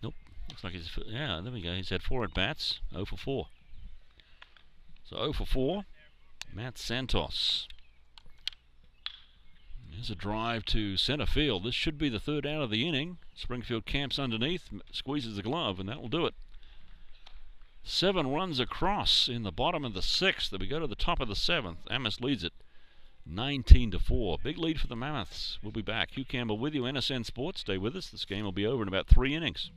Nope. Looks like he's... Yeah, there we go. He's had 4 at-bats. 0 for 4. So 0 for 4. Matt Santos. There's a drive to center field. This should be the 3rd out of the inning. Springfield camps underneath, squeezes the glove, and that will do it. 7 runs across in the bottom of the 6th. We go to the top of the 7th. Amherst leads it 19-4. Big lead for the Mammoths. We'll be back. Hugh Campbell with you, NSN Sports. Stay with us. This game will be over in about 3 innings.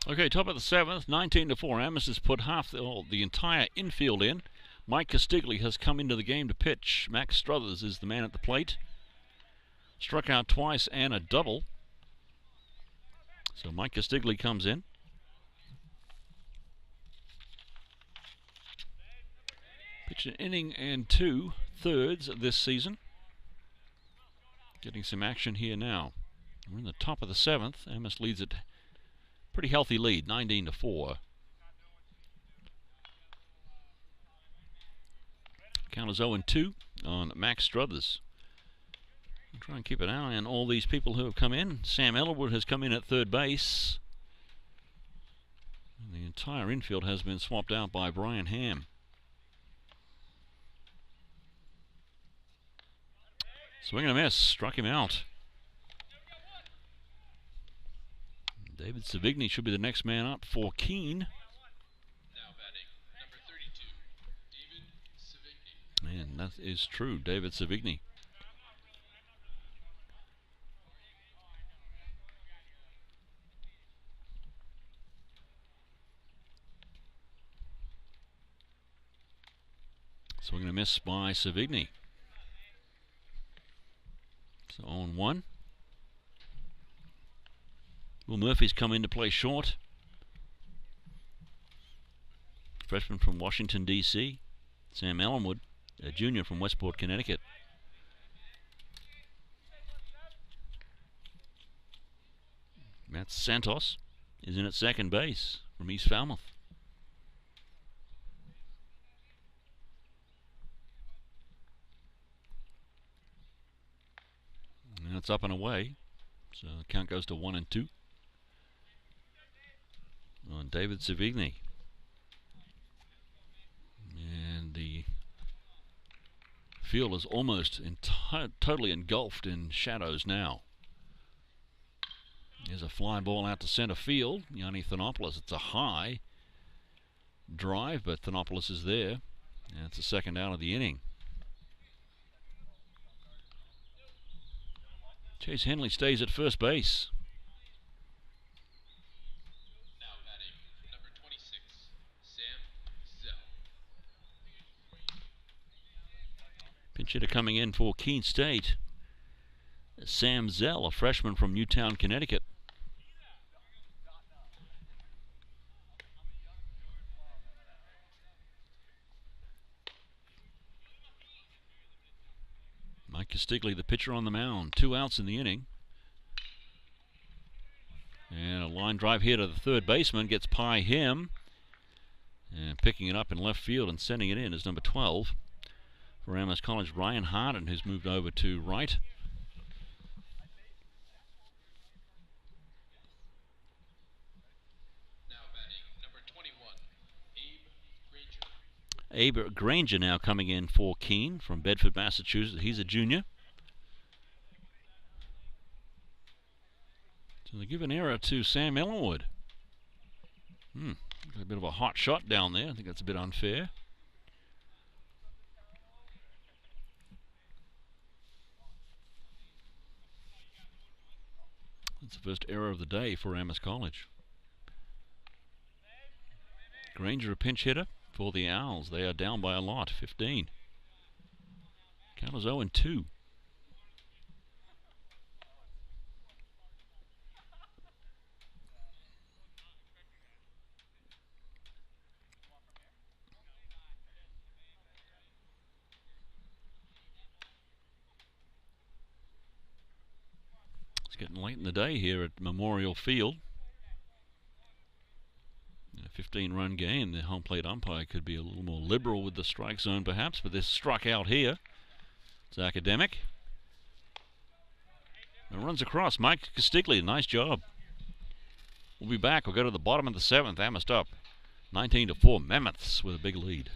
Okay, top of the 7th, 19-4. Amherst has put the entire infield in. Mike Castigli has come into the game to pitch. Max Struthers is the man at the plate. Struck out twice and a double. So Mike Castigli comes in. Pitched an inning and 2/3 this season. Getting some action here now. We're in the top of the 7th. Amherst leads it. Pretty healthy lead, 19-4. Count is 0-2 on Max Struthers. We'll try and keep an eye on all these people who have come in. Sam Ellerwood has come in at 3rd base. And the entire infield has been swapped out by Brian Ham. Swing and a miss, struck him out. David Savigny should be the next man up for Keene. Now batting, number 32, David Savigny. Man, that is true, David Savigny. Swing and a miss by Savigny. So on 1. Will Murphy's come in to play short. Freshman from Washington, D.C. Sam Ellenwood, a junior from Westport, Connecticut. Matt Santos is in at second base from East Falmouth. And it's up and away. So the count goes to 1 and 2 on David Savigny. And the field is almost totally engulfed in shadows now. There's a fly ball out to center field. Yanni Thanopoulos. It's a high drive, but Thanopoulos is there. And it's the second out of the inning. Chase Henley stays at first base. Now batting, number 26, Sam Zell. Pinch hitter coming in for Keene State. Sam Zell, a freshman from Newtown, Connecticut. Mike Castigli, the pitcher on the mound. 2 outs in the inning. And a line drive here to the third baseman. Gets by him. And picking it up in left field and sending it in is number 12 for Amherst College, Ryan Harden, who's moved over to right. Now batting, number 21, Abe Granger. Abe Granger now coming in for Keene from Bedford, Massachusetts. He's a junior. So they give an error to Sam Ellenwood. A bit of a hot shot down there. I think that's a bit unfair. That's the first error of the day for Amherst College. Granger, a pinch hitter for the Owls. They are down by a lot, 15. Count is 0 and 2. It's getting late in the day here at Memorial Field. A 15-run game. The home plate umpire could be a little more liberal with the strike zone perhaps, but this struck out here. It's academic. And runs across. Mike Castigli, nice job. We'll be back. We'll go to the bottom of the 7th. Amherst up 19-4. Mammoths with a big lead.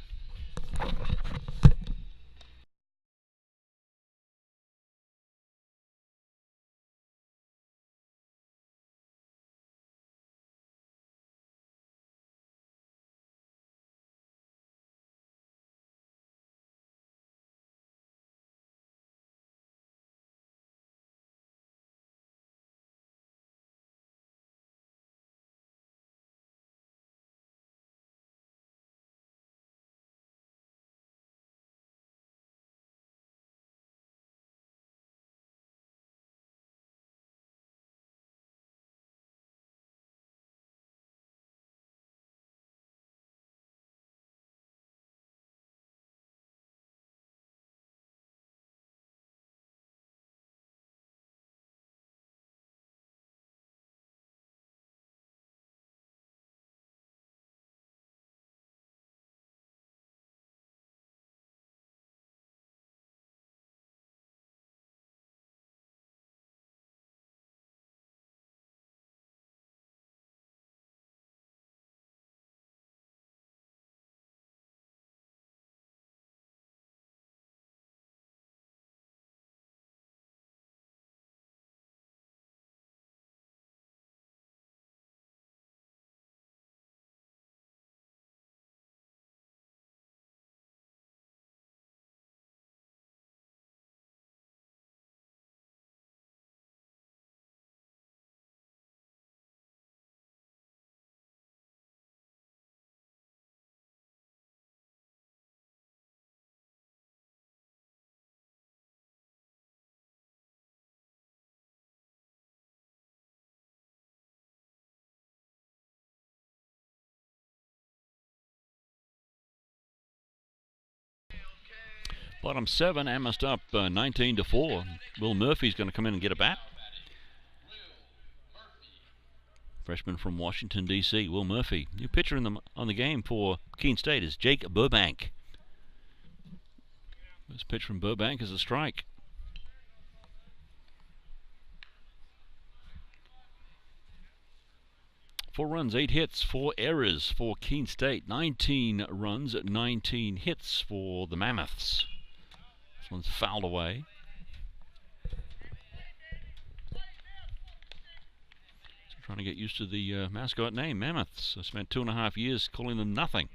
Bottom 7, Amherst up 19-4. Will Murphy's going to come in and get a bat. Freshman from Washington, D.C., Will Murphy. New pitcher on the game for Keene State is Jake Burbank. This pitch from Burbank is a strike. Four runs, 8 hits, 4 errors for Keene State. 19 runs, 19 hits for the Mammoths. This one's fouled away. Trying to get used to the mascot name, Mammoths. I spent 2.5 years calling them nothing.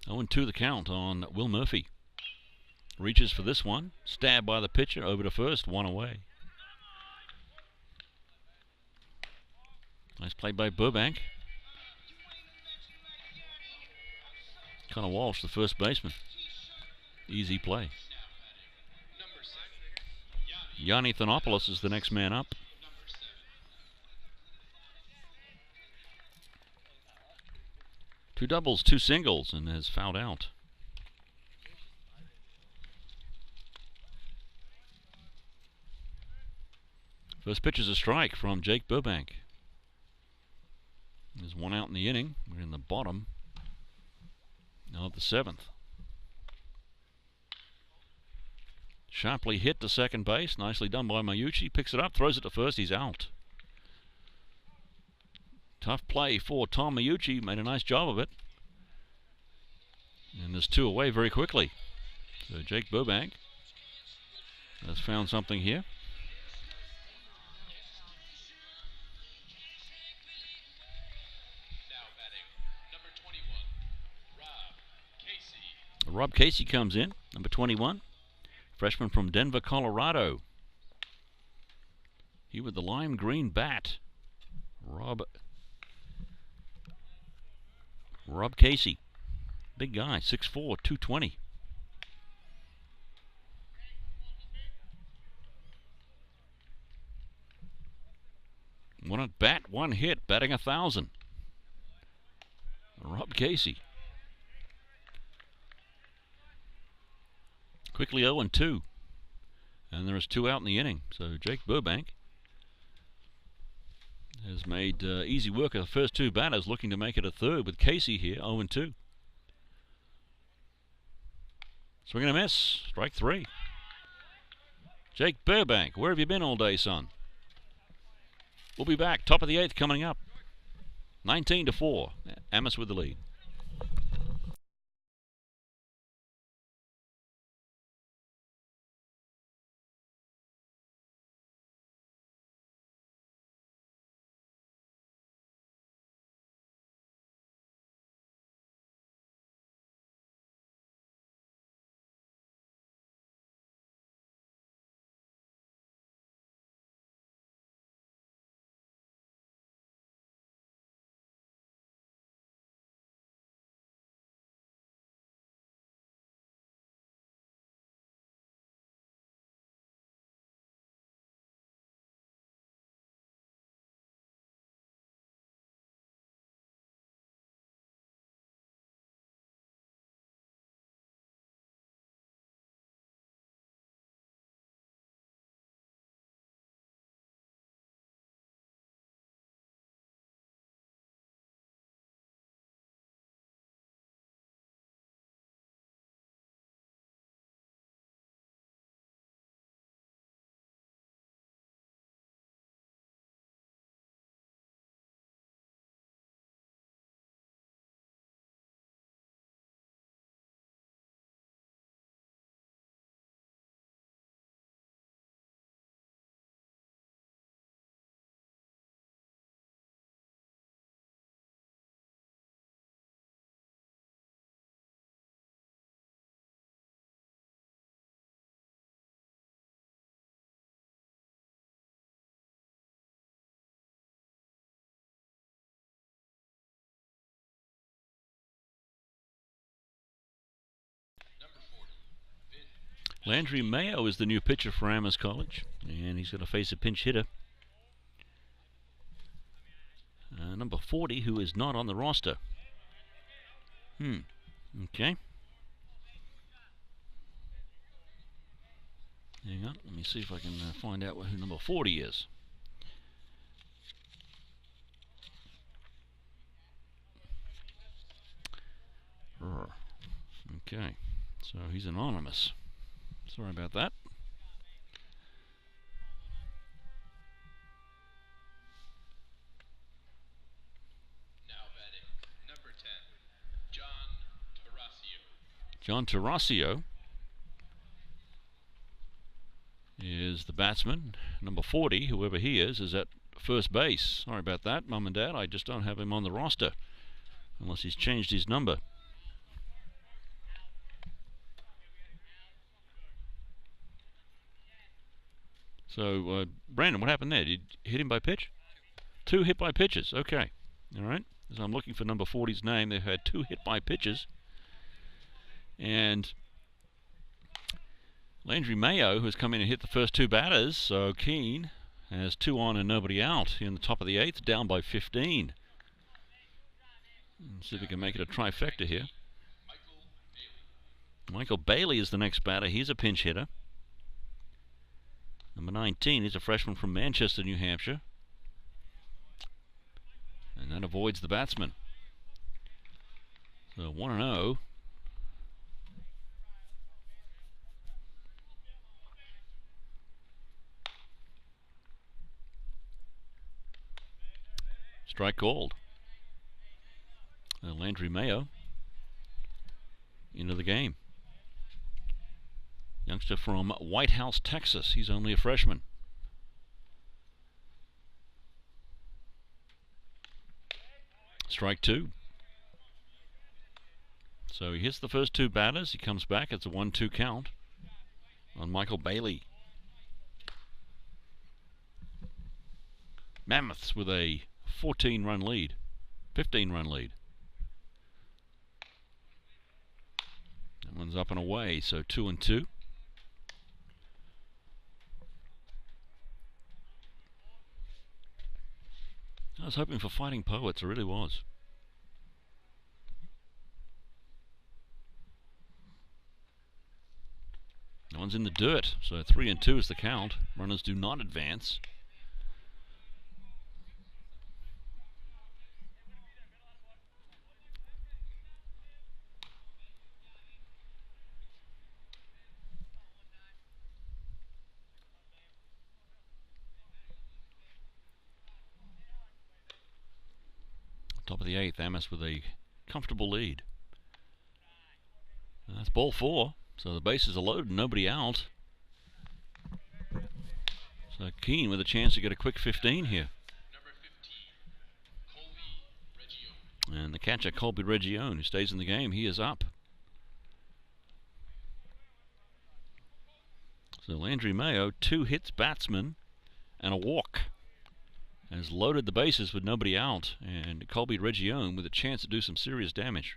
0-2 the count on Will Murphy. Reaches for this one. Stabbed by the pitcher. Over to first. 1 away. Nice play by Burbank. Connor Walsh, the first baseman. Easy play. Yanni Thanopoulos is the next man up. Two doubles, 2 singles, and has fouled out. First pitch is a strike from Jake Burbank. There's 1 out in the inning. We're in the bottom of the 7th. Sharply hit to second base. Nicely done by Mayuchi. Picks it up, throws it to first. He's out. Tough play for Tom Mayuchi. Made a nice job of it. And there's 2 away very quickly. So Jake Burbank has found something here. Now batting, number 21, Rob Casey. Rob Casey comes in, number 21. Freshman from Denver, Colorado. He with the lime green bat. Rob Casey. Big guy, 6'4", 220. One at bat, 1 hit, batting 1,000. Rob Casey. Quickly 0-2. And there is 2 out in the inning. So Jake Burbank has made easy work of the first 2 batters, looking to make it a third with Casey here, 0-2. Swing and a miss. Strike 3. Jake Burbank, where have you been all day, son? We'll be back. Top of the 8th coming up. 19-4. Amherst with the lead. Landry Mayo is the new pitcher for Amherst College, and he's going to face a pinch hitter. number 40, who is not on the roster. Okay. Hang on, let me see if I can find out who number 40 is. Okay, so he's anonymous. Sorry about that. Now batting, number 10, John Tarasio. John Tarasio is the batsman. Number 40, whoever he is at first base. Sorry about that, Mum and Dad. I just don't have him on the roster unless he's changed his number. So, Brandon, what happened there? Did you hit him by pitch? 2 hit by pitches. Okay. All right. So I'm looking for number 40's name. They've had 2 hit by pitches. And Landry Mayo, who's come in and hit the first 2 batters. So Keene has 2 on and nobody out in the top of the 8th, down by 15. Let's see if we can make it a trifecta here. Michael Bailey is the next batter. He's a pinch hitter. Number 19 is a freshman from Manchester, New Hampshire. And that avoids the batsman. So 1-0. Strike called. Landry Mayo into the game. Youngster from White House, Texas. He's only a freshman. Strike 2. So he hits the first 2 batters. He comes back. It's a 1-2 count on Michael Bailey. Mammoths with a 14-run lead. 15-run lead. That one's up and away, so 2-2. I was hoping for Fighting Poets, I really was. No one's in the dirt, so 3-2 is the count. Runners do not advance. Top of the 8th, Amherst with a comfortable lead. And that's ball 4, so the bases are loaded, nobody out. So Keene with a chance to get a quick 15 here. Number 15, Colby Regione. And the catcher, Colby Regione, who stays in the game, he is up. So Landry Mayo, 2 hits, batsman, and a walk, has loaded the bases with nobody out, and Colby Regione with a chance to do some serious damage.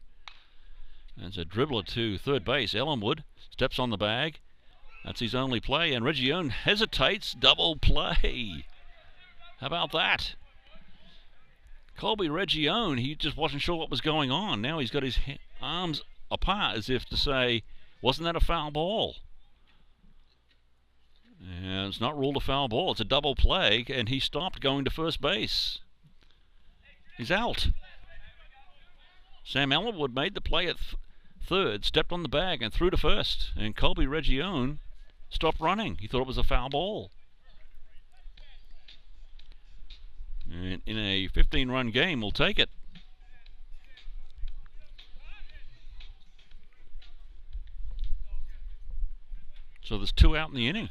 That's a dribbler to third base. Ellenwood steps on the bag. That's his only play, and Regione hesitates. Double play. How about that? Colby Regione, he just wasn't sure what was going on. Now he's got his arms apart as if to say, wasn't that a foul ball? And it's not ruled a foul ball. It's a double play, and he stopped going to first base. He's out. Sam Ellenwood made the play at third, stepped on the bag, and threw to first. And Colby Regione stopped running. He thought it was a foul ball. And in a 15-run game, we'll take it. So there's 2 out in the inning.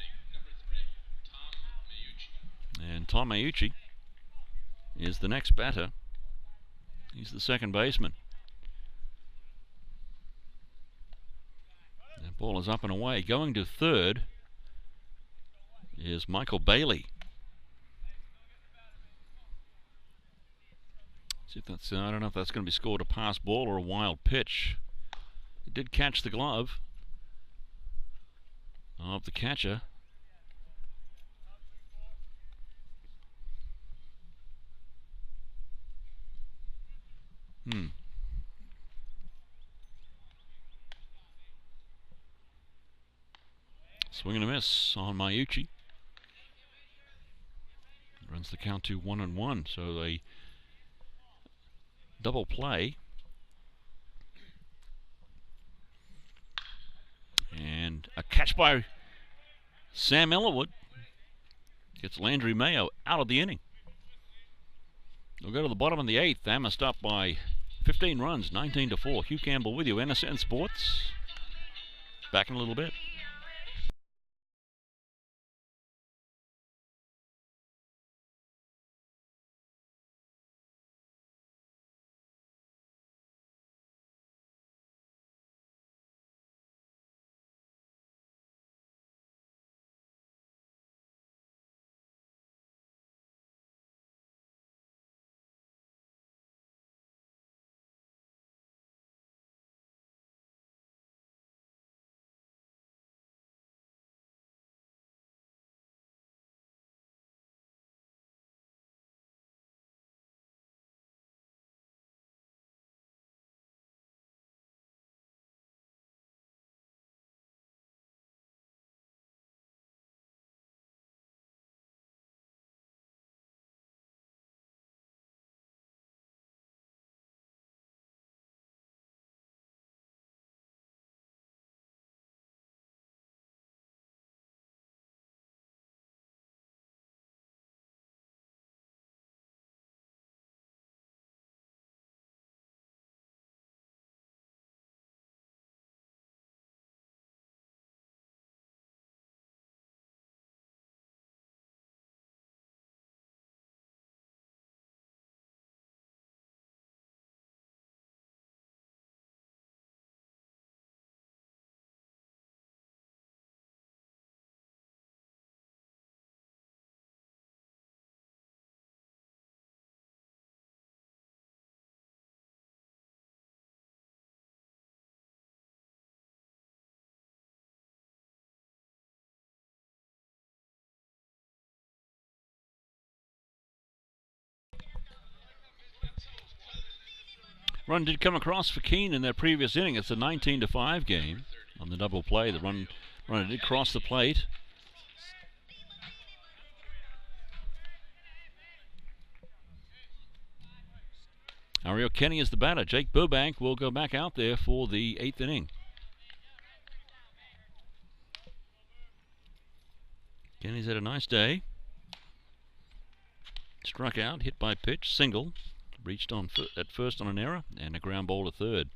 And Tom Maiucci is the next batter. He's the second baseman. That ball is up and away. Going to third is Michael Bailey. See if that's, I don't know if that's going to be scored a pass ball or a wild pitch. It did catch the glove of the catcher. Swing and a miss on Maiucci. Runs the count to 1-1. So a double play. And a catch by Sam Ellerwood. Gets Landry Mayo out of the inning. We'll go to the bottom of the 8th. Amherst up by 15 runs, 19-4. Hugh Campbell with you, NSN Sports. Back in a little bit. Run did come across for Keene in their previous inning. It's a 19-5 game on the double play. The runner did cross the plate. Ariel Kenny is the batter. Jake Burbank will go back out there for the 8th inning. Kenny's had a nice day. Struck out, hit by pitch, single. Reached on at first on an error, and a ground ball to third.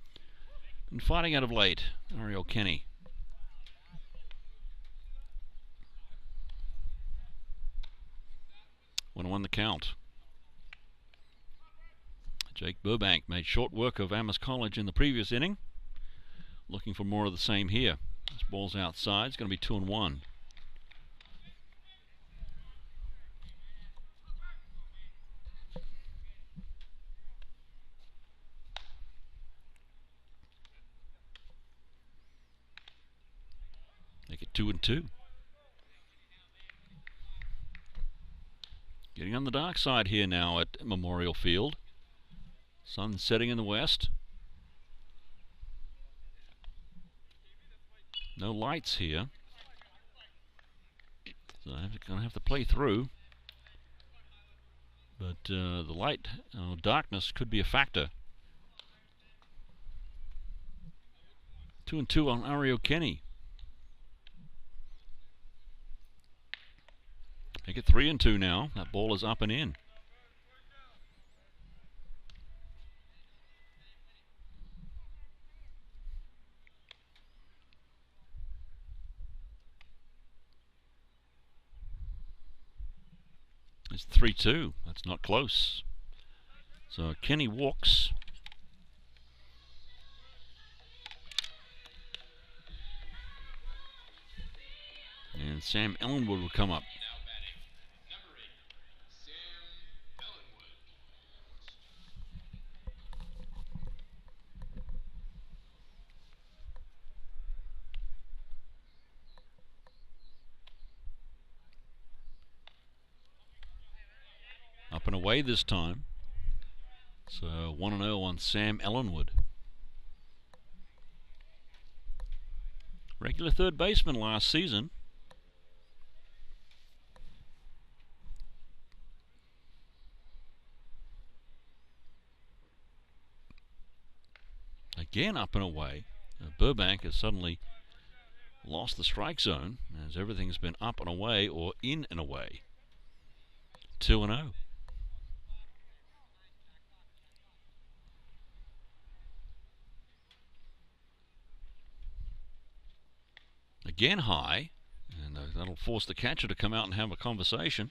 Been fighting out of late, Ariel Kenny. Won the count. Jake Burbank made short work of Amherst College in the previous inning. Looking for more of the same here. This ball's outside. It's going to be 2-1. Make it 2-2. Getting on the dark side here now at Memorial Field. Sun setting in the west. No lights here. So I'm going to have to play through. But the light, darkness could be a factor. 2-2 on Ariel Kenny. Make it 3-2 now. That ball is up and in. It's 3-2. That's not close. So Kenny walks. And Sam Ellenwood will come up. Up and away this time. So 1-0 on Sam Ellenwood. Regular third baseman last season. Again up and away. Burbank has suddenly lost the strike zone as everything's been up and away or in and away. 2-0. Again high, and that'll force the catcher to come out and have a conversation.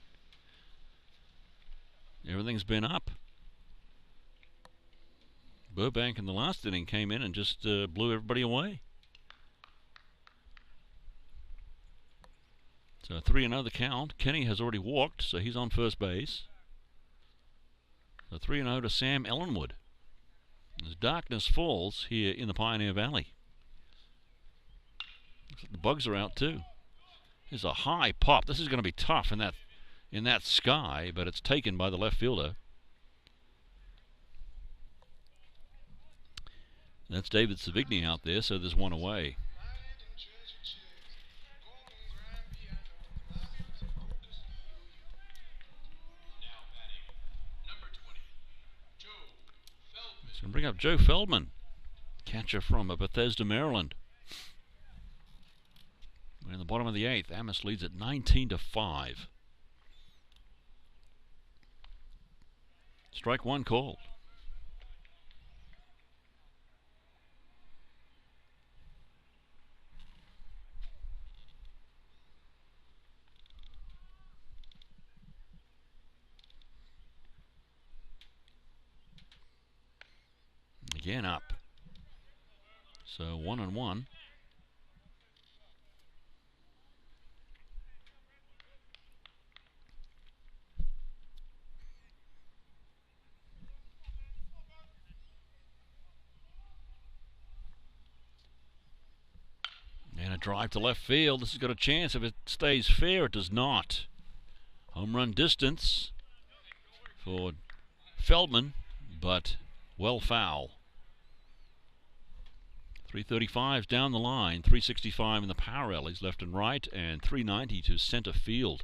Everything's been up. Burbank in the last inning came in and just blew everybody away. So 3-0 the count. Kenny has already walked, so he's on first base. So 3-0 to Sam Ellenwood. As darkness falls here in the Pioneer Valley. Looks like the bugs are out too. There's a high pop. This is going to be tough in that sky, but it's taken by the left fielder. That's David Savigny out there, so there's one away. So bring up Joe Feldman, catcher from Bethesda, Maryland. We're in the bottom of the 8th. Amherst leads at 19-5. Strike one called. Again up. So 1-1. And a drive to left field. This has got a chance if it stays fair. It does not. Home run distance for Feldman, but well foul. 335 down the line, 365 in the power alleys left and right, and 390 to center field.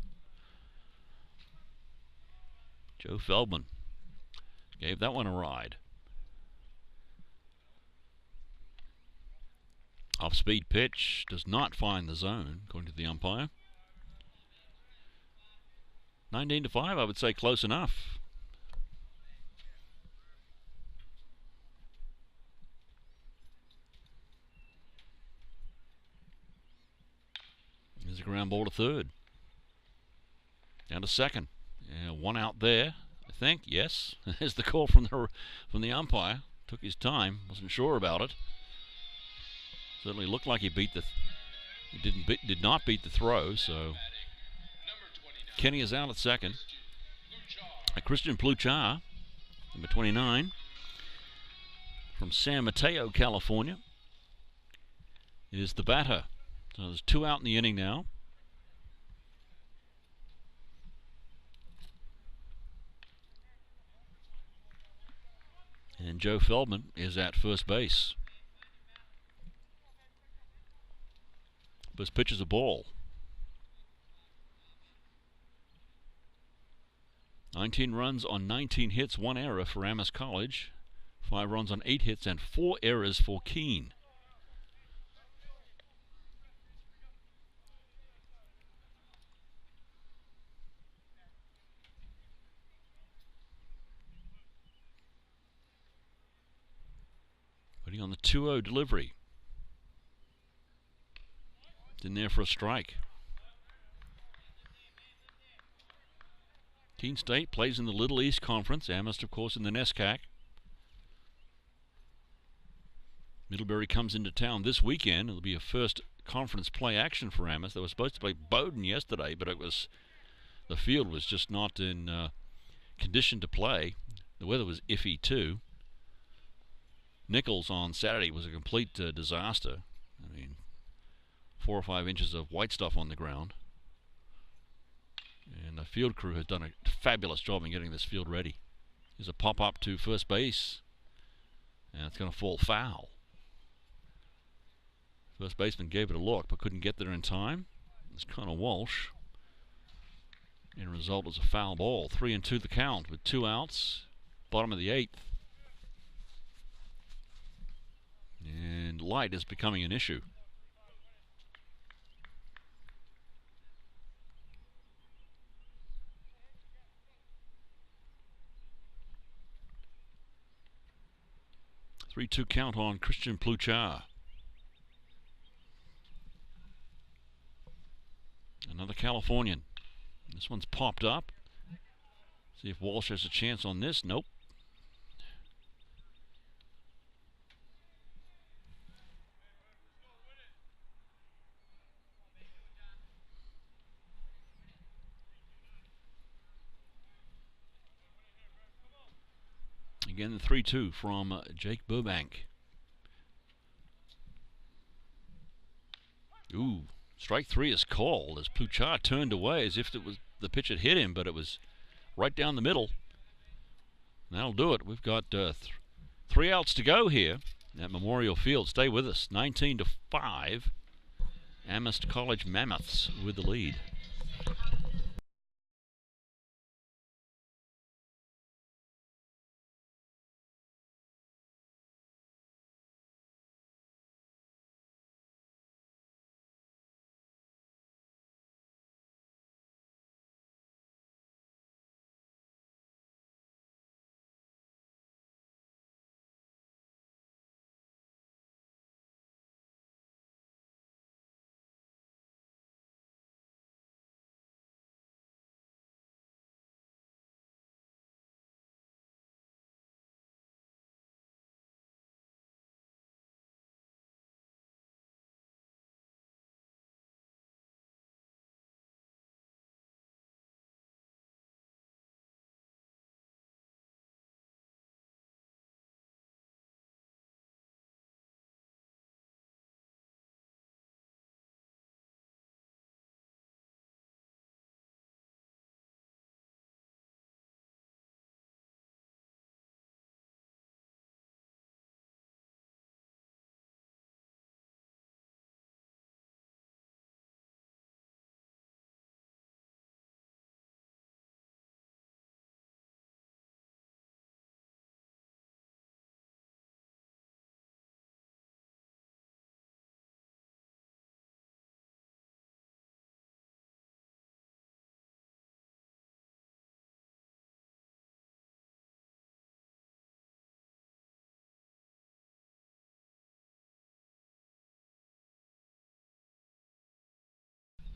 Joe Feldman gave that one a ride. Off-speed pitch does not find the zone, according to the umpire. 19-5, I would say close enough. There's a ground ball to third. Down to second. One out there, I think. Yes, there's the call from the umpire. Took his time. Wasn't sure about it. Certainly looked like he did not beat the throw. So Kenny is out at second. Christian Pluchar, number 29, from San Mateo, California, is the batter. So there's two out in the inning now. And Joe Feldman is at first base. First pitch is a ball. 19 runs on 19 hits, 1 error for Amherst College. 5 runs on 8 hits and 4 errors for Keene. Waiting on the 2-0 delivery. It's in there for a strike. Keene State plays in the Little East Conference. Amherst, of course, in the NESCAC. Middlebury comes into town this weekend. It'll be a first conference play action for Amherst. They were supposed to play Bowdoin yesterday, but the field was just not in condition to play. The weather was iffy too. Nichols on Saturday was a complete disaster. I mean, 4 or 5 inches of white stuff on the ground. And the field crew has done a fabulous job in getting this field ready. Here's a pop up to first base, and it's going to fall foul. First baseman gave it a look but couldn't get there in time. It's Connor Walsh. End result was a foul ball. 3-2 the count with 2 outs. Bottom of the 8th. And light is becoming an issue. Three-two count on Christian Pluchar. Another Californian. This one's popped up. See if Walsh has a chance on this. Nope. Again, the 3-2 from Jake Burbank. Ooh, strike 3 is called as Pluchar turned away as if it was the pitch had hit him, but it was right down the middle. That'll do it. We've got 3 outs to go here at Memorial Field. Stay with us. 19-5. Amherst College Mammoths with the lead.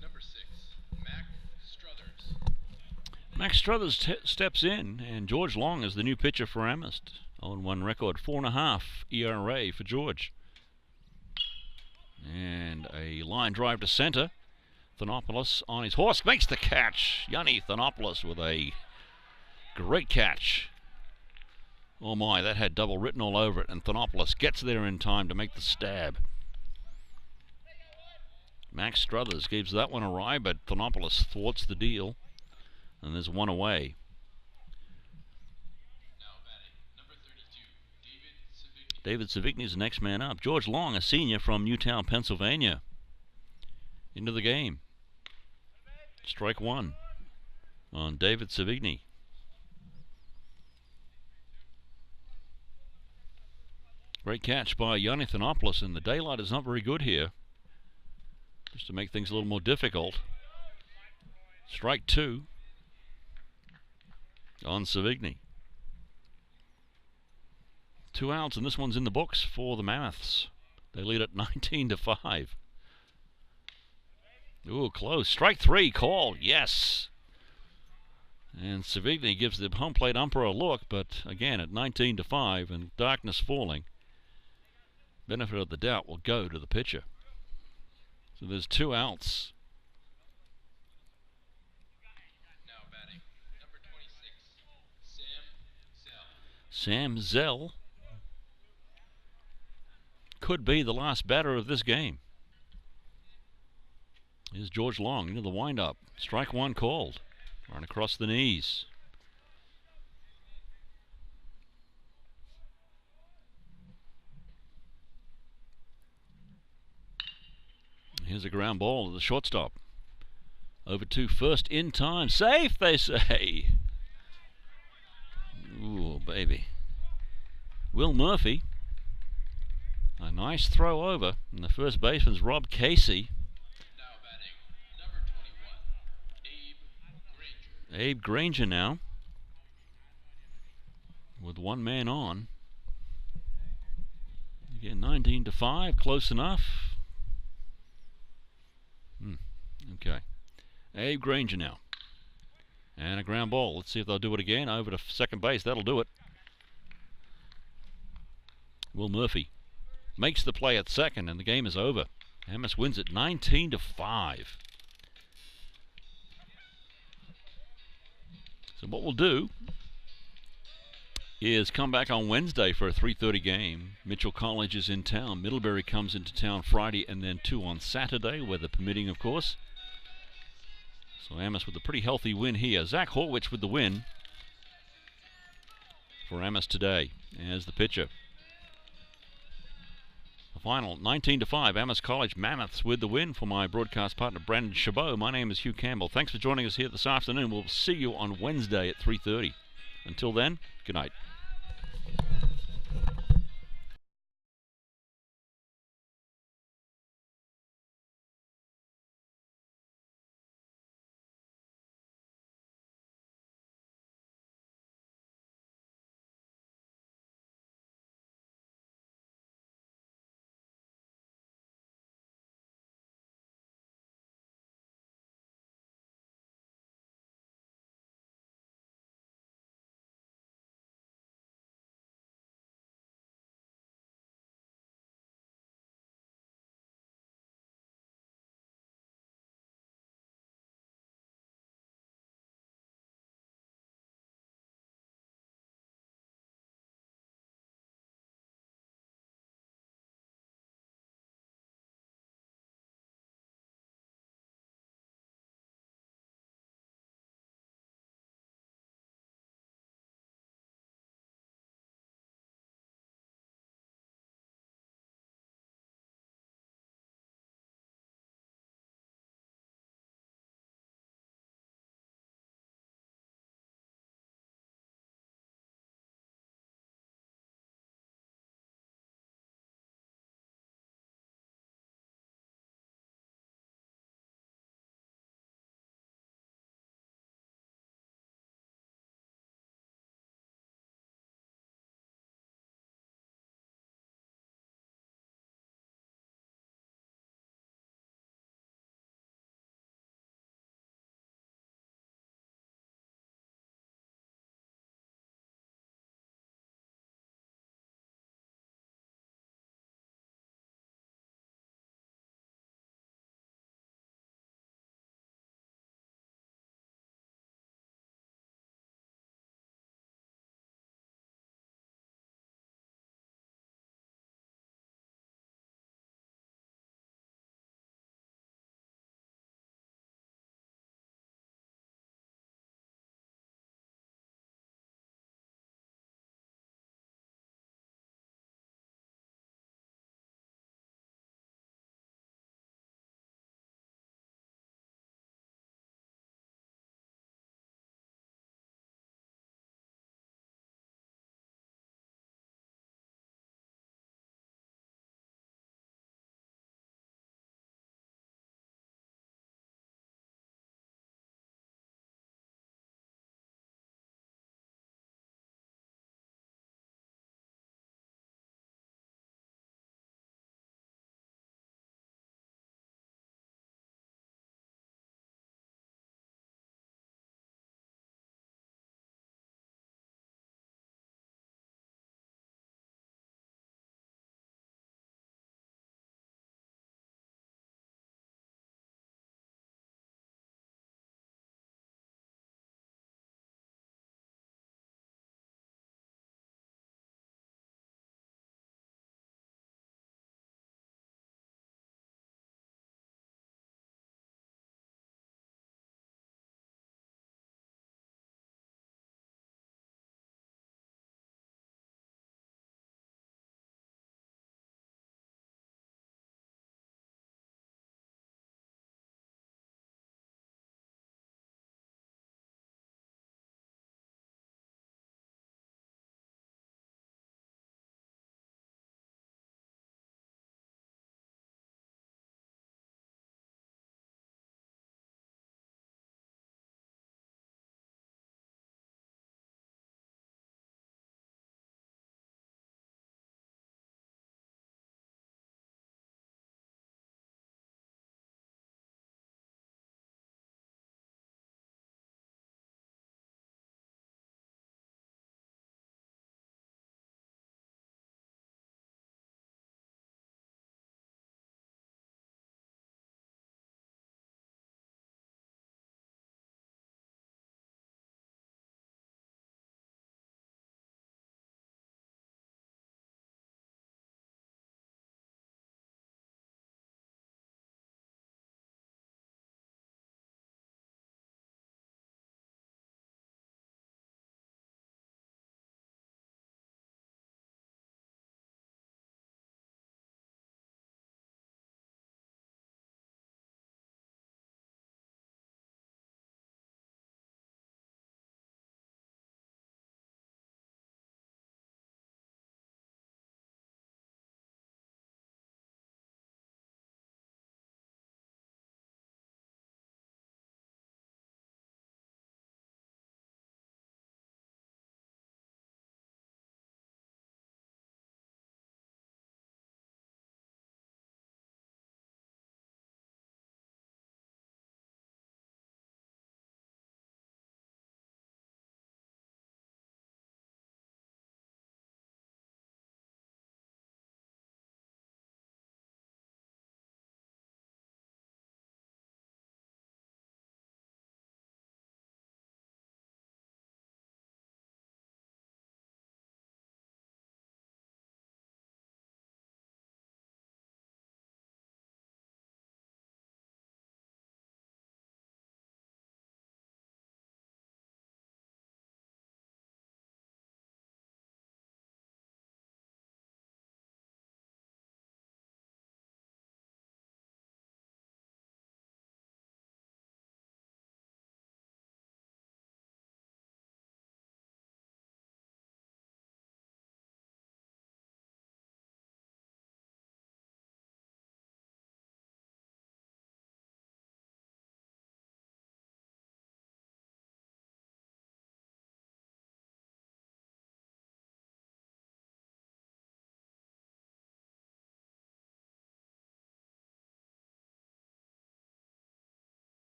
Number 6, Mac Struthers. Max Struthers steps in, and George Long is the new pitcher for Amherst. 0-1 record, 4.5 ERA for George. And a line drive to center. Thanopoulos on his horse makes the catch. Yanni Thanopoulos with a great catch. Oh my, that had double written all over it, and Thanopoulos gets there in time to make the stab. Max Struthers gives that one a ride, but Thanopoulos thwarts the deal, and there's one away. Now batting, number 32, David Savigny is the next man up. George Long, a senior from Newtown, Pennsylvania, into the game. Strike 1 on David Savigny. Great catch by Yanni Thanopoulos, and the daylight is not very good here. Just to make things a little more difficult. Strike 2 on Savigny. 2 outs, and this one's in the books for the Mammoths. They lead at 19-5. Ooh, close. Strike 3 called. Yes. And Savigny gives the home plate umpire a look, but again at 19-5 and darkness falling, benefit of the doubt will go to the pitcher. So there's 2 outs. Now batting, number 26, Sam Sam Zell. Zell could be the last batter of this game. Here's George Long into the windup. Strike 1 called. Run across the knees. Here's a ground ball to the shortstop. Over to first in time. Safe, they say. Ooh, baby. Will Murphy. A nice throw over. And the first baseman's Rob Casey. Now batting, number 21, Abe Granger. Abe Granger now. With one man on. Again, 19-5. Close enough. Okay. Abe Granger now. And a ground ball. Let's see if they'll do it again. Over to second base. That'll do it. Will Murphy makes the play at second, and the game is over. Amherst wins it 19-5. So what we'll do is come back on Wednesday for a 3:30 game. Mitchell College is in town. Middlebury comes into town Friday, and then 2 on Saturday, weather permitting, of course. So Amherst with a pretty healthy win here. Zach Horwich with the win for Amherst today as the pitcher. The final 19-5. Amherst College Mammoths with the win. For my broadcast partner Brandon Chabot, my name is Hugh Campbell. Thanks for joining us here this afternoon. We'll see you on Wednesday at 3:30. Until then, good night.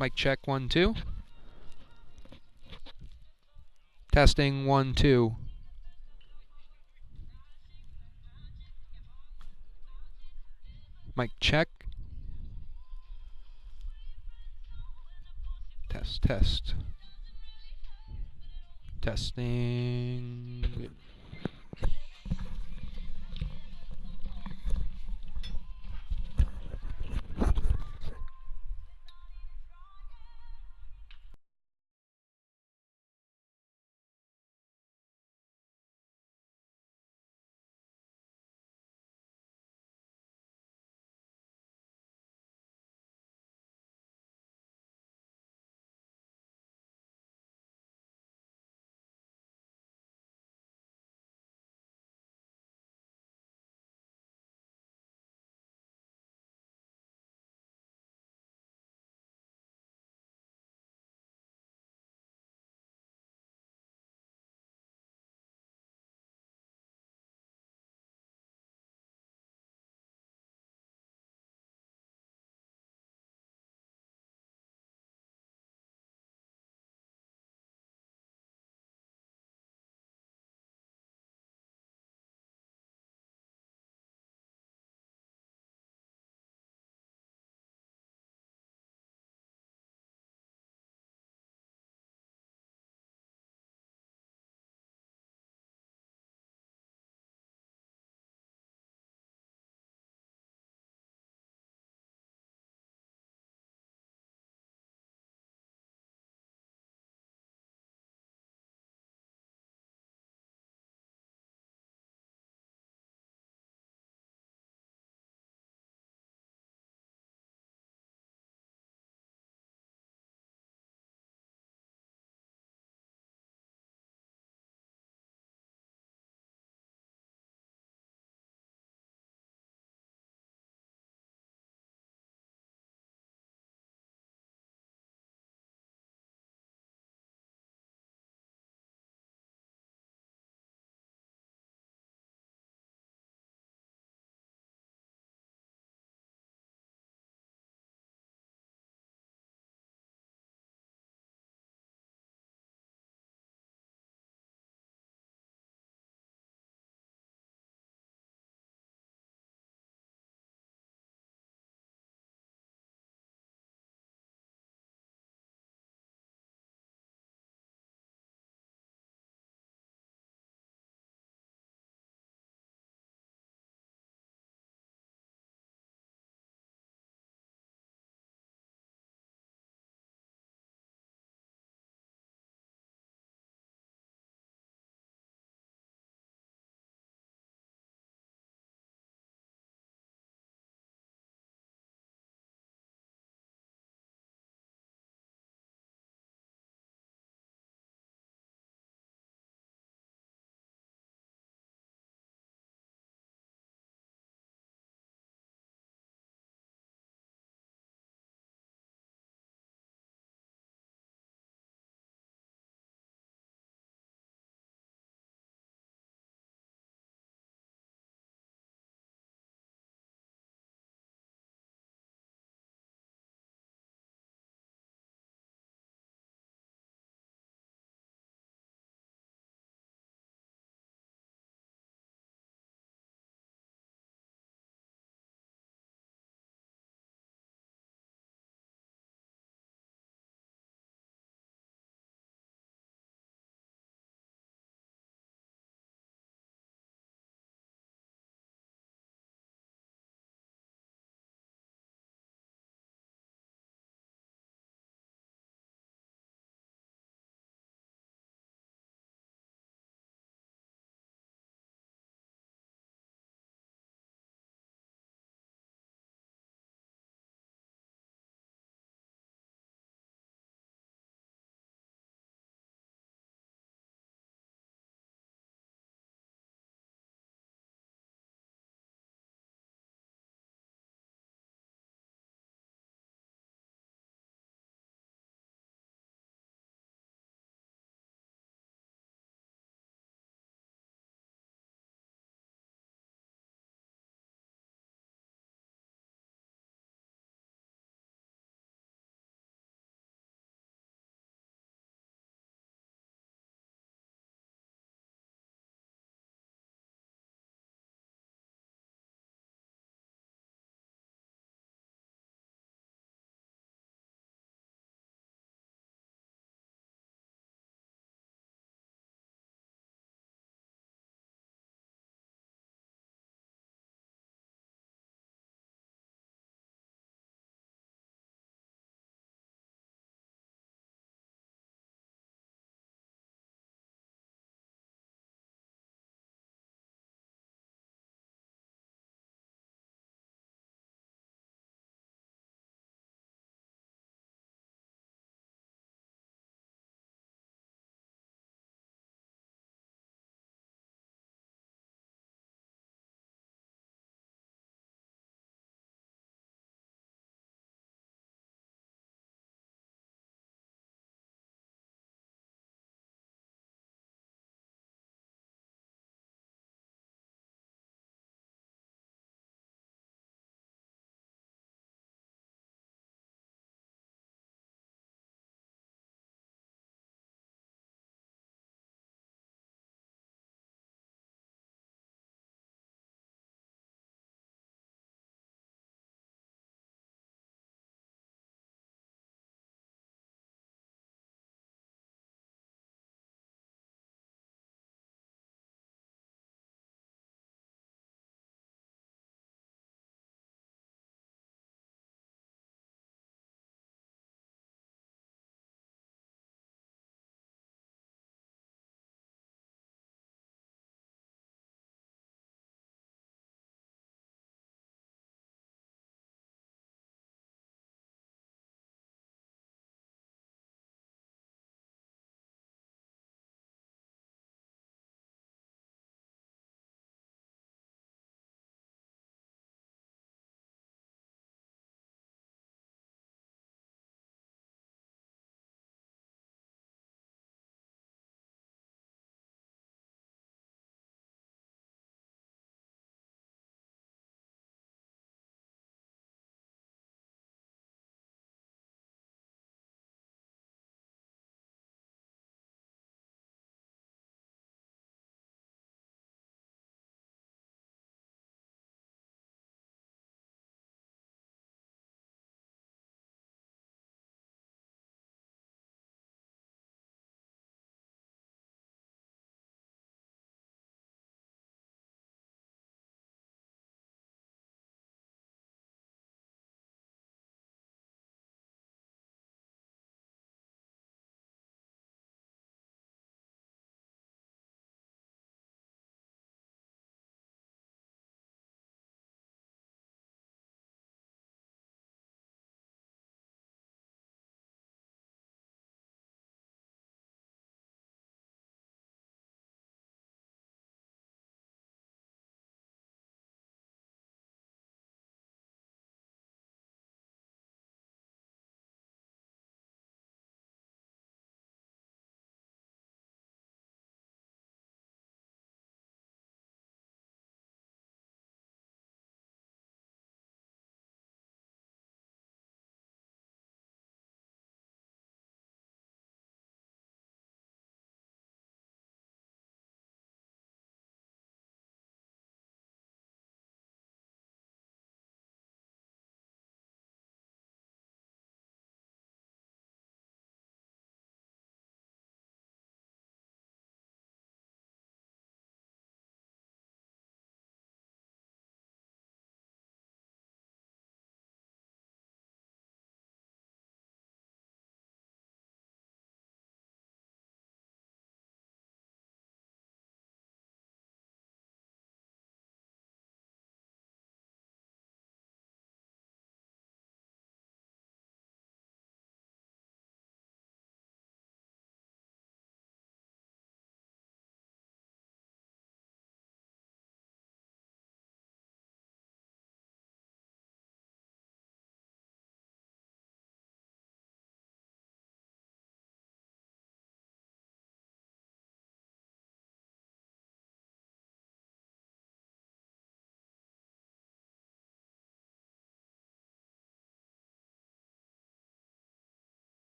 Mic check 1 2. Testing 1 2. Mic check. Test. Testing.